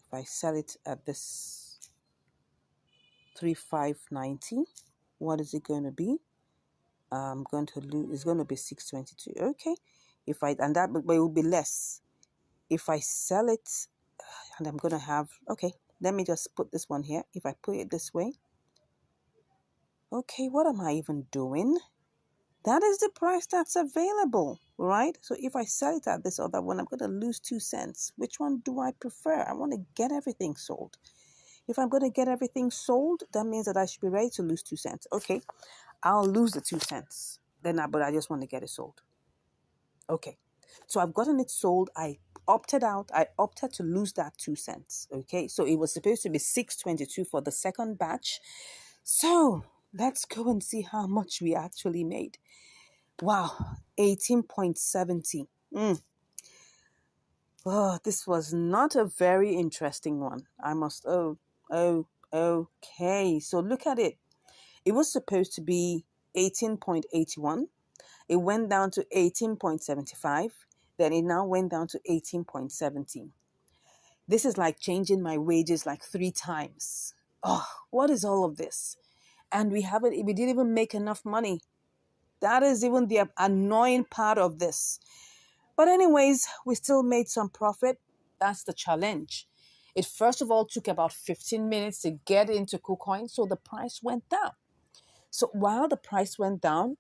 if I sell it at this 3,590, what is it going to be? I'm going to lose. It's going to be 622. Okay, but it will be less if I sell it, and I'm going to have. Okay, let me just put this one here. If I put it this way, okay, what am I even doing? That is the price that's available, right? So if I sell it at this other one, I'm going to lose 2 cents. Which one do I prefer? I want to get everything sold. If I'm going to get everything sold, that means that I should be ready to lose 2 cents. Okay, I'll lose the 2 cents. But I just want to get it sold. Okay, so I've gotten it sold. I opted out. I opted to lose that 2 cents. Okay, so it was supposed to be 622 for the second batch. So let's go and see how much we actually made. Wow, 18.70. Oh, this was not a very interesting one. Okay. So look at it. It was supposed to be 18.81. It went down to 18.75. Then it now went down to 18.17. This is like changing my wages like 3 times. Oh, what is all of this? And we didn't even make enough money. That is even the annoying part of this. But anyways, we still made some profit. That's the challenge. It first of all took about 15 minutes to get into KuCoin, so the price went down. So while the price went down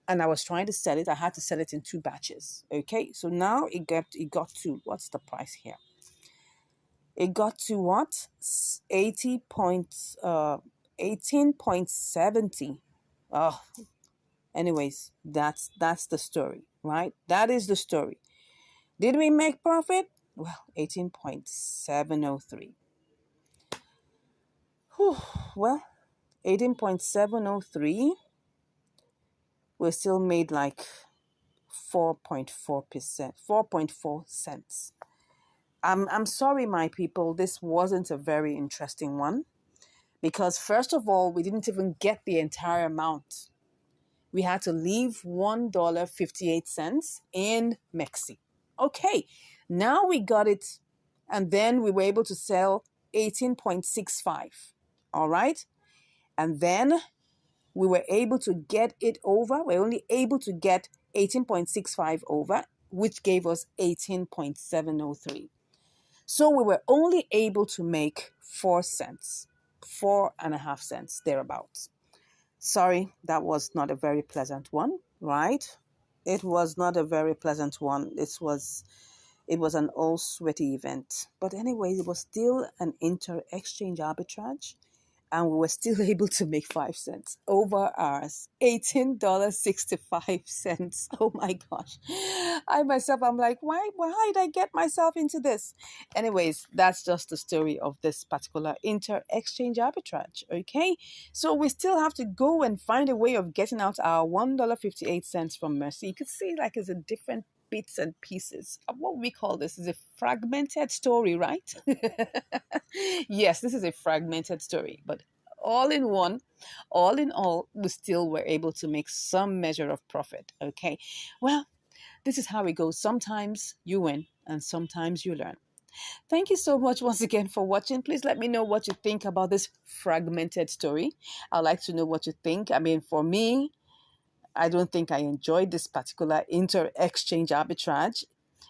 and I was trying to sell it, I had to sell it in 2 batches. Okay, so now it got to, what's the price here? It got to what? 18.70. Oh, anyways, that's the story, right? That is the story. Did we make profit? Well, 18.703. Well, 18.703. We still made like 4.4%, 4.4 cents. I'm sorry, my people, this wasn't a very interesting one because, first of all, we didn't even get the entire amount. We had to leave $1.58 in Mexi. Okay, now we got it, and then we were able to sell 18.65. All right, and then we were able to get it over. We're only able to get 18.65 over, which gave us 18.703. So we were only able to make 4 cents, 4.5 cents, thereabouts. Sorry, that was not a very pleasant one, right? It was not a very pleasant one. It was an all sweaty event. But anyways, it was still an inter-exchange arbitrage, and we were still able to make 5 cents over ours. $18.65. Oh my gosh. I myself, I'm like, why did I get myself into this? Anyways, that's just the story of this particular inter-exchange arbitrage. Okay. So we still have to go and find a way of getting out our $1.58 from Mercy. You could see like it's a different bits and pieces. What we call this is a fragmented story, right? Yes, this is a fragmented story, but all in one, all in all, we still were able to make some measure of profit. Okay. Well, this is how it goes. Sometimes you win and sometimes you learn. Thank you so much once again for watching. Please let me know what you think about this fragmented story. I'd like to know what you think. I mean, for me, I don't think I enjoyed this particular inter-exchange arbitrage.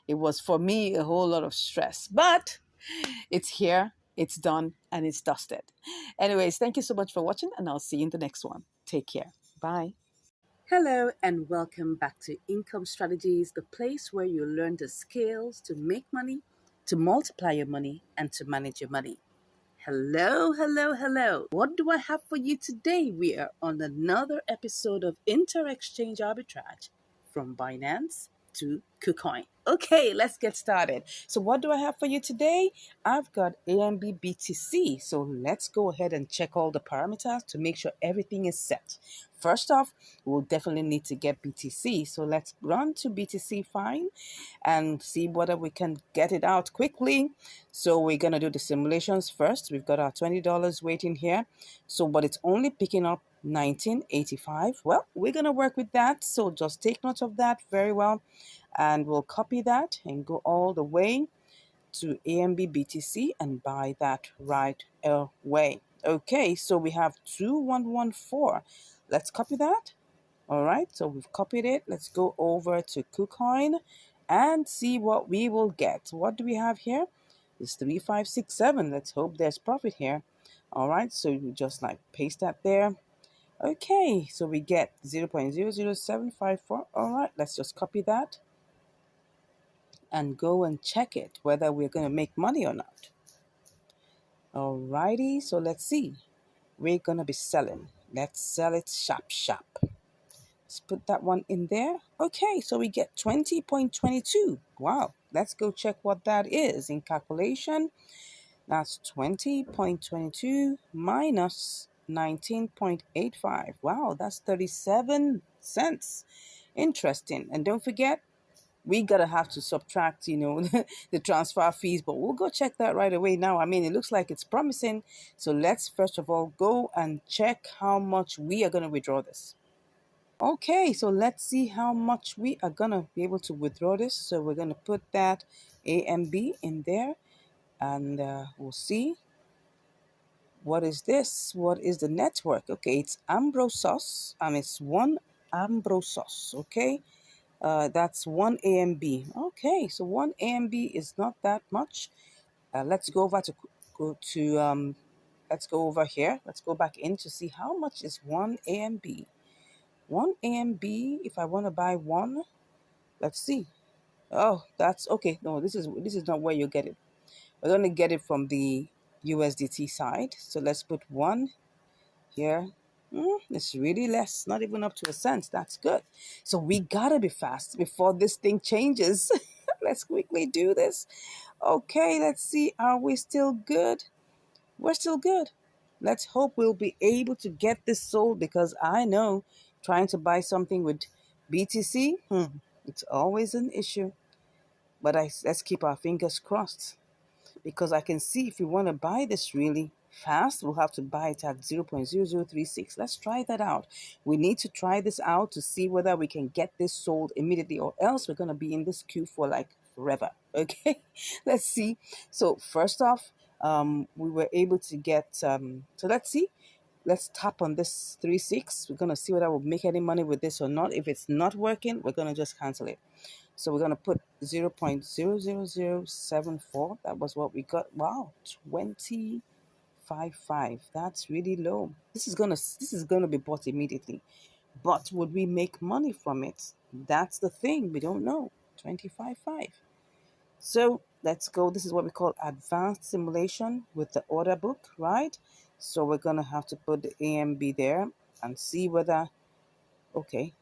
It was, for me, a whole lot of stress. But it's here, it's done, and it's dusted. Anyways, thank you so much for watching, and I'll see you in the next one. Take care. Bye. Hello, and welcome back to Income Strategies, the place where you learn the skills to make money, to multiply your money, and to manage your money. Hello, hello, hello. What do I have for you today? We are on another episode of Inter-Exchange Arbitrage from Binance to KuCoin. Okay, let's get started. So what do I have for you today? I've got AMB BTC. So let's go ahead and check all the parameters to make sure everything is set. First off, we'll definitely need to get BTC. So let's run to BTC Fine and see whether we can get it out quickly. So we're going to do the simulations first. We've got our $20 waiting here. So, but it's only picking up 1985. Well, we're going to work with that. So just take note of that very well. And we'll copy that and go all the way to AMB BTC and buy that right away. Okay, so we have 2114. Let's copy that. All right, so we've copied it. Let's go over to KuCoin and see what we will get. What do we have here? It's 3567. Let's hope there's profit here. All right, so you just like paste that there. Okay, so we get 0.00754. All right, let's just copy that and go and check it, whether we're going to make money or not. All righty, so let's see. We're going to be selling. Let's sell it sharp. Let's put that one in there. Okay, so we get 20.22. Wow, let's go check what that is in calculation. That's 20.22 minus 19.85. Wow, that's 37 cents. Interesting. And don't forget, we gotta have to subtract, the transfer fees, but we'll go check that right away now. I mean, it looks like it's promising. So let's first of all go and check how much we are gonna withdraw this. Okay, so let's see how much we are gonna be able to withdraw this. So we're gonna put that A and B in there, and we'll see. What is this? What is the network? Okay, it's Ambrosos. It's one Ambrosos. Okay, that's one A and B. Okay, so one A and B is not that much. Let's go over to let's go over here. Let's go back in to see how much is one A and B. One A and B, if I want to buy one, let's see. Oh, that's okay. No, this is not where you get it. We're going to get it from the USDT side. So let's put one here. It's really less, not even up to a cent. That's good. So we gotta be fast before this thing changes. Let's quickly do this. Okay, let's see. Are we still good? We're still good. Let's hope we'll be able to get this sold, because I know trying to buy something with BTC, It's always an issue. But let's keep our fingers crossed, because I can see if we want to buy this really fast, we'll have to buy it at 0.0036. Let's try that out. We need to try this out to see whether we can get this sold immediately, or else we're going to be in this queue for like forever. Okay, let's see. So first off, we were able to get, so let's see. Let's tap on this 3.6. We're going to see whether we'll make any money with this or not. If it's not working, we're going to just cancel it. So we're going to put 0.00074. That was what we got. Wow, 20.55. That's really low. This is gonna be bought immediately. But would we make money from it? That's the thing. We don't know. 25.5. So let's go. This is what we call advanced simulation with the order book, right? So we're gonna have to put the AMB there and see whether we're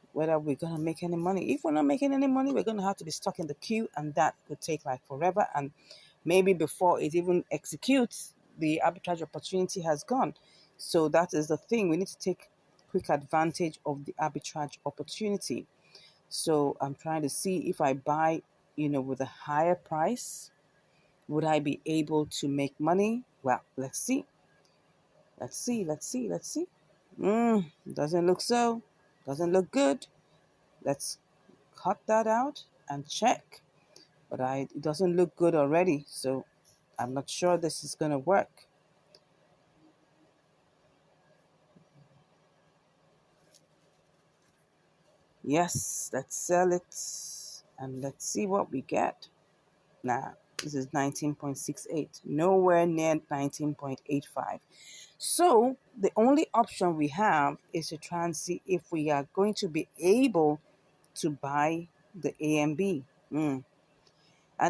gonna make any money. If we're not making any money, we're gonna have to be stuck in the queue, and that could take like forever. And maybe before it even executes, the arbitrage opportunity has gone. So that is the thing. We need to take quick advantage of the arbitrage opportunity. So I'm trying to see if I buy, with a higher price, would I be able to make money? Well, let's see. Let's see. Let's see. Let's see. Doesn't look so. Doesn't look good. Let's cut that out and check. But it doesn't look good already, so I'm not sure this is going to work. Yes, let's sell it and let's see what we get. Nah, this is 19.68, nowhere near 19.85. So the only option we have is to try and see if we are going to be able to buy the AMB. And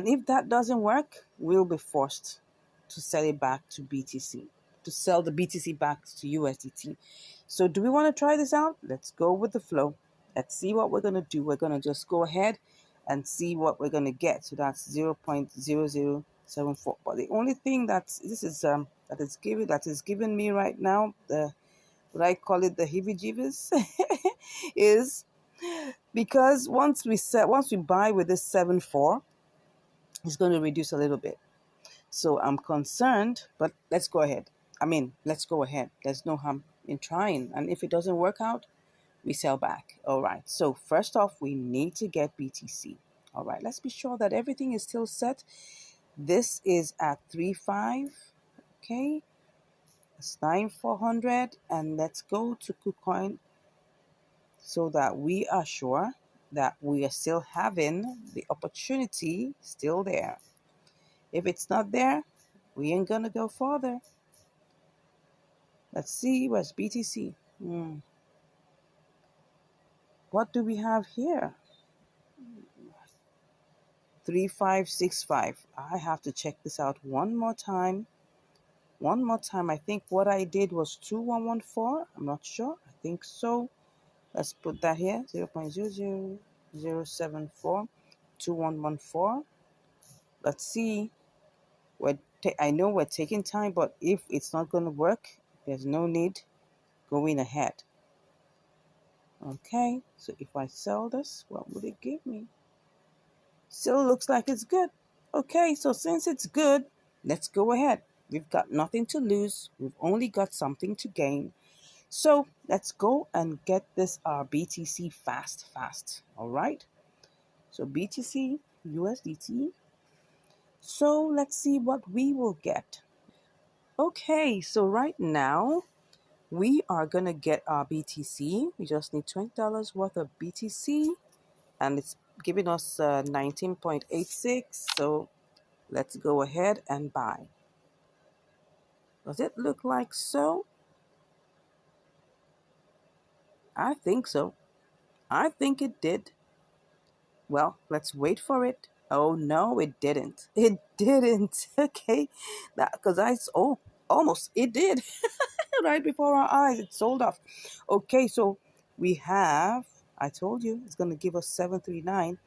if that doesn't work, we'll be forced to sell it back to BTC, to sell the BTC back to USDT. So do we want to try this out? Let's go with the flow. Let's see what we're going to do. We're going to just go ahead and see what we're going to get. So that's 0.0074. But the only thing that is giving me right now, what I call it the heebie-jeebies, is because once we buy with this 7.4, it's going to reduce a little bit. So I'm concerned, but let's go ahead. Let's go ahead. There's no harm in trying. And if it doesn't work out, we sell back. All right. So first off, we need to get BTC. All right. Let's be sure that everything is still set. This is at 3.5. Okay. It's 9,400. And let's go to KuCoin so that we are sure that we are still having the opportunity still there. If it's not there, we ain't gonna go further. Let's see, where's BTC? What do we have here? 3.565. I have to check this out one more time. I think what I did was 2.114. I'm not sure. I think so. Let's put that here. 0.00074. 2.114. Let's see. I know we're taking time, but if it's not going to work, there's no need going ahead. Okay, so if I sell this, what would it give me? Still looks like it's good. Okay, so since it's good, let's go ahead. We've got nothing to lose. We've only got something to gain. So let's go and get this BTC fast. All right. So BTC, USDT. So let's see what we will get. Okay, so right now we are going to get our BTC. We just need $20 worth of BTC, and it's giving us 19.86. So let's go ahead and buy. Does it look like so? I think so. I think it did. Well, let's wait for it. Oh no, it didn't. It didn't. Okay, almost it did. Right before our eyes, it sold off. Okay, so we have. I told you it's gonna give us 739.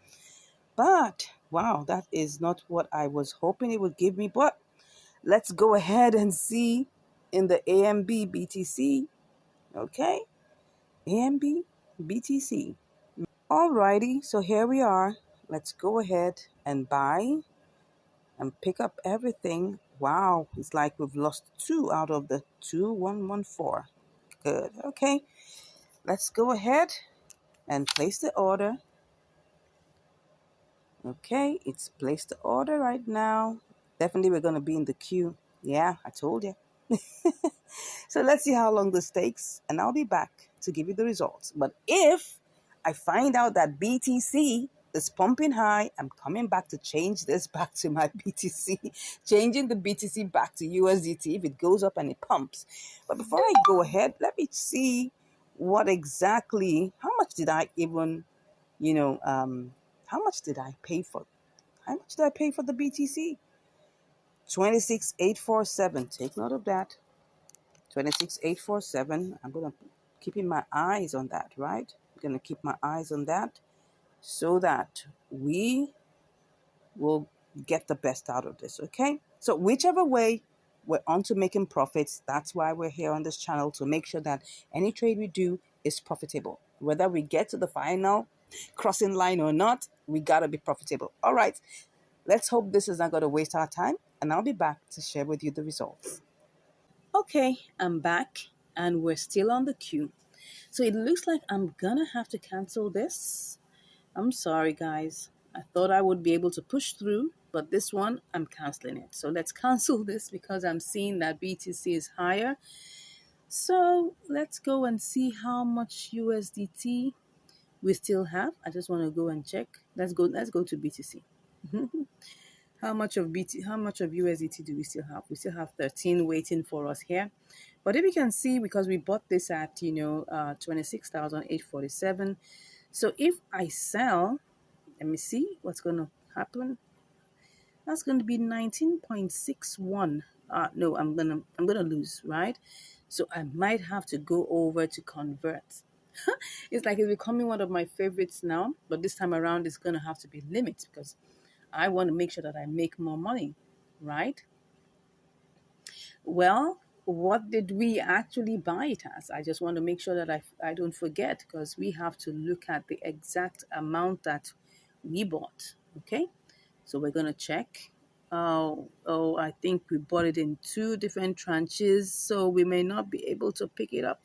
But wow, that is not what I was hoping it would give me. But let's go ahead and see in the AMB BTC. Okay, AMB BTC. Alrighty, so here we are. Let's go ahead and buy and pick up everything. Wow, it's like we've lost 2 out of the 2114. Good. Okay, let's go ahead and place the order. Okay, it's placed the order right now. Definitely we're going to be in the queue. Yeah, I told you. So let's see how long this takes, and I'll be back to give you the results. But if I find out that BTC is pumping high, I'm coming back to change this back to my BTC, changing the BTC back to USDT if it goes up and it pumps. But before I go ahead, let me see what exactly, how much did I even, how much did I pay for? How much did I pay for the BTC? 26,847. Take note of that. 26,847. I'm gonna keeping my eyes on that, right? I'm gonna keep my eyes on that so that we will get the best out of this. Okay. So whichever way, we're on to making profits. That's why we're here on this channel, to make sure that any trade we do is profitable. Whether we get to the final crossing line or not, we gotta be profitable. All right. Let's hope this is not gonna waste our time, and I'll be back to share with you the results. Okay, I'm back and we're still on the queue. So it looks like I'm gonna have to cancel this. I'm sorry, guys. I thought I would be able to push through, but this one, I'm canceling it. So let's cancel this because I'm seeing that BTC is higher. So let's go and see how much USDT we still have. I just want to go and check. Let's go to BTC. How much of USDT do we still have? We still have 13 waiting for us here. But if you can see, because we bought this at 26,847. So if I sell, let me see what's going to happen. That's going to be 19.61. No, I'm gonna lose, right? So I might have to go over to convert. It's like it's becoming one of my favorites now, but this time around it's gonna have to be limit because I want to make sure that I make more money, right? Well, what did we actually buy it as? I just want to make sure that I don't forget, because we have to look at the exact amount that we bought. Okay, so we're going to check. I think we bought it in 2 different tranches, so we may not be able to pick it up.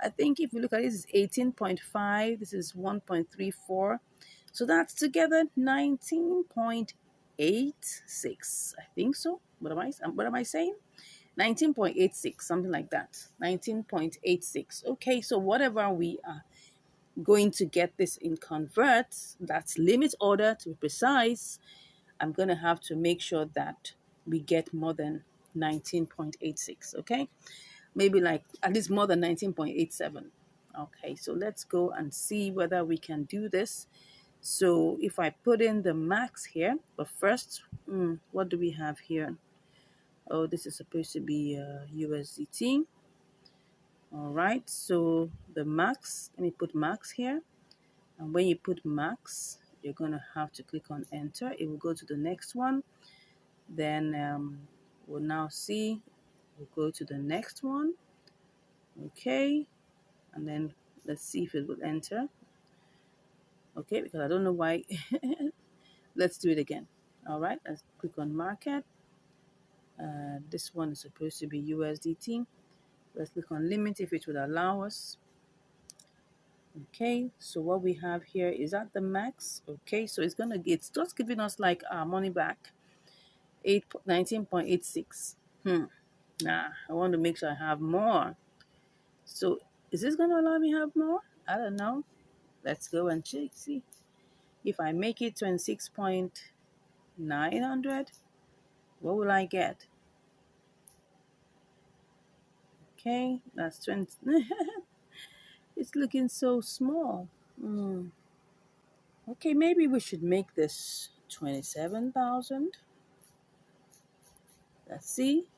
I think if we look at it, this is 18.5, this is 1.34. So that's together 19.86. I think so. What am I saying? 19.86, something like that. 19.86. Okay, so whatever we are going to get this in convert, that's limit order to be precise, I'm going to have to make sure that we get more than 19.86, okay? Maybe like at least more than 19.87. Okay, so let's go and see whether we can do this. So if I put in the max here, but first, what do we have here? Oh, this is supposed to be USDT. All right, so the max, let me put max here. And when you put max, you're going to have to click on enter. It will go to the next one. Then we'll now see, we'll go to the next one. Okay, and then let's see if it will enter. Okay, because I don't know why. Let's do it again. All right, let's click on market. This one is supposed to be USDT. Let's click on limit if it would allow us. Okay, so what we have here is at the max. Okay, so it's just giving us like our money back. 19.86. Nah, I want to make sure I have more. So is this gonna allow me to have more? I don't know. Let's go and check. See if I make it 26.900, what will I get? Okay, that's 20. It's looking so small. Okay, maybe we should make this 27,000. Let's see.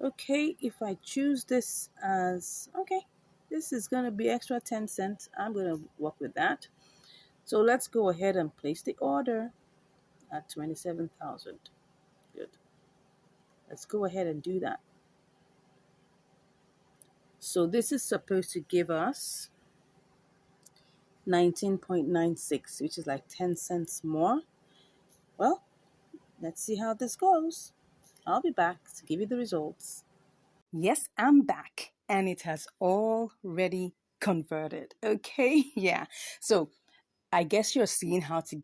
Okay, if I choose this as, okay, this is going to be extra 10 cents. I'm going to work with that. So let's go ahead and place the order at 27,000. Good. Let's go ahead and do that. So this is supposed to give us 19.96, which is like 10 cents more. Well, let's see how this goes. I'll be back to give you the results. Yes, I'm back and it has already converted. Okay, yeah. So I guess you're seeing how to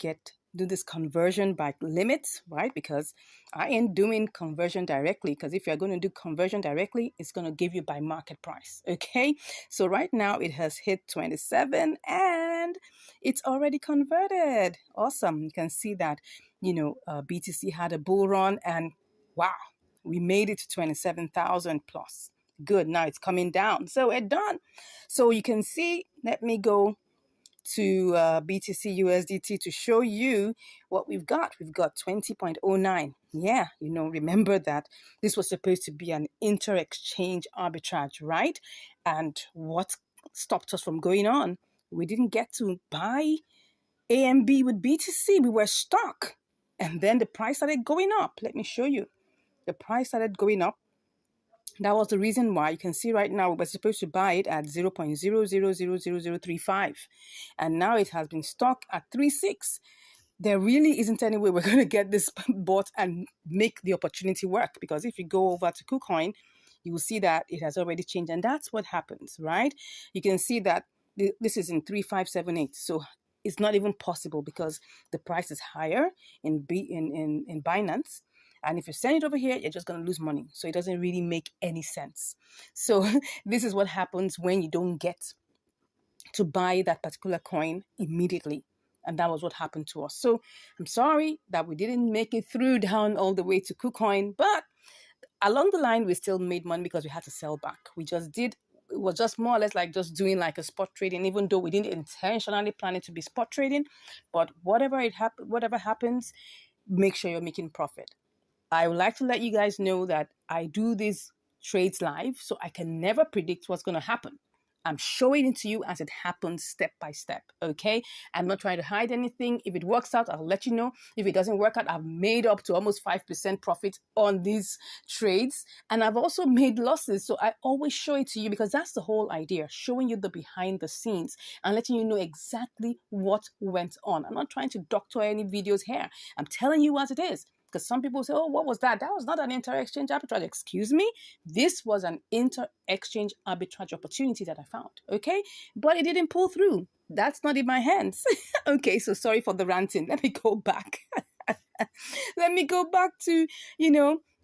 do this conversion by limits, right? Because I ain't doing conversion directly. Because if you're going to do conversion directly, it's going to give you by market price. Okay. So right now it has hit 27 and it's already converted. Awesome. You can see that, BTC had a bull run and wow, we made it to 27,000 plus. Good. Now it's coming down. So we're done. So you can see, let me go to BTC USDT to show you what we've got. We've got 20.09. Yeah, remember that this was supposed to be an inter-exchange arbitrage, right? And what stopped us from going on? We didn't get to buy AMB with BTC. We were stuck. And then the price started going up. Let me show you. The price started going up. That was the reason why. You can see right now we were supposed to buy it at 0.000035, and now it has been stuck at 36. There really isn't any way we're going to get this bought and make the opportunity work, because if you go over to KuCoin, you will see that it has already changed, and that's what happens, right? You can see that this is in 3578, so it's not even possible because the price is higher in Binance. And if you send it over here, you're just going to lose money. So it doesn't really make any sense. So this is what happens when you don't get to buy that particular coin immediately. And that was what happened to us. So I'm sorry that we didn't make it through down all the way to KuCoin, but along the line, we still made money because we had to sell back. It was just more or less like just doing like a spot trading, even though we didn't intentionally plan it to be spot trading. But whatever happens, make sure you're making profit. I would like to let you guys know that I do these trades live, so I can never predict what's going to happen. I'm showing it to you as it happens step by step, okay? I'm not trying to hide anything. If it works out, I'll let you know. If it doesn't work out, I've made up to almost 5% profit on these trades. And I've also made losses. So I always show it to you because that's the whole idea, showing you the behind the scenes and letting you know exactly what went on. I'm not trying to doctor any videos here. I'm telling you as it is. Because some people say, oh, what was that? That was not an inter-exchange arbitrage. Excuse me? This was an inter-exchange arbitrage opportunity that I found, okay? But it didn't pull through. That's not in my hands. Okay, so sorry for the ranting. Let me go back. Let me go back to,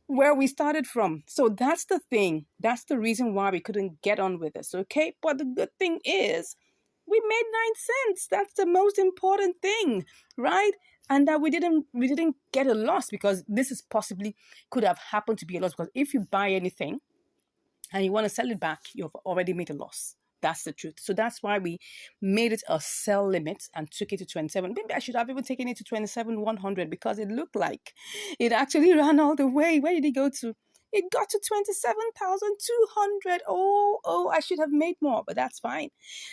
where we started from. So that's the thing. That's the reason why we couldn't get on with this, okay? But the good thing is, we made 9 cents. That's the most important thing, right? And that we didn't get a loss, because this is possibly could have happened to be a loss, because if you buy anything and you want to sell it back, you've already made a loss. That's the truth. So that's why we made it a sell limit and took it to 27. Maybe I should have even taken it to 27,100, because it looked like it actually ran all the way. Where did it go to? It got to 27,200. Oh, I should have made more, but that's fine.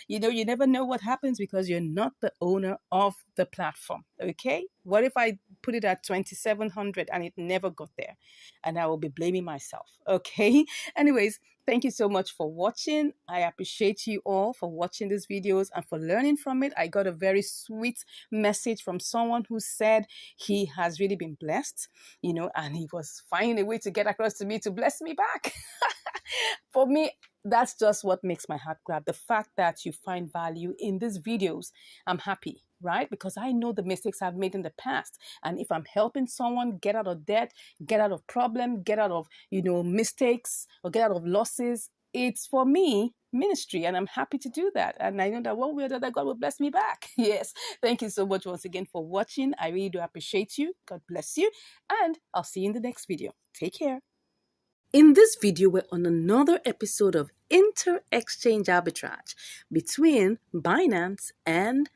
You never know what happens because you're not the owner of the platform, okay? What if I put it at 2,700 and it never got there? And I will be blaming myself, okay? Anyways, thank you so much for watching. I appreciate you all for watching these videos and for learning from it. I got a very sweet message from someone who said he has really been blessed, and he was finding a way to get across to me to bless me back. For me, that's just what makes my heart glad. The fact that you find value in these videos, I'm happy, right? Because I know the mistakes I've made in the past. And if I'm helping someone get out of debt, get out of problem, get out of, mistakes, or get out of losses, it's for me ministry, and I'm happy to do that. And I know that one way or the other, God will bless me back. Yes. Thank you so much once again for watching. I really do appreciate you. God bless you. And I'll see you in the next video. Take care. In this video, we're on another episode of Inter-Exchange Arbitrage between Binance and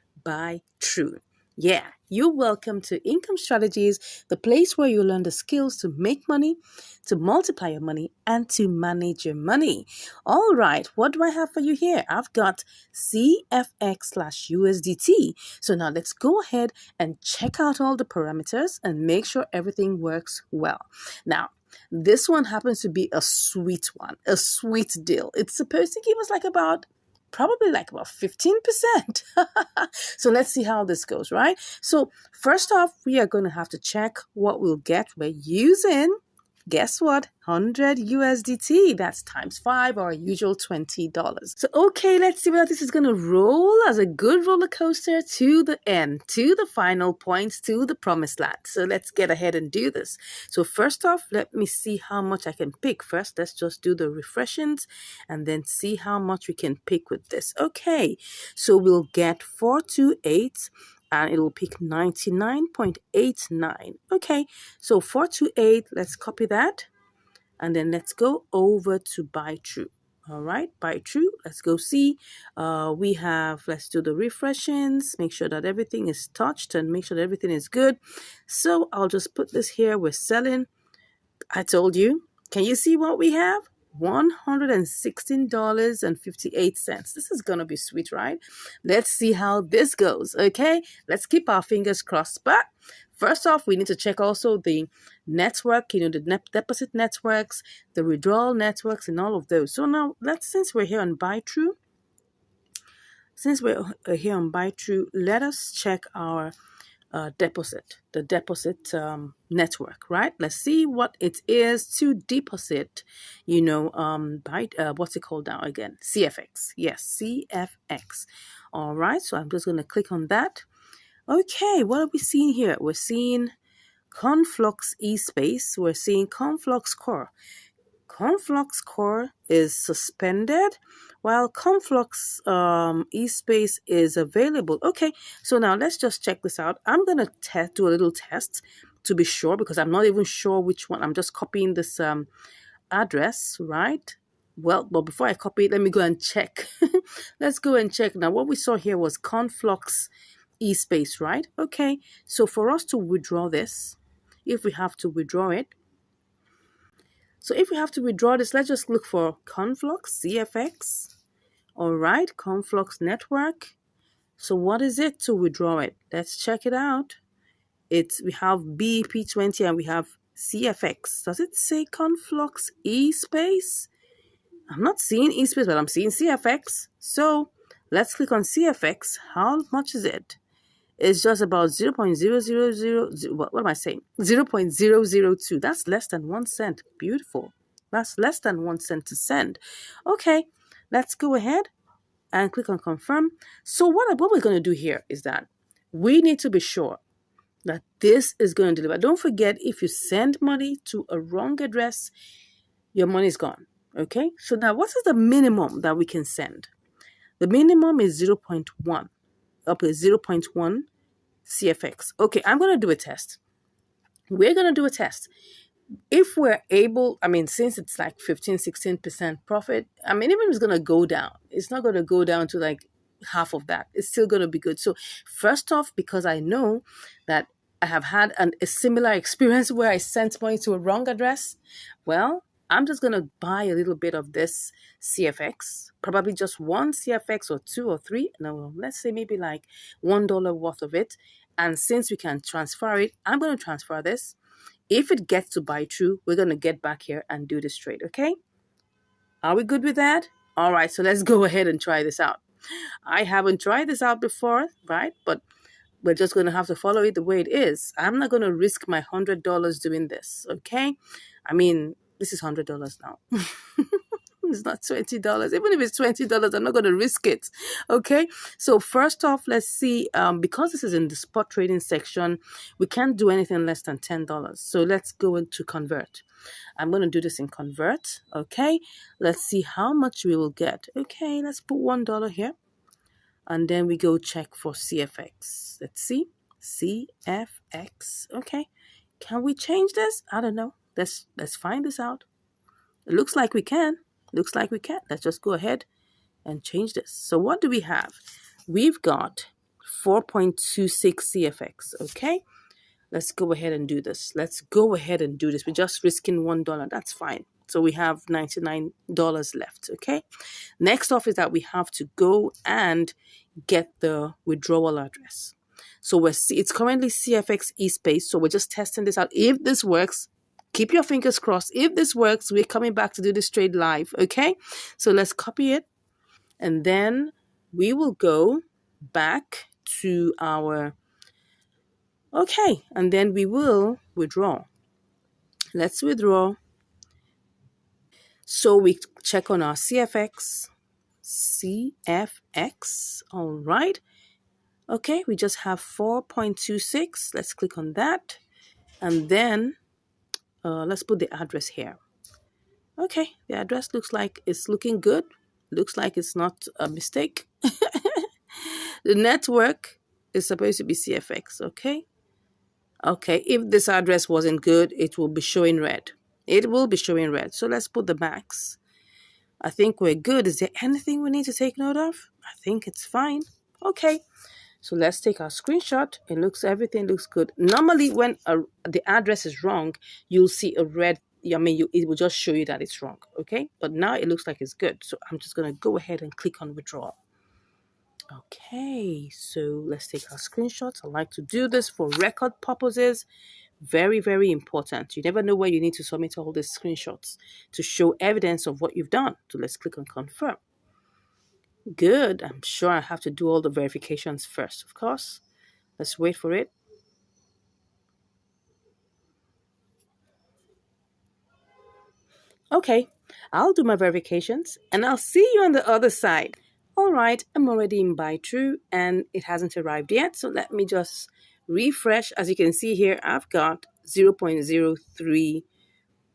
True. Yeah, you're welcome to Income Strategies, the place where you learn the skills to make money, to multiply your money, and to manage your money. All right, what do I have for you here? I've got CFX/USDT. So now let's go ahead and check out all the parameters and make sure everything works well. Now, this one happens to be a sweet one, a sweet deal. It's supposed to give us like about probably like about 15%. So let's see how this goes, right? So first off, we are going to have to check what we'll get. We're using, guess what? 100 USDT. That's times 5, our usual $20. So, okay, let's see whether this is going to roll as a good roller coaster to the end, to the final points, to the promised land. So let's get ahead and do this. So first off, let me see how much I can pick. First, let's just do the refreshings and then see how much we can pick with this. Okay, so we'll get 428 and it will pick 99.89. Okay, so 428, let's copy that. And then let's go over to buy true. All right, buy true. Let's go see. We have, let's do the refreshings, make sure that everything is touched and make sure that everything is good. So I'll just put this here. We're selling. I told you. Can you see what we have? $116.58. This is going to be sweet, right? Let's see how this goes, okay? Let's keep our fingers crossed. But first off, we need to check also the network, the deposit networks, the withdrawal networks, and all of those. So now, since we're here on Buy True, let us check our the deposit network, right? Let's see what it is to deposit, what's it called now again? CFX. Yes, CFX. All right, so I'm just going to click on that. Okay, what are we seeing here? We're seeing Conflux eSpace. We're seeing Conflux Core. Conflux Core is suspended while Conflux eSpace is available. Okay, so now let's just check this out. I'm going to do a little test to be sure because I'm not even sure which one. I'm just copying this address, right? Well, but before I copy it, let me go and check. Let's go and check. Now, what we saw here was Conflux eSpace, right? Okay, so for us to withdraw this, if we have to withdraw it, let's just look for Conflux, CFX. All right, Conflux network. So what is it to withdraw it? Let's check it out. We have BP20 and we have CFX. Does it say Conflux eSpace? I'm not seeing eSpace, but I'm seeing CFX. So let's click on CFX. How much is it? It's just about 0.000, what am I saying? 0.002. That's less than 1 cent. Beautiful. That's less than 1 cent to send. Okay, let's go ahead and click on confirm. So what we're going to do here is that we need to be sure that this is going to deliver. Don't forget, if you send money to a wrong address, your money is gone. Okay, so now what is the minimum that we can send? The minimum is 0.1. Okay, 0.1 CFX. Okay, I'm going to do a test. We're going to do a test. If we're able, since it's like 15-16% profit, even if it's going to go down, it's not going to go down to like half of that. It's still going to be good. So first off, because I know that I have had a similar experience where I sent money to a wrong address, well, I'm just going to buy a little bit of this CFX, probably just one CFX or 2 or 3. No, let's say maybe like $1 worth of it. And since we can transfer it, I'm going to transfer this. If it gets to buy true, we're going to get back here and do this trade, okay? Are we good with that? All right, so let's go ahead and try this out. I haven't tried this out before, right? But we're just going to have to follow it the way it is. I'm not going to risk my $100 doing this, okay? This is $100 now. It's not $20. Even if it's $20, I'm not going to risk it. Okay. So first off, let's see. Because this is in the spot trading section, we can't do anything less than $10. So let's go into convert. I'm going to do this in convert. Okay. Let's see how much we will get. Okay. Let's put $1 here. And then we go check for CFX. Let's see. CFX. Okay. Can we change this? I don't know. Let's find this out. It looks like we can. Let's just go ahead and change this. So what do we have? We've got 4.26 CFX. Okay. Let's go ahead and do this. We're just risking $1. That's fine. So we have $99 left. Okay. Next off is that we have to go and get the withdrawal address. So it's currently CFX eSpace. So we're just testing this out. If this works, keep your fingers crossed. If this works, we're coming back to do this trade live. Okay. So let's copy it And then we will go back to our, okay, and then we will withdraw. Let's withdraw. So we check on our CFX. CFX, all right. Okay, we just have 4.26. Let's click on that. And then let's put the address here. Okay, the address looks like it's looking good. Looks like it's not a mistake. The network is supposed to be CFX, okay? Okay, if this address wasn't good, it will be showing red. It will be showing red. So let's put the max. I think we're good. Is there anything we need to take note of? I think it's fine. Okay, so let's take our screenshot. Everything looks good. Normally, when the address is wrong, you'll see a red. It will just show you that it's wrong. Okay, but now it looks like it's good. So I'm just gonna go ahead and click on withdrawal. Okay, so let's take our screenshots. I like to do this for record purposes. Very, very important. You never know where you need to submit all these screenshots to show evidence of what you've done. So let's click on confirm. Good. I'm sure I have to do all the verifications first, of course. Let's wait for it. Okay, I'll do my verifications and I'll see you on the other side. All right, I'm already in buy true and it hasn't arrived yet. So let me just refresh. As you can see here, I've got 0.03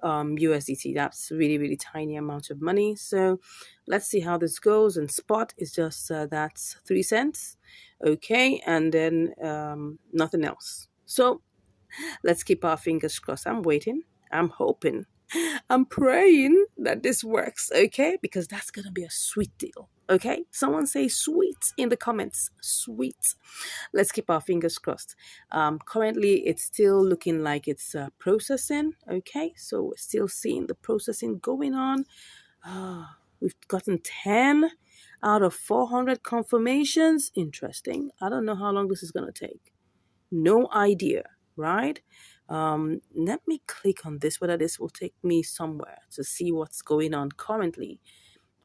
USDT. That's really, really tiny amount of money. So let's see how this goes. And spot is just that's 3 cents. Okay, and then nothing else. So let's keep our fingers crossed. I'm waiting. I'm hoping. I'm praying that this works, okay? Because that's going to be a sweet deal, okay? Someone say sweet in the comments. Sweet. Let's keep our fingers crossed. Currently, it's still looking like it's processing, okay? So we're still seeing the processing going on. We've gotten 10 out of 400 confirmations. Interesting. I don't know how long this is going to take. No idea, right? Let me click on this, whether this will take me somewhere to see what's going on currently.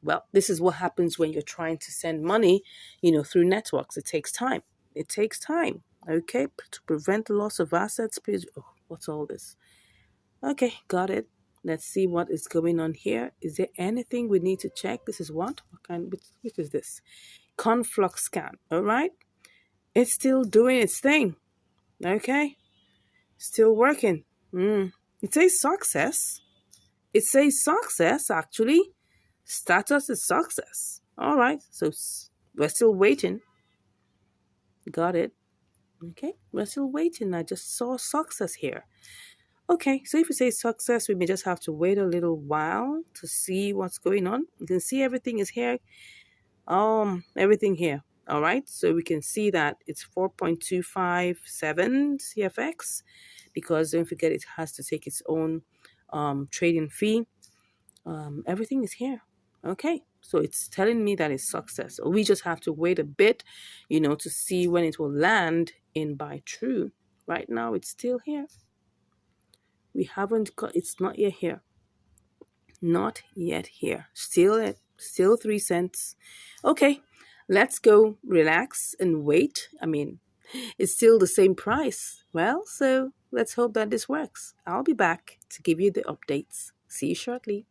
Well, this is what happens when you're trying to send money, through networks. It takes time. It takes time. Okay, to prevent loss of assets, please. Oh, what's all this? Okay, got it. Let's see what is going on here. Is there anything we need to check? This is what? Which is this? Conflux scan. All right. It's still doing its thing. Okay. Still working. It says success. It says success, actually. Status is success. All right. So we're still waiting. Got it. Okay. We're still waiting. I just saw success here. Okay. So if you say success, we may just have to wait a little while to see what's going on. You can see everything is here. Everything here. All right. So we can see that it's 4.257 CFX. Because don't forget it has to take its own trading fee. Everything is here. Okay, so it's telling me that it's success. So we just have to wait a bit, to see when it will land in buy true. Right now, it's still here. We haven't got. It's not yet here. Not yet here. Still 3 cents. Okay, let's go relax and wait. It's still the same price. Well, so let's hope that this works. I'll be back to give you the updates. See you shortly.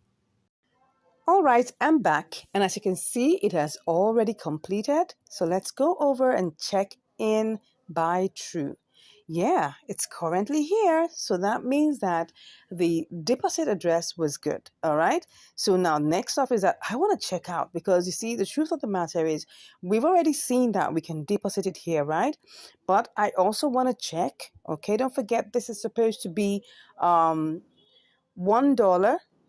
All right, I'm back. And as you can see, it has already completed. So let's go over and check in buy true. Yeah, it's currently here. So that means that the deposit address was good. All right. So now next up is that I want to check out because you see, the truth of the matter is we've already seen that we can deposit it here, right? But I also want to check. Okay, don't forget this is supposed to be $1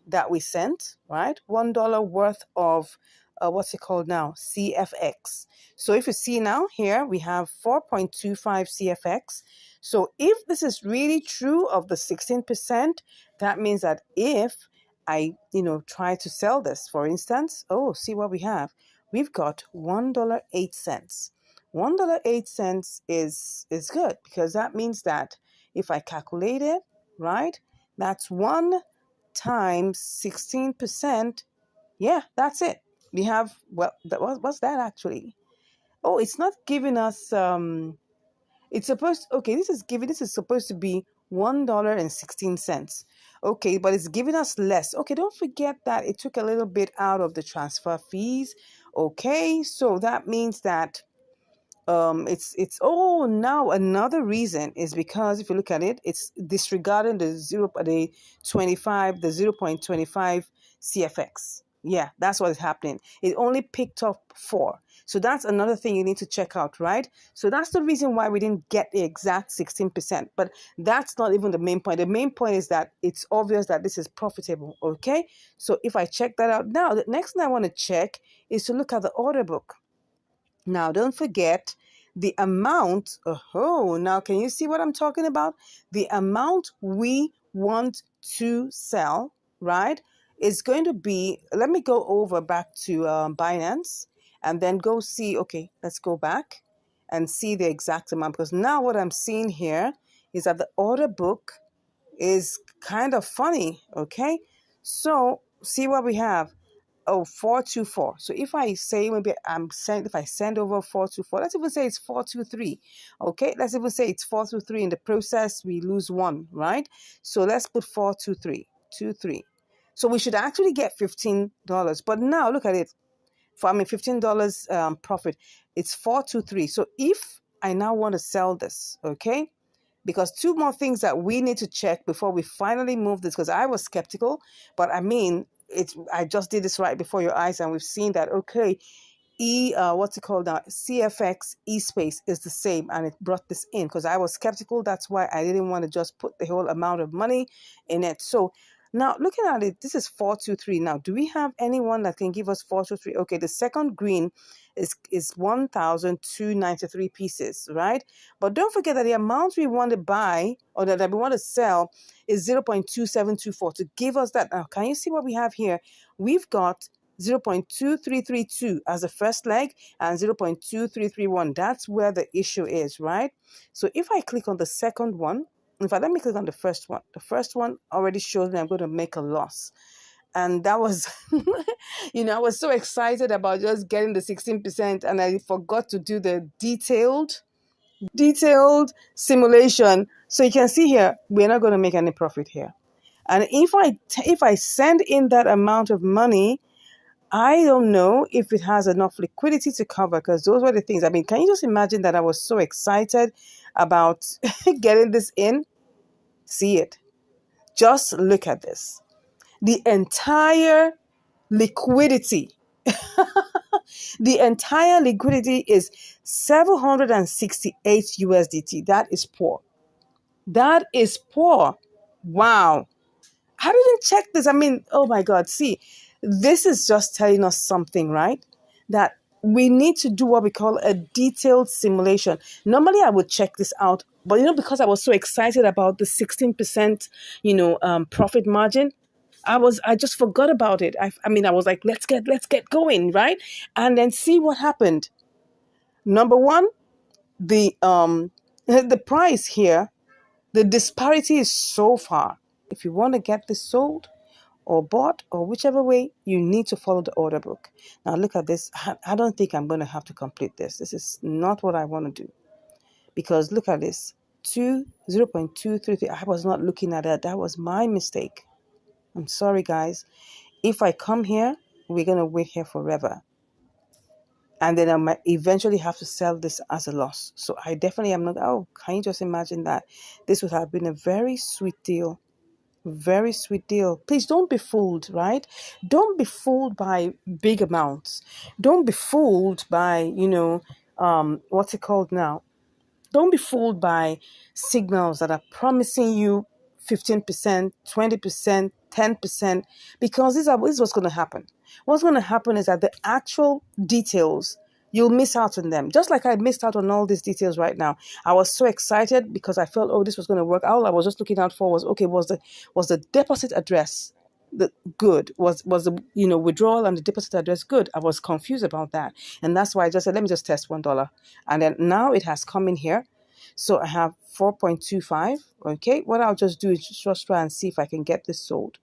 that we sent, right? $1 worth of what's it called now? CFX. So if you see now here, we have 4.25 CFX. So if this is really true of the 16%, that means that if I, try to sell this, for instance, see what we have. We've got $1.08. $1.08 is good because that means that if I calculate it, right, that's 1 times 16%. Yeah, that's it. We have, well, what's that actually? Oh, it's not giving us it's supposed, okay, this is supposed to be $1.16. Okay, but it's giving us less. Okay, don't forget that it took a little bit out of the transfer fees. Okay, so that means that it's oh, now another reason is because if you look at it, it's disregarding the 0.25 cfx. Yeah, that's what is happening. It only picked up 4. So that's another thing you need to check out, right? So that's the reason why we didn't get the exact 16%, but that's not even the main point. The main point is that it's obvious that this is profitable. Okay, so if I check that out now, the next thing I want to check is to look at the order book. Now, don't forget the amount. Oh, now can you see what I'm talking about? The amount we want to sell, right, is going to be, let me go over back to Binance and then go see, okay, let's go back and see the exact amount, because now what I'm seeing here is that the order book is kind of funny, okay? So see what we have. Oh, 424. So if I say maybe if I send over 424, let's even say it's 423. Okay, let's even say it's 423. In the process, we lose 1, right? So let's put 423, 23. So we should actually get $15. But now look at it. $15 profit. It's 423. So if I now want to sell this, okay, because 2 more things that we need to check before we finally move this, because I was skeptical, but I mean, I just did this right before your eyes, and we've seen that, okay, what's it called now? CFX eSpace is the same, and it brought this in because I was skeptical. That's why I didn't want to just put the whole amount of money in it. So now looking at it, this is 423. Now, do we have anyone that can give us 423? Okay, the second green is 1,293 pieces, right? But don't forget that the amount we want to buy or that we want to sell is 0.2724 to give us that. Now, can you see what we have here? We've got 0.2332 as the first leg and 0.2331. That's where the issue is, right? So if I click on the second one, in fact, let me click on the first one. The first one already shows me I'm going to make a loss. And that was, I was so excited about just getting the 16%, and I forgot to do the detailed simulation. So you can see here, we're not going to make any profit here. And if I send in that amount of money, I don't know if it has enough liquidity to cover, because those were the things. I mean, can you just imagine that I was so excited about getting this in? See it. Just look at this. The entire liquidity, the entire liquidity is 768 USDT. That is poor. That is poor. Wow. I didn't check this. I mean, oh my God. See, this is just telling us something, right? That we need to do what we call a detailed simulation. Normally, I would check this out, but because I was so excited about the 16%, profit margin, I just forgot about it. I mean, I was like, let's get going, right? And then see what happened. Number one, the the price here, the disparity is so far. If you want to get this sold or bought or whichever way, you need to follow the order book. Now look at this. I don't think I'm going to have to complete this. This is not what I want to do, because look at this. 0.233. I was not looking at that. That was my mistake. I'm sorry, guys. If I come here, we're going to wait here forever. And then I might eventually have to sell this as a loss. So I definitely am not. Oh, can you just imagine that? This would have been a very sweet deal. Very sweet deal. Please don't be fooled, right? Don't be fooled by big amounts. Don't be fooled by, what's it called now? Don't be fooled by signals that are promising you 15%, 20%, 10%, because this is what's going to happen. What's going to happen is that the actual details, you'll miss out on them. Just like I missed out on all these details right now. I was so excited because I felt, oh, this was going to work. All I was just looking out for was, okay, was the deposit address good? Was the withdrawal and the deposit address good? I was confused about that, and that's why I just said, let me just test $1, and then now it has come in here. So I have 4.25. Okay, what I'll just do is just try and see if I can get this sold.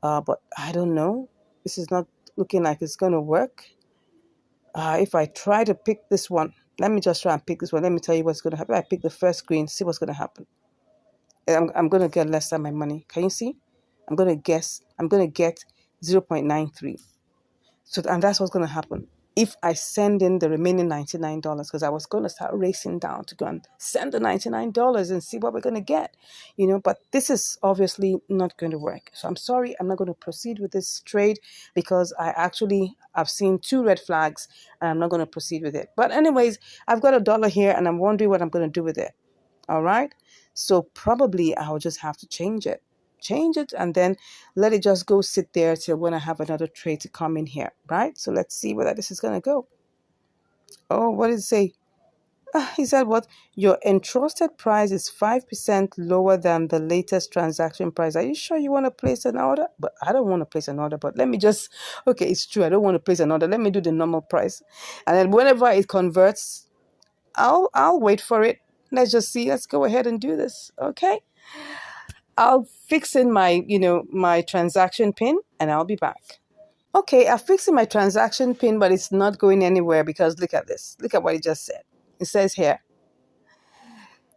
But I don't know. This is not looking like it's going to work. If I try to pick this one, let me just try and pick this one. Let me tell you what's going to happen. I pick the first green, see what's going to happen. I'm going to get less than my money. Can you see? I'm going to get 0.93. So, and that's what's going to happen if I send in the remaining $99, because I was going to start racing down to go and send the $99 and see what we're going to get, but this is obviously not going to work. So I'm sorry, I'm not going to proceed with this trade because I've seen 2 red flags and I'm not going to proceed with it. But anyways, I've got $1 here and I'm wondering what I'm going to do with it. All right. So probably I'll just have to change it and then let it just go sit there till when I have another trade to come in here, right? So let's see whether this is going to go. Oh, what did it say? He said what? Your entrusted price is 5% lower than the latest transaction price. Are you sure you want to place an order? But I don't want to place an order, but let me just, okay, it's true. I don't want to place an order. Let me do the normal price. And then whenever it converts, I'll wait for it. Let's just see. Let's go ahead and do this. Okay. I'll fix in my transaction pin and I'll be back. Okay, I'm fixing my transaction pin, but it's not going anywhere because look at this. Look at what it just said. It says here,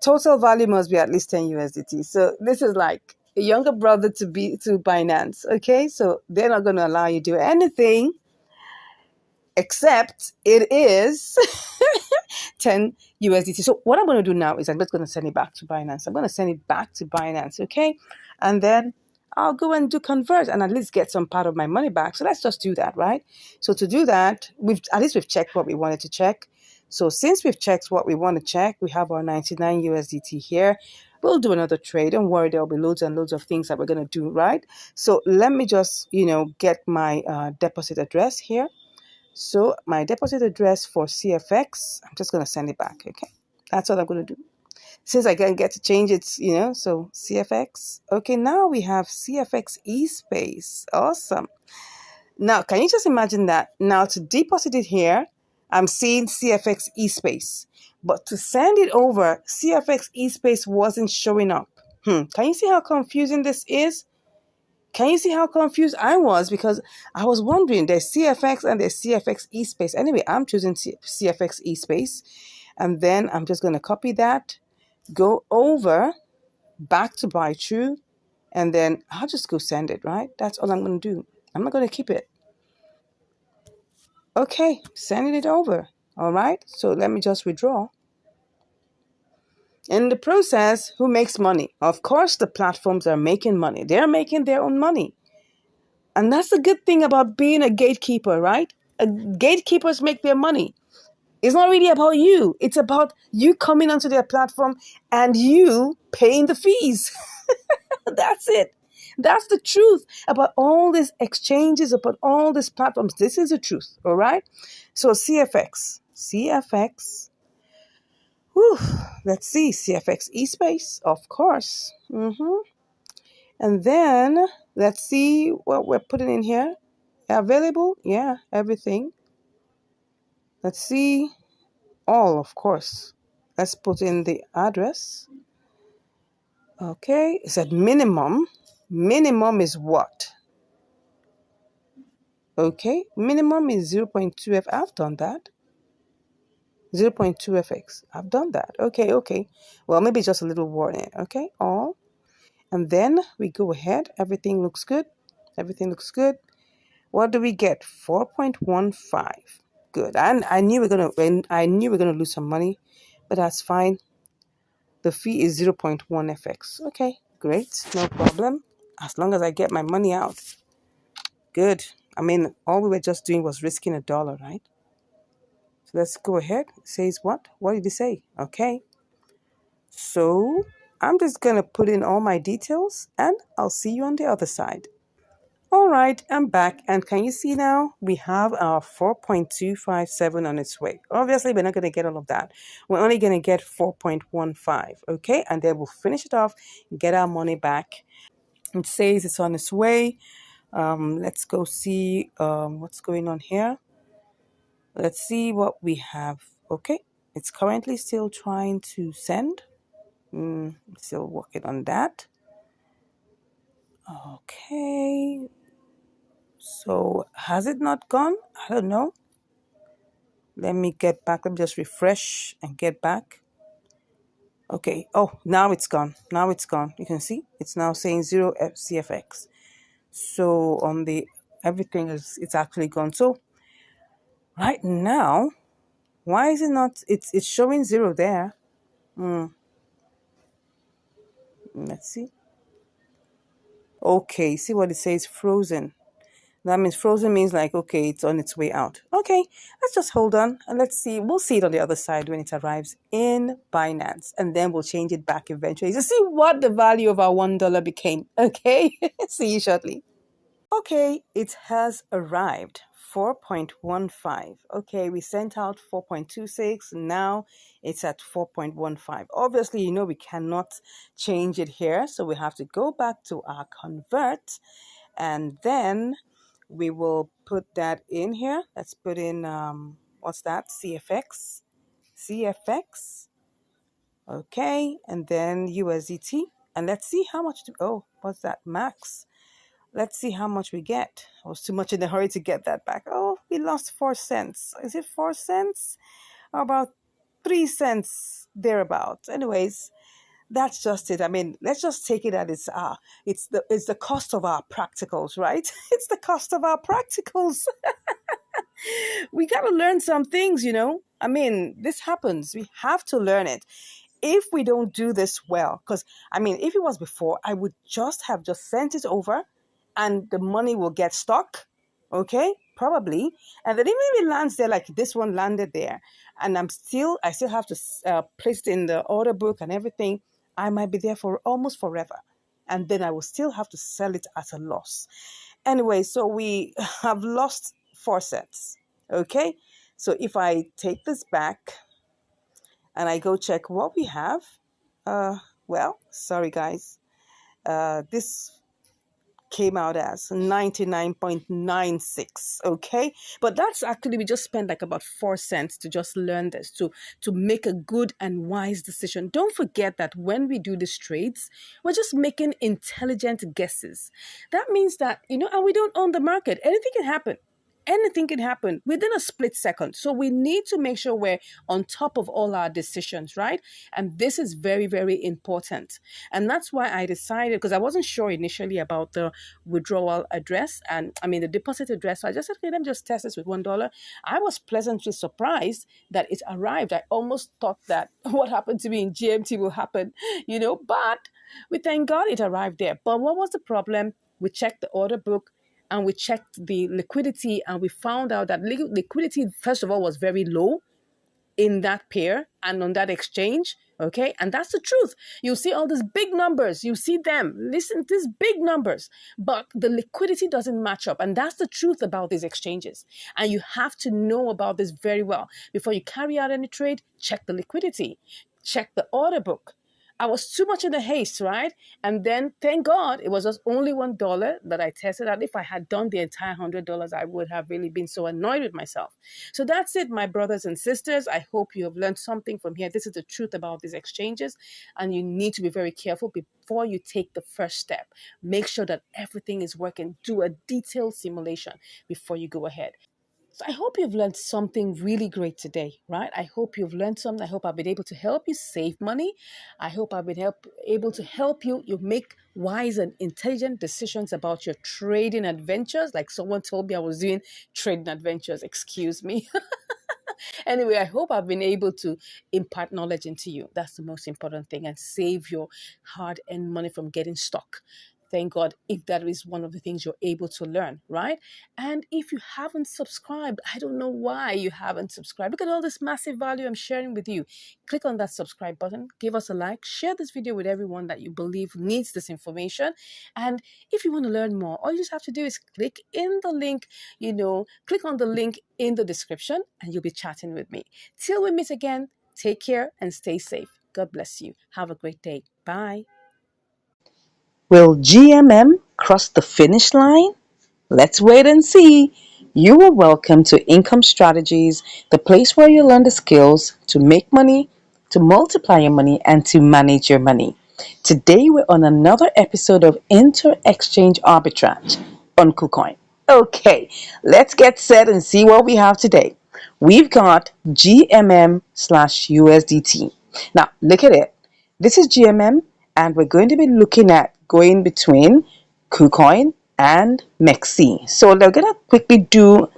total value must be at least 10 USDT. So this is like a younger brother to Binance. Okay, so they're not going to allow you to do anything except it is 10 USDT. So what I'm going to do now is I'm just going to send it back to Binance. I'm going to send it back to Binance, okay? And then I'll go and do convert and at least get some part of my money back. So let's just do that, right? So to do that, we've checked what we wanted to check. So since we've checked what we want to check, we have our 99 USDT here. We'll do another trade. Don't worry, there'll be loads and loads of things that we're going to do, right? So let me just, get my deposit address here. So my deposit address for CFX, I'm just going to send it back, okay? That's what I'm going to do. Since I can't get to change it, so CFX. Okay, now we have CFX eSpace. Awesome. Now, can you just imagine that? Now to deposit it here, I'm seeing CFX eSpace. But to send it over, CFX eSpace wasn't showing up. Can you see how confusing this is? Can you see how confused I was? Because I was wondering, there's CFX and there's CFX eSpace. Anyway, I'm choosing CFX eSpace. And then I'm just going to copy that, go over, back to buy true, and then I'll just go send it, right? That's all I'm going to do. I'm not going to keep it. Okay, sending it over. All right, so let me just withdraw. In the process, who makes money? Of course, the platforms are making money. They're making their own money. And that's the good thing about being a gatekeeper, right? Gatekeepers make their money. It's not really about you. It's about you coming onto their platform and you paying the fees. That's it. That's the truth about all these exchanges, about all these platforms. This is the truth, all right? So CFX. Whew, let's see. CFX eSpace, of course. And then let's see what we're putting in here. Available? Yeah, everything. Let's see. All, of course. Let's put in the address. Okay, it said minimum. Minimum is what? Okay, minimum is 0.2F. I've done that. 0.2FX. I've done that. Okay. Well, maybe just a little warning. Okay, all. And then we go ahead. Everything looks good. What do we get? 4.15. Good. And I knew we're gonna lose some money, but that's fine. The fee is 0.1 FX. Okay, great, no problem. As long as I get my money out. Good. I mean, all we were just doing was risking $1, right? So let's go ahead. It says what? What did it say? Okay. So I'm just gonna put in all my details and I'll see you on the other side. All right, I'm back. And can you see now? We have our 4.257 on its way. Obviously, we're not going to get all of that. We're only going to get 4.15, okay? And then we'll finish it off, get our money back. It says it's on its way. Let's go see what's going on here. Let's see what we have. Okay, it's currently still trying to send. Still working on that. Okay. So has it not gone? I don't know. Let me get back. Let me just refresh and get back. Okay. Oh, now it's gone. Now it's gone. You can see it's now saying 0 CFX. So on the everything is it's actually gone. So right now, why is it not? It's showing 0 there. Let's see. Okay, see what it says frozen. That means frozen means like, okay, it's on its way out. Okay, let's just hold on and let's see. We'll see it on the other side when it arrives in Binance. And then we'll change it back eventually to see what the value of our $1 became. Okay, see you shortly. Okay, it has arrived. 4.15. Okay, we sent out 4.26. Now it's at 4.15. Obviously, we cannot change it here. So we have to go back to our convert and then we will put that in here. Let's put in, what's that? CFX. CFX. Okay, and then USDT. And let's see how much, oh, what's that? Max. Let's see how much we get. I was too much in a hurry to get that back. Oh, we lost 4 cents. Is it 4 cents? About 3 cents thereabouts. Anyways, that's just it. I mean, let's just take it at it's the cost of our practicals, right? It's the cost of our practicals. We got to learn some things. I mean, this happens. We have to learn it. If we don't do this well, because I mean, if it was before, I would just sent it over and the money will get stuck. Okay, probably. And then even if it lands there, like this one landed there, and I still have to place it in the order book and everything, I might be there for almost forever. And then I will still have to sell it at a loss. Anyway, so we have lost 4 cents. Okay, so if I take this back and I go check what we have, well, sorry guys, this came out as 99.96. Okay, but that's actually, we just spent like about 4 cents to just learn this, to make a good and wise decision. Don't forget that when we do these trades, we're just making intelligent guesses. That means that, and we don't own the market. Anything can happen within a split second. So we need to make sure we're on top of all our decisions, right? And this is very, very important. And that's why I decided, because I wasn't sure initially about the withdrawal address the deposit address. So I just said, okay, let me just test this with $1. I was pleasantly surprised that it arrived. I almost thought that what happened to me in GMT will happen, but we thank God it arrived there. But what was the problem? We checked the order book and we checked the liquidity and we found out that liquidity, first of all, was very low in that pair and on that exchange. Okay, and that's the truth. You see all these big numbers, you see them, listen to these big numbers, but the liquidity doesn't match up. And that's the truth about these exchanges. And you have to know about this very well. Before you carry out any trade, check the liquidity, check the order book. I was too much in a haste, right? And then, thank God, it was just only $1 that I tested out. If I had done the entire $100, I would have really been so annoyed with myself. So that's it, my brothers and sisters. I hope you have learned something from here. This is the truth about these exchanges, and you need to be very careful before you take the first step. Make sure that everything is working. Do a detailed simulation before you go ahead. So I hope you've learned something really great today, right? I hope you've learned something. I hope I've been able to help you save money. I hope I've been able to help you make wise and intelligent decisions about your trading adventures. Like someone told me I was doing trading adventures. Excuse me. Anyway, I hope I've been able to impart knowledge into you. That's the most important thing, and save your hard-earned money from getting stuck. Thank God if that is one of the things you're able to learn, right? And if you haven't subscribed, I don't know why you haven't subscribed. Look at all this massive value I'm sharing with you. Click on that subscribe button, give us a like, share this video with everyone that you believe needs this information. And if you want to learn more, all you just have to do is click in the link, click on the link in the description and you'll be chatting with me. Till we meet again, take care and stay safe. God bless you. Have a great day. Bye. Will GMM cross the finish line? Let's wait and see. You are welcome to Income Strategies, the place where you learn the skills to make money, to multiply your money, and to manage your money. Today we're on another episode of Inter Exchange Arbitrage on KuCoin. Okay, let's get set and see what we have today. We've got GMM slash USDT. Now, look at it. This is GMM, and we're going to be looking at going between KuCoin and MEXC. So they're going to quickly do,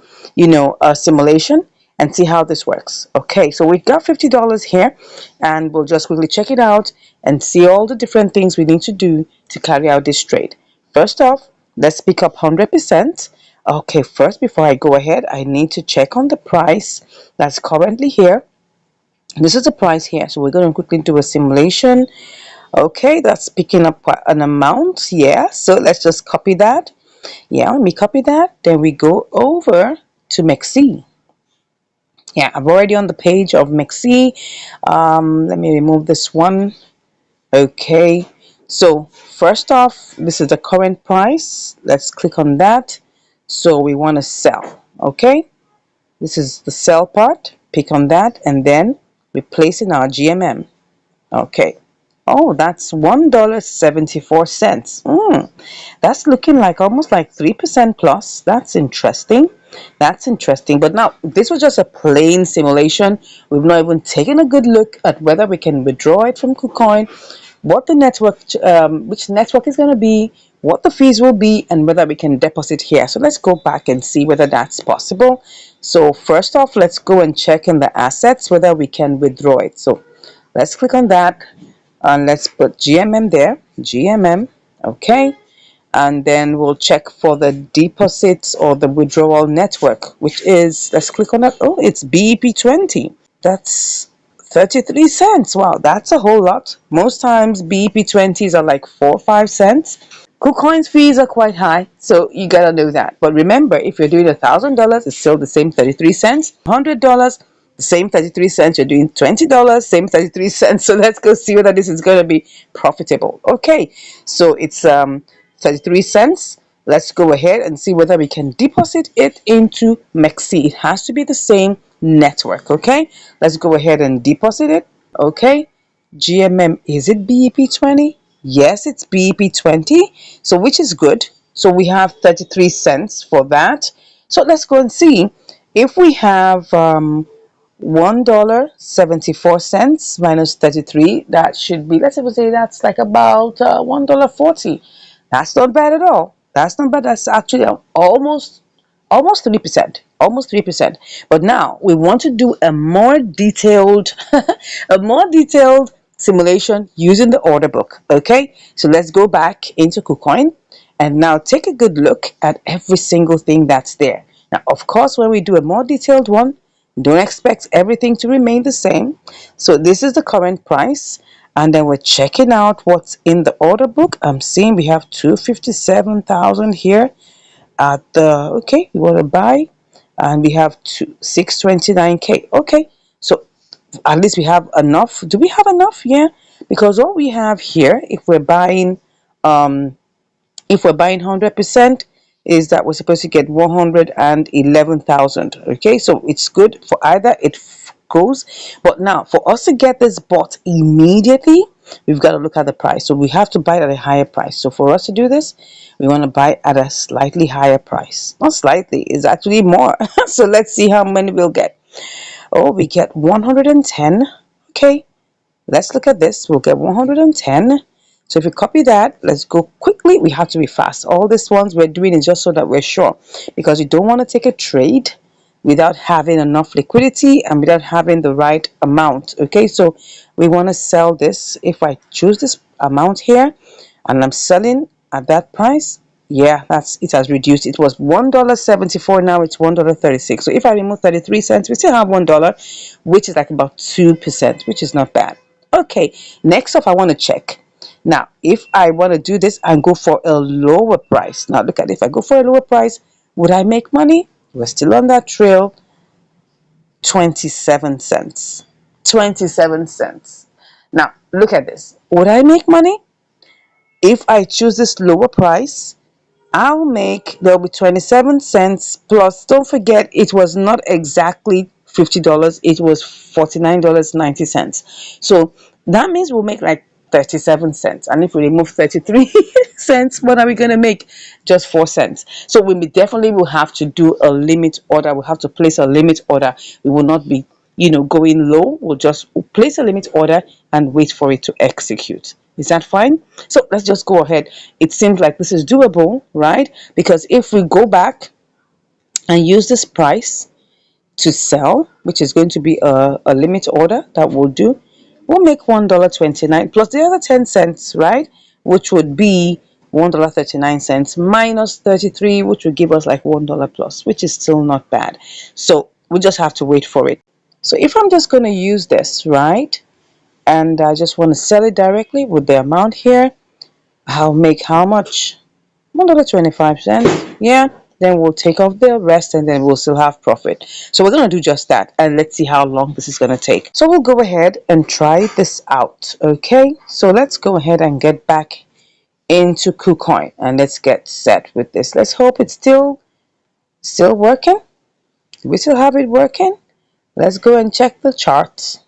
a simulation and see how this works. Okay, so we've got $50 here, and we'll just quickly check it out and see all the different things we need to do to carry out this trade. First off, let's pick up 100%. Okay, first, before I go ahead, I need to check on the price that's currently here. This is the price here, so we're going to quickly do a simulation. Okay, that's picking up an amount. Yeah, so let's just copy that. Yeah, let me copy that. Then we go over to MEXC. Yeah, I'm already on the page of MEXC. Let me remove this one. Okay, so first off, this is the current price. Let's click on that. So we want to sell. Okay, this is the sell part. Pick on that, and then we place in our GMM. Okay. Oh, that's $1.74. That's looking like almost like 3% plus. That's interesting. That's interesting. But now, this was just a plain simulation. We've not even taken a good look at whether we can withdraw it from KuCoin, what the network, which network is going to be, what the fees will be, and whether we can deposit here. So let's go back and see whether that's possible. So first off, let's go and check in the assets whether we can withdraw it. So let's click on that and let's put GMM there, GMM, okay, and then we'll check for the deposits or the withdrawal network, which is, let's click on that. Oh, it's BEP20. That's 33 cents. Wow, that's a whole lot. Most times BEP20s are like 4 or 5 cents. KuCoin's fees are quite high, so you gotta know that. But remember, if you're doing $1,000, it's still the same 33 cents. $100, the same 33 cents. You're doing $20, same 33 cents. So let's go see whether this is gonna be profitable. Okay, so it's 33 cents. Let's go ahead and see whether we can deposit it into MEXC. It has to be the same network. Okay, let's go ahead and deposit it. Okay, GMM, is it BEP20? Yes, it's BEP20, so which is good. So we have 33 cents for that. So let's go and see if we have $1.74 minus 33. That should be, let's say that's like about $1.40. That's not bad at all. That's not bad. That's actually almost 3%, almost 3%. But now we want to do a more detailed a more detailed simulation using the order book. Okay, so let's go back into KuCoin and now take a good look at every single thing that's there. Now, of course, when we do a more detailed one, don't expect everything to remain the same. So this is the current price, and then we're checking out what's in the order book. I'm seeing we have 257,000 here at the, okay, we want to buy, and we have 629K. Okay, so at least we have enough. Do we have enough? Yeah, because what we have here, um if we're buying 100%, is that we're supposed to get 111,000. Okay, so it's good for either it goes, but now for us to get this bought immediately, we've got to look at the price. So we have to buy it at a higher price. So for us to do this, we want to buy at a slightly higher price. Not slightly, it's actually more. So let's see how many we'll get. Oh, we get 110. Okay, let's look at this. We'll get 110. So if we copy that, let's go quickly. We have to be fast. All these ones we're doing is just so that we're sure, because you don't want to take a trade without having enough liquidity and without having the right amount. Okay, so we want to sell this. If I choose this amount here and I'm selling at that price, yeah, that's, it has reduced. It was $1.74, now it's $1.36. So if I remove 33 cents, we still have $1, which is like about 2%, which is not bad. Okay, next off, I want to check. Now, if I want to do this and go for a lower price, now look at it. If I go for a lower price, would I make money? We're still on that trail. 27 cents. 27 cents. Now, look at this. Would I make money? If I choose this lower price, there'll be 27 cents plus, don't forget, it was not exactly $50, it was $49.90. So that means we'll make like 37 cents. And if we remove 33 cents, what are we going to make? Just 4 cents. So we definitely will have to do a limit order. We'll have to place a limit order. We will not be, going low. We'll just place a limit order and wait for it to execute. Is that fine? So let's just go ahead. It seems like this is doable, right? Because if we go back and use this price to sell, which is going to be a limit order that we'll do, we'll make $1.29 plus the other 10 cents, right? Which would be $1.39 minus 33, which would give us like $1 plus, which is still not bad. So we just have to wait for it. So if I'm just going to use this, right? And I just want to sell it directly with the amount here, I'll make how much? $1.25. Yeah, then we'll take off the rest and then we'll still have profit. So we're going to do just that, and let's see how long this is going to take. So we'll go ahead and try this out. Okay, so let's go ahead and get back into KuCoin and let's get set with this. Let's hope it's still working. Do we still have it working? Let's go and check the charts.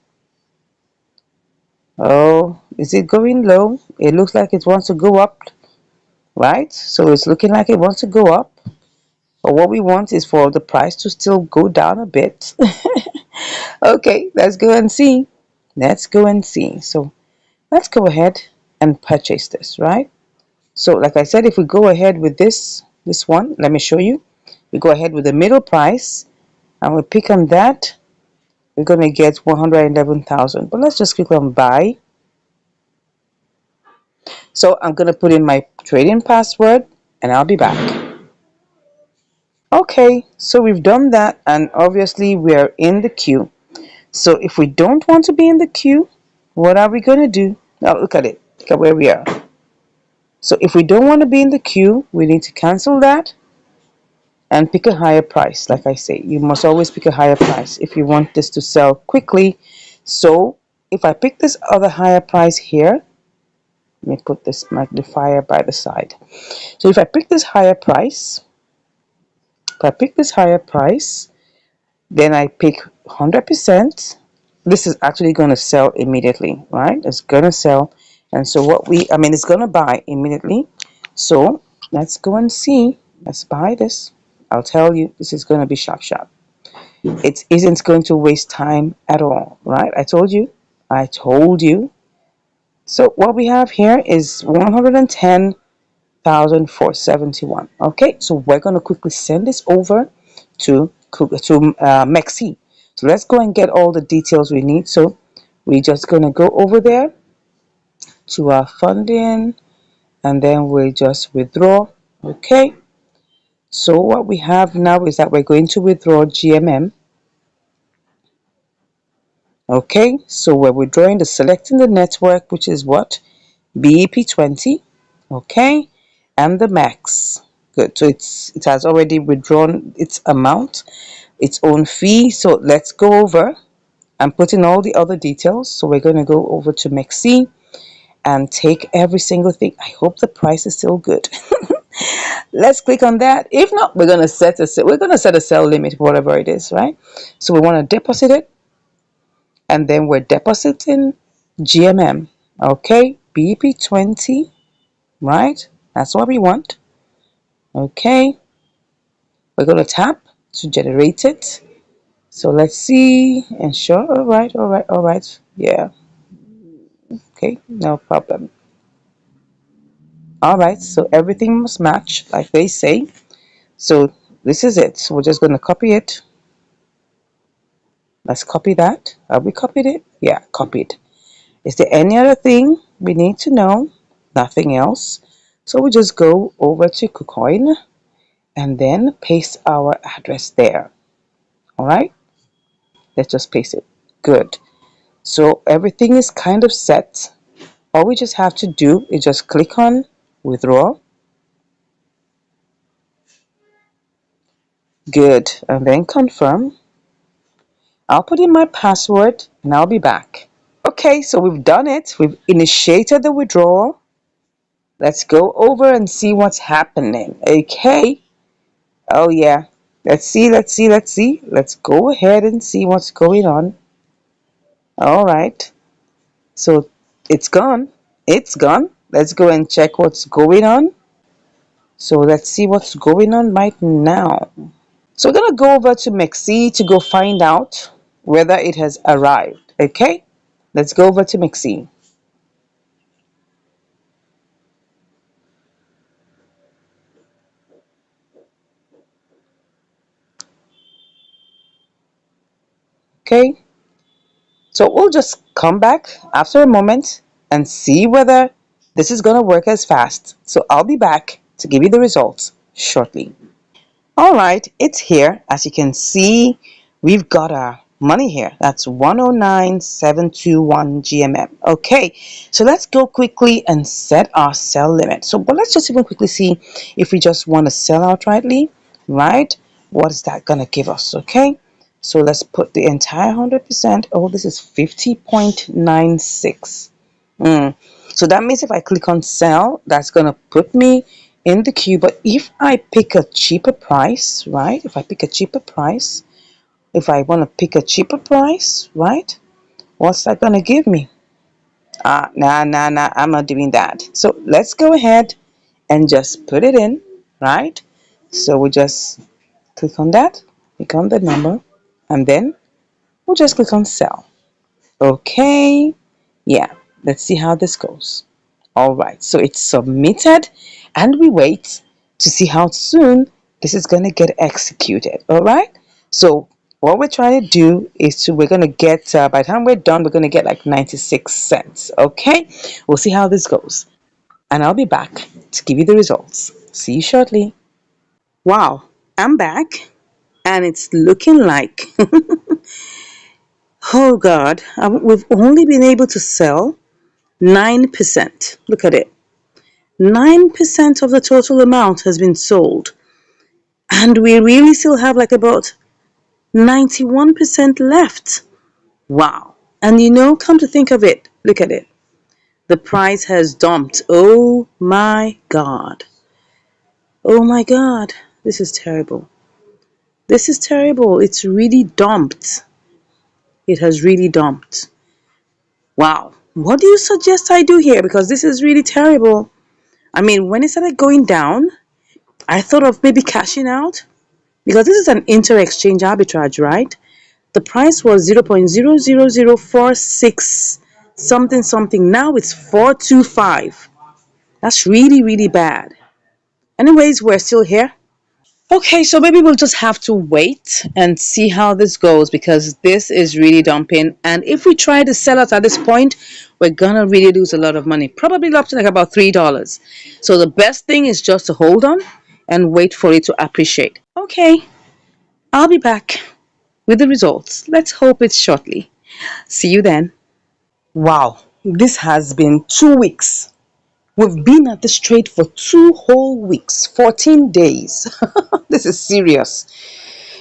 Oh, is it going low? It looks like it wants to go up, right? So it's looking like it wants to go up. But what we want is for the price to still go down a bit. Okay, let's go and see. Let's go and see. So let's go ahead and purchase this, right? So like I said, if we go ahead with this one, let me show you. We go ahead with the middle price and we pick on that. We're going to get 111,000. But let's just click on buy. So I'm going to put in my trading password and I'll be back. Okay, so we've done that and obviously we're in the queue. So if we don't want to be in the queue, what are we going to do? Now look at it. Look at where we are. So if we don't want to be in the queue, we need to cancel that and pick a higher price. Like I say, you must always pick a higher price if you want this to sell quickly. So if I pick this other higher price here, let me put this magnifier by the side. So if I pick this higher price, then I pick 100%. This is actually going to sell immediately, right? It's going to sell. And so it's going to buy immediately. So let's go and see. Let's buy this. I'll tell you, this is going to be sharp, sharp. It isn't going to waste time at all, right? I told you. So what we have here is 110,471. Okay, so we're going to quickly send this over to Mexi. So let's go and get all the details we need. So we're just going to go over there to our funding and then we just withdraw. Okay, so what we have now is that we're going to withdraw GMM. Okay, so we're withdrawing selecting the network, which is what? BEP20. Okay, and the max. Good, so it has already withdrawn its amount, its own fee. So let's go over and put in all the other details. So we're going to go over to Mexi and take every single thing. I hope the price is still good. Let's click on that. If not, we're going to set a sell limit, whatever it is, right? So we want to deposit it, and then we're depositing GMM. Okay, BP20, right? That's what we want. Okay, we're going to tap to generate it. So let's see. Ensure. All right, all right, all right. Yeah. Okay, no problem. All right, so everything must match, like they say. So this is it. So we're just going to copy it. Let's copy that. Have we copied it? Yeah, copied. Is there any other thing we need to know? Nothing else. So we just go over to KuCoin and then paste our address there. All right, let's just paste it. Good. So everything is kind of set. All we just have to do is just click on withdraw. Good. And then confirm. I'll put in my password and I'll be back. Okay, so we've done it. We've initiated the withdrawal. Let's go over and see what's happening. Okay. Oh yeah. Let's see. Let's go ahead and see what's going on. All right. So it's gone. It's gone. Let's go and check what's going on. So let's see what's going on right now. So we're going to go over to Mexi to go find out whether it has arrived. Okay? Let's go over to Mexi. Okay? So we'll just come back after a moment and see whether this is going to work as fast. So I'll be back to give you the results shortly. All right, it's here. As you can see, we've got our money here. That's 109,721 GMM. Okay, so let's go quickly and set our sell limit. So, but let's just even quickly see if we just want to sell outrightly, right? What is that going to give us? Okay, so let's put the entire 100%. Oh, this is 50.96. So that means if I click on sell, that's going to put me in the queue. But if I pick a cheaper price, right? If I pick a cheaper price, if I want to pick a cheaper price, right? What's that going to give me? Nah, I'm not doing that. So let's go ahead and just put it in, right? So we just click on that, click on the number, and then we'll just click on sell. Okay. Yeah, let's see how this goes. All right, so it's submitted and we wait to see how soon this is going to get executed. All right, so what we're trying to do is we're going to get, by the time we're done, we're going to get like 96 cents. Okay, we'll see how this goes. And I'll be back to give you the results. See you shortly. Wow, I'm back and it's looking like, oh God, we've only been able to sell 9%. Look at it. 9% of the total amount has been sold. And we really still have like about 91% left. Wow. And come to think of it, look at it. The price has dumped. Oh my God. Oh my God. This is terrible. This is terrible. It's really dumped. It has really dumped. Wow. What do you suggest I do here? Because this is really terrible. I mean, when it started going down, I thought of maybe cashing out. Because this is an inter-exchange arbitrage, right? The price was 0.00046 something something. Now it's 425. That's really, really bad. Anyways, we're still here. Okay, so maybe we'll just have to wait and see how this goes because this is really dumping. And if we try to sell it at this point, we're gonna really lose a lot of money. Probably up to like about $3. So the best thing is just to hold on and wait for it to appreciate. Okay, I'll be back with the results. Let's hope it's shortly. See you then. Wow, this has been 2 weeks. We've been at this trade for 2 whole weeks, 14 days. This is serious.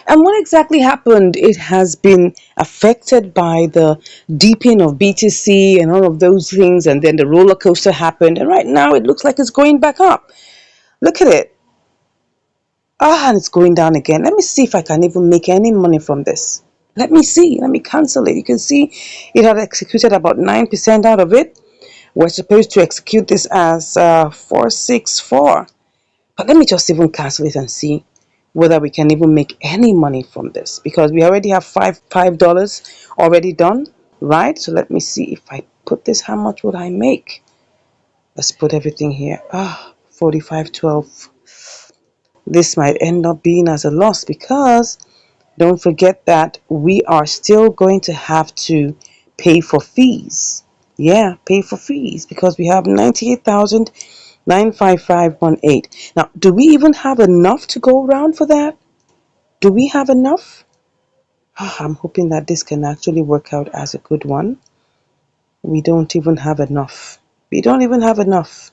And what exactly happened? It has been affected by the deeping of BTC and all of those things, and then the roller coaster happened. And right now it looks like it's going back up. Look at it. And it's going down again. Let me see if I can even make any money from this. Let me see. Let me cancel it. You can see it had executed about 9% out of it. We're supposed to execute this as 464. But let me just even cancel it and see whether we can even make any money from this. Because we already have $5 already done. Right? So let me see. If I put this, how much would I make? Let's put everything here. 45.12. This might end up being as a loss because don't forget that we are still going to have to pay for fees. Yeah, pay for fees because we have 98,955.18. Now, do we even have enough to go around for that? Do we have enough? I'm hoping that this can actually work out as a good one. We don't even have enough. We don't even have enough.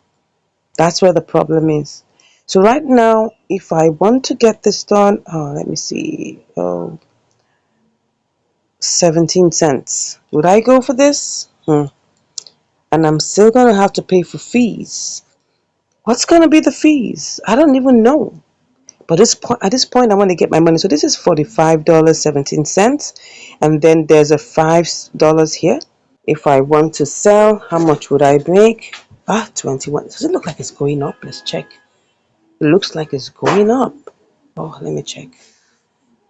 That's where the problem is. So right now, if I want to get this done, let me see. 17 cents. Would I go for this? And I'm still going to have to pay for fees. What's going to be the fees? I don't even know. But at this point, I want to get my money. So this is $45.17. And then there's a $5 here. If I want to sell, how much would I make? Ah, 21. Does it look like it's going up? Let's check. It looks like it's going up. Oh, let me check.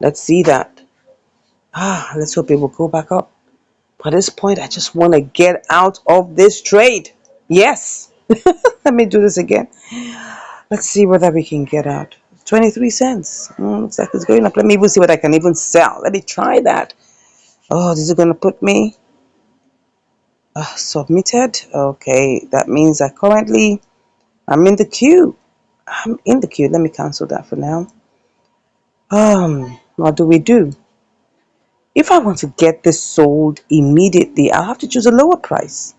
Let's see that. Ah, let's hope it will go back up. But at this point, I just want to get out of this trade. Yes. Let me do this again. Let's see whether we can get out. 23 cents. Looks like it's going up. Let me even see what I can even sell. Let me try that. Oh, this is going to put me submitted. Okay, that means that currently I'm in the queue. I'm in the queue. Let me cancel that for now. What do we do? If I want to get this sold immediately, I'll have to choose a lower price.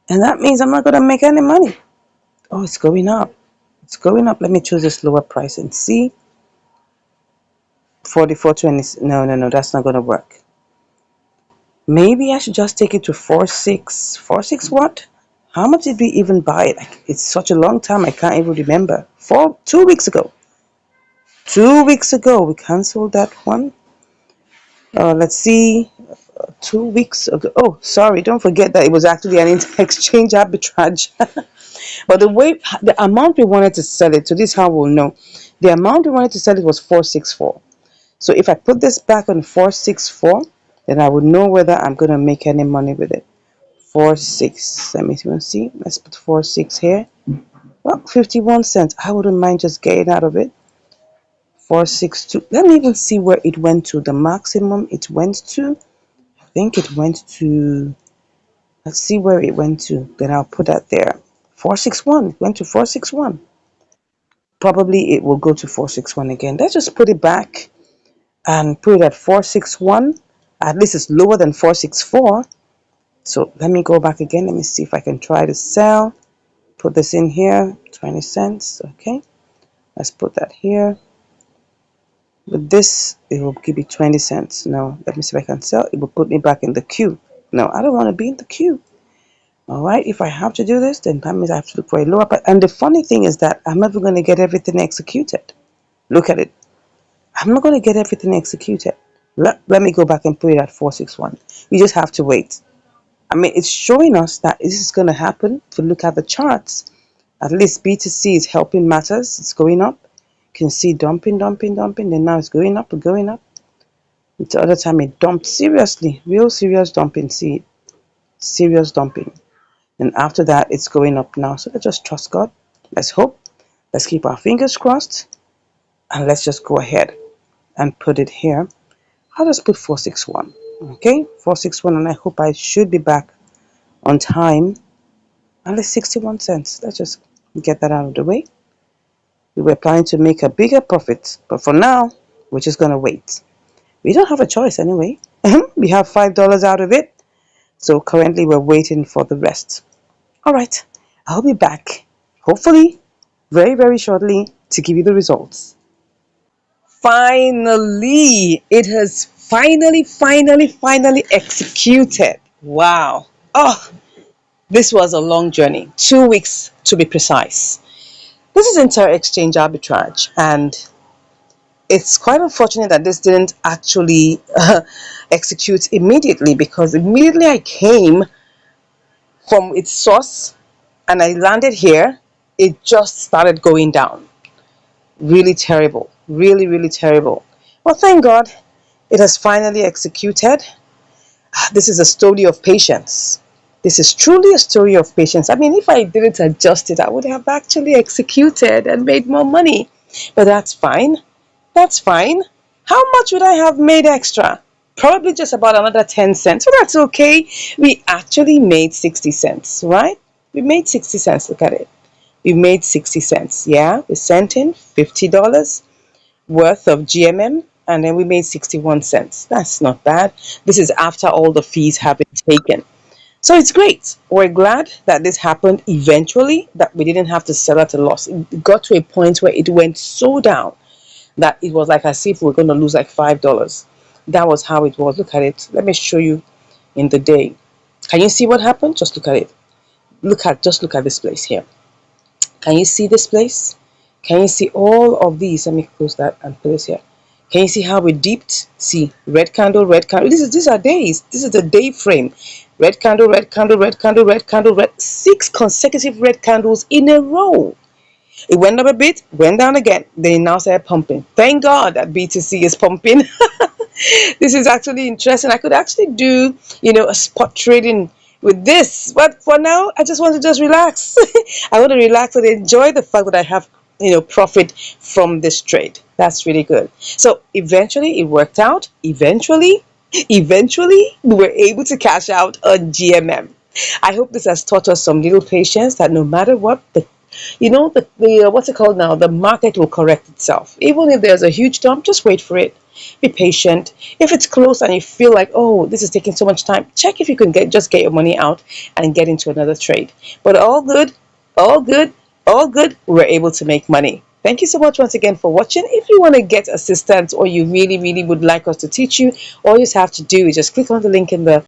And that means I'm not going to make any money. Oh, it's going up. It's going up. Let me choose this lower price and see. 44.20. No, no, no, that's not going to work. Maybe I should just take it to 46. 46 what? How much did we even buy it? It's such a long time, I can't even remember. 2 weeks ago. 2 weeks ago, we canceled that one. Let's see. 2 weeks ago. Oh, sorry. Don't forget that it was actually an exchange arbitrage. But the amount we wanted to sell it, so this is how we'll know. The amount we wanted to sell it was 464. So if I put this back on 464, then I would know whether I'm going to make any money with it. 46. Let me see. Let's put 46 here. Well, 51 cents. I wouldn't mind just getting out of it. 462. Let me even see where it went to. The maximum it went to. I think it went to. Let's see where it went to. Then I'll put that there. 461. It went to 461. Probably it will go to 461 again. Let's just put it back and put it at 461. At least it's lower than 464. So let me go back again. Let me see if I can try to sell. Put this in here. 20 cents. Okay. Let's put that here. With this, it will give me 20 cents. No, let me see if I can sell. It will put me back in the queue. No, I don't want to be in the queue. All right. If I have to do this, then that means I have to look for a lower price. And the funny thing is that I'm never going to get everything executed. Look at it. I'm not going to get everything executed. Let me go back and put it at 461. You just have to wait. I mean, it's showing us that this is going to happen. If you look at the charts, at least BTC is helping matters. It's going up. You can see dumping, dumping, dumping. Then now it's going up and going up. The other time it dumped seriously. Real serious dumping. See, serious dumping. And after that, it's going up now. So let's just trust God. Let's hope. Let's keep our fingers crossed. And let's just go ahead and put it here. I'll just put 461. Okay, 461, and I hope I should be back on time. And it's 61 cents. Let's just get that out of the way. We were planning to make a bigger profit, but for now, we're just going to wait. We don't have a choice anyway. We have $5 out of it. So currently, we're waiting for the rest. All right, I'll be back, hopefully, very, very shortly to give you the results. Finally, it has finally executed. Wow. Oh, this was a long journey, 2 weeks to be precise. This is inter exchange arbitrage, and it's quite unfortunate that this didn't actually execute immediately, because immediately I came from its source and I landed here, it just started going down. Really terrible. Really, really terrible. Well, thank God it has finally executed. This is a story of patience. This is truly a story of patience. I mean, if I didn't adjust it, I would have actually executed and made more money. But that's fine. That's fine. How much would I have made extra? Probably just about another 10 cents. So that's okay. We actually made 60 cents, right? We made 60 cents. Look at it. We made 60 cents. Yeah, we sent in $50 worth of GMM, and then we made 61 cents. That's not bad. This is after all the fees have been taken. So it's great. We're glad that this happened eventually, that we didn't have to sell at a loss. It got to a point where it went so down that it was like as if we were going to lose like $5. That was how it was. Look at it. Let me show you in the day. Can you see what happened? Just look at it. Just look at this place here. Can you see this place? Can you see all of these? Let me close that and put this here. Can you see how we dipped? See, red candle, red candle. These are days. This is the day frame. Red candle, red candle, red candle, red candle, red. 6 consecutive red candles in a row. It went up a bit, went down again. They now started pumping. Thank God that BTC is pumping. This is actually interesting. I could actually do, a spot trading with this. But for now, I just want to just relax. I want to relax and enjoy the fact that I have, profit from this trade. That's really good. So eventually it worked out. Eventually, we were able to cash out on GMM. I hope this has taught us some little patience that no matter what the what's it called now? The market will correct itself. Even if there's a huge dump, just wait for it. Be patient. If it's close and you feel like, oh, this is taking so much time, check if you can get your money out and get into another trade. But all good, all good, all good. We're able to make money. Thank you so much once again for watching. If you want to get assistance or you really, really would like us to teach you, all you have to do is just click on the link in the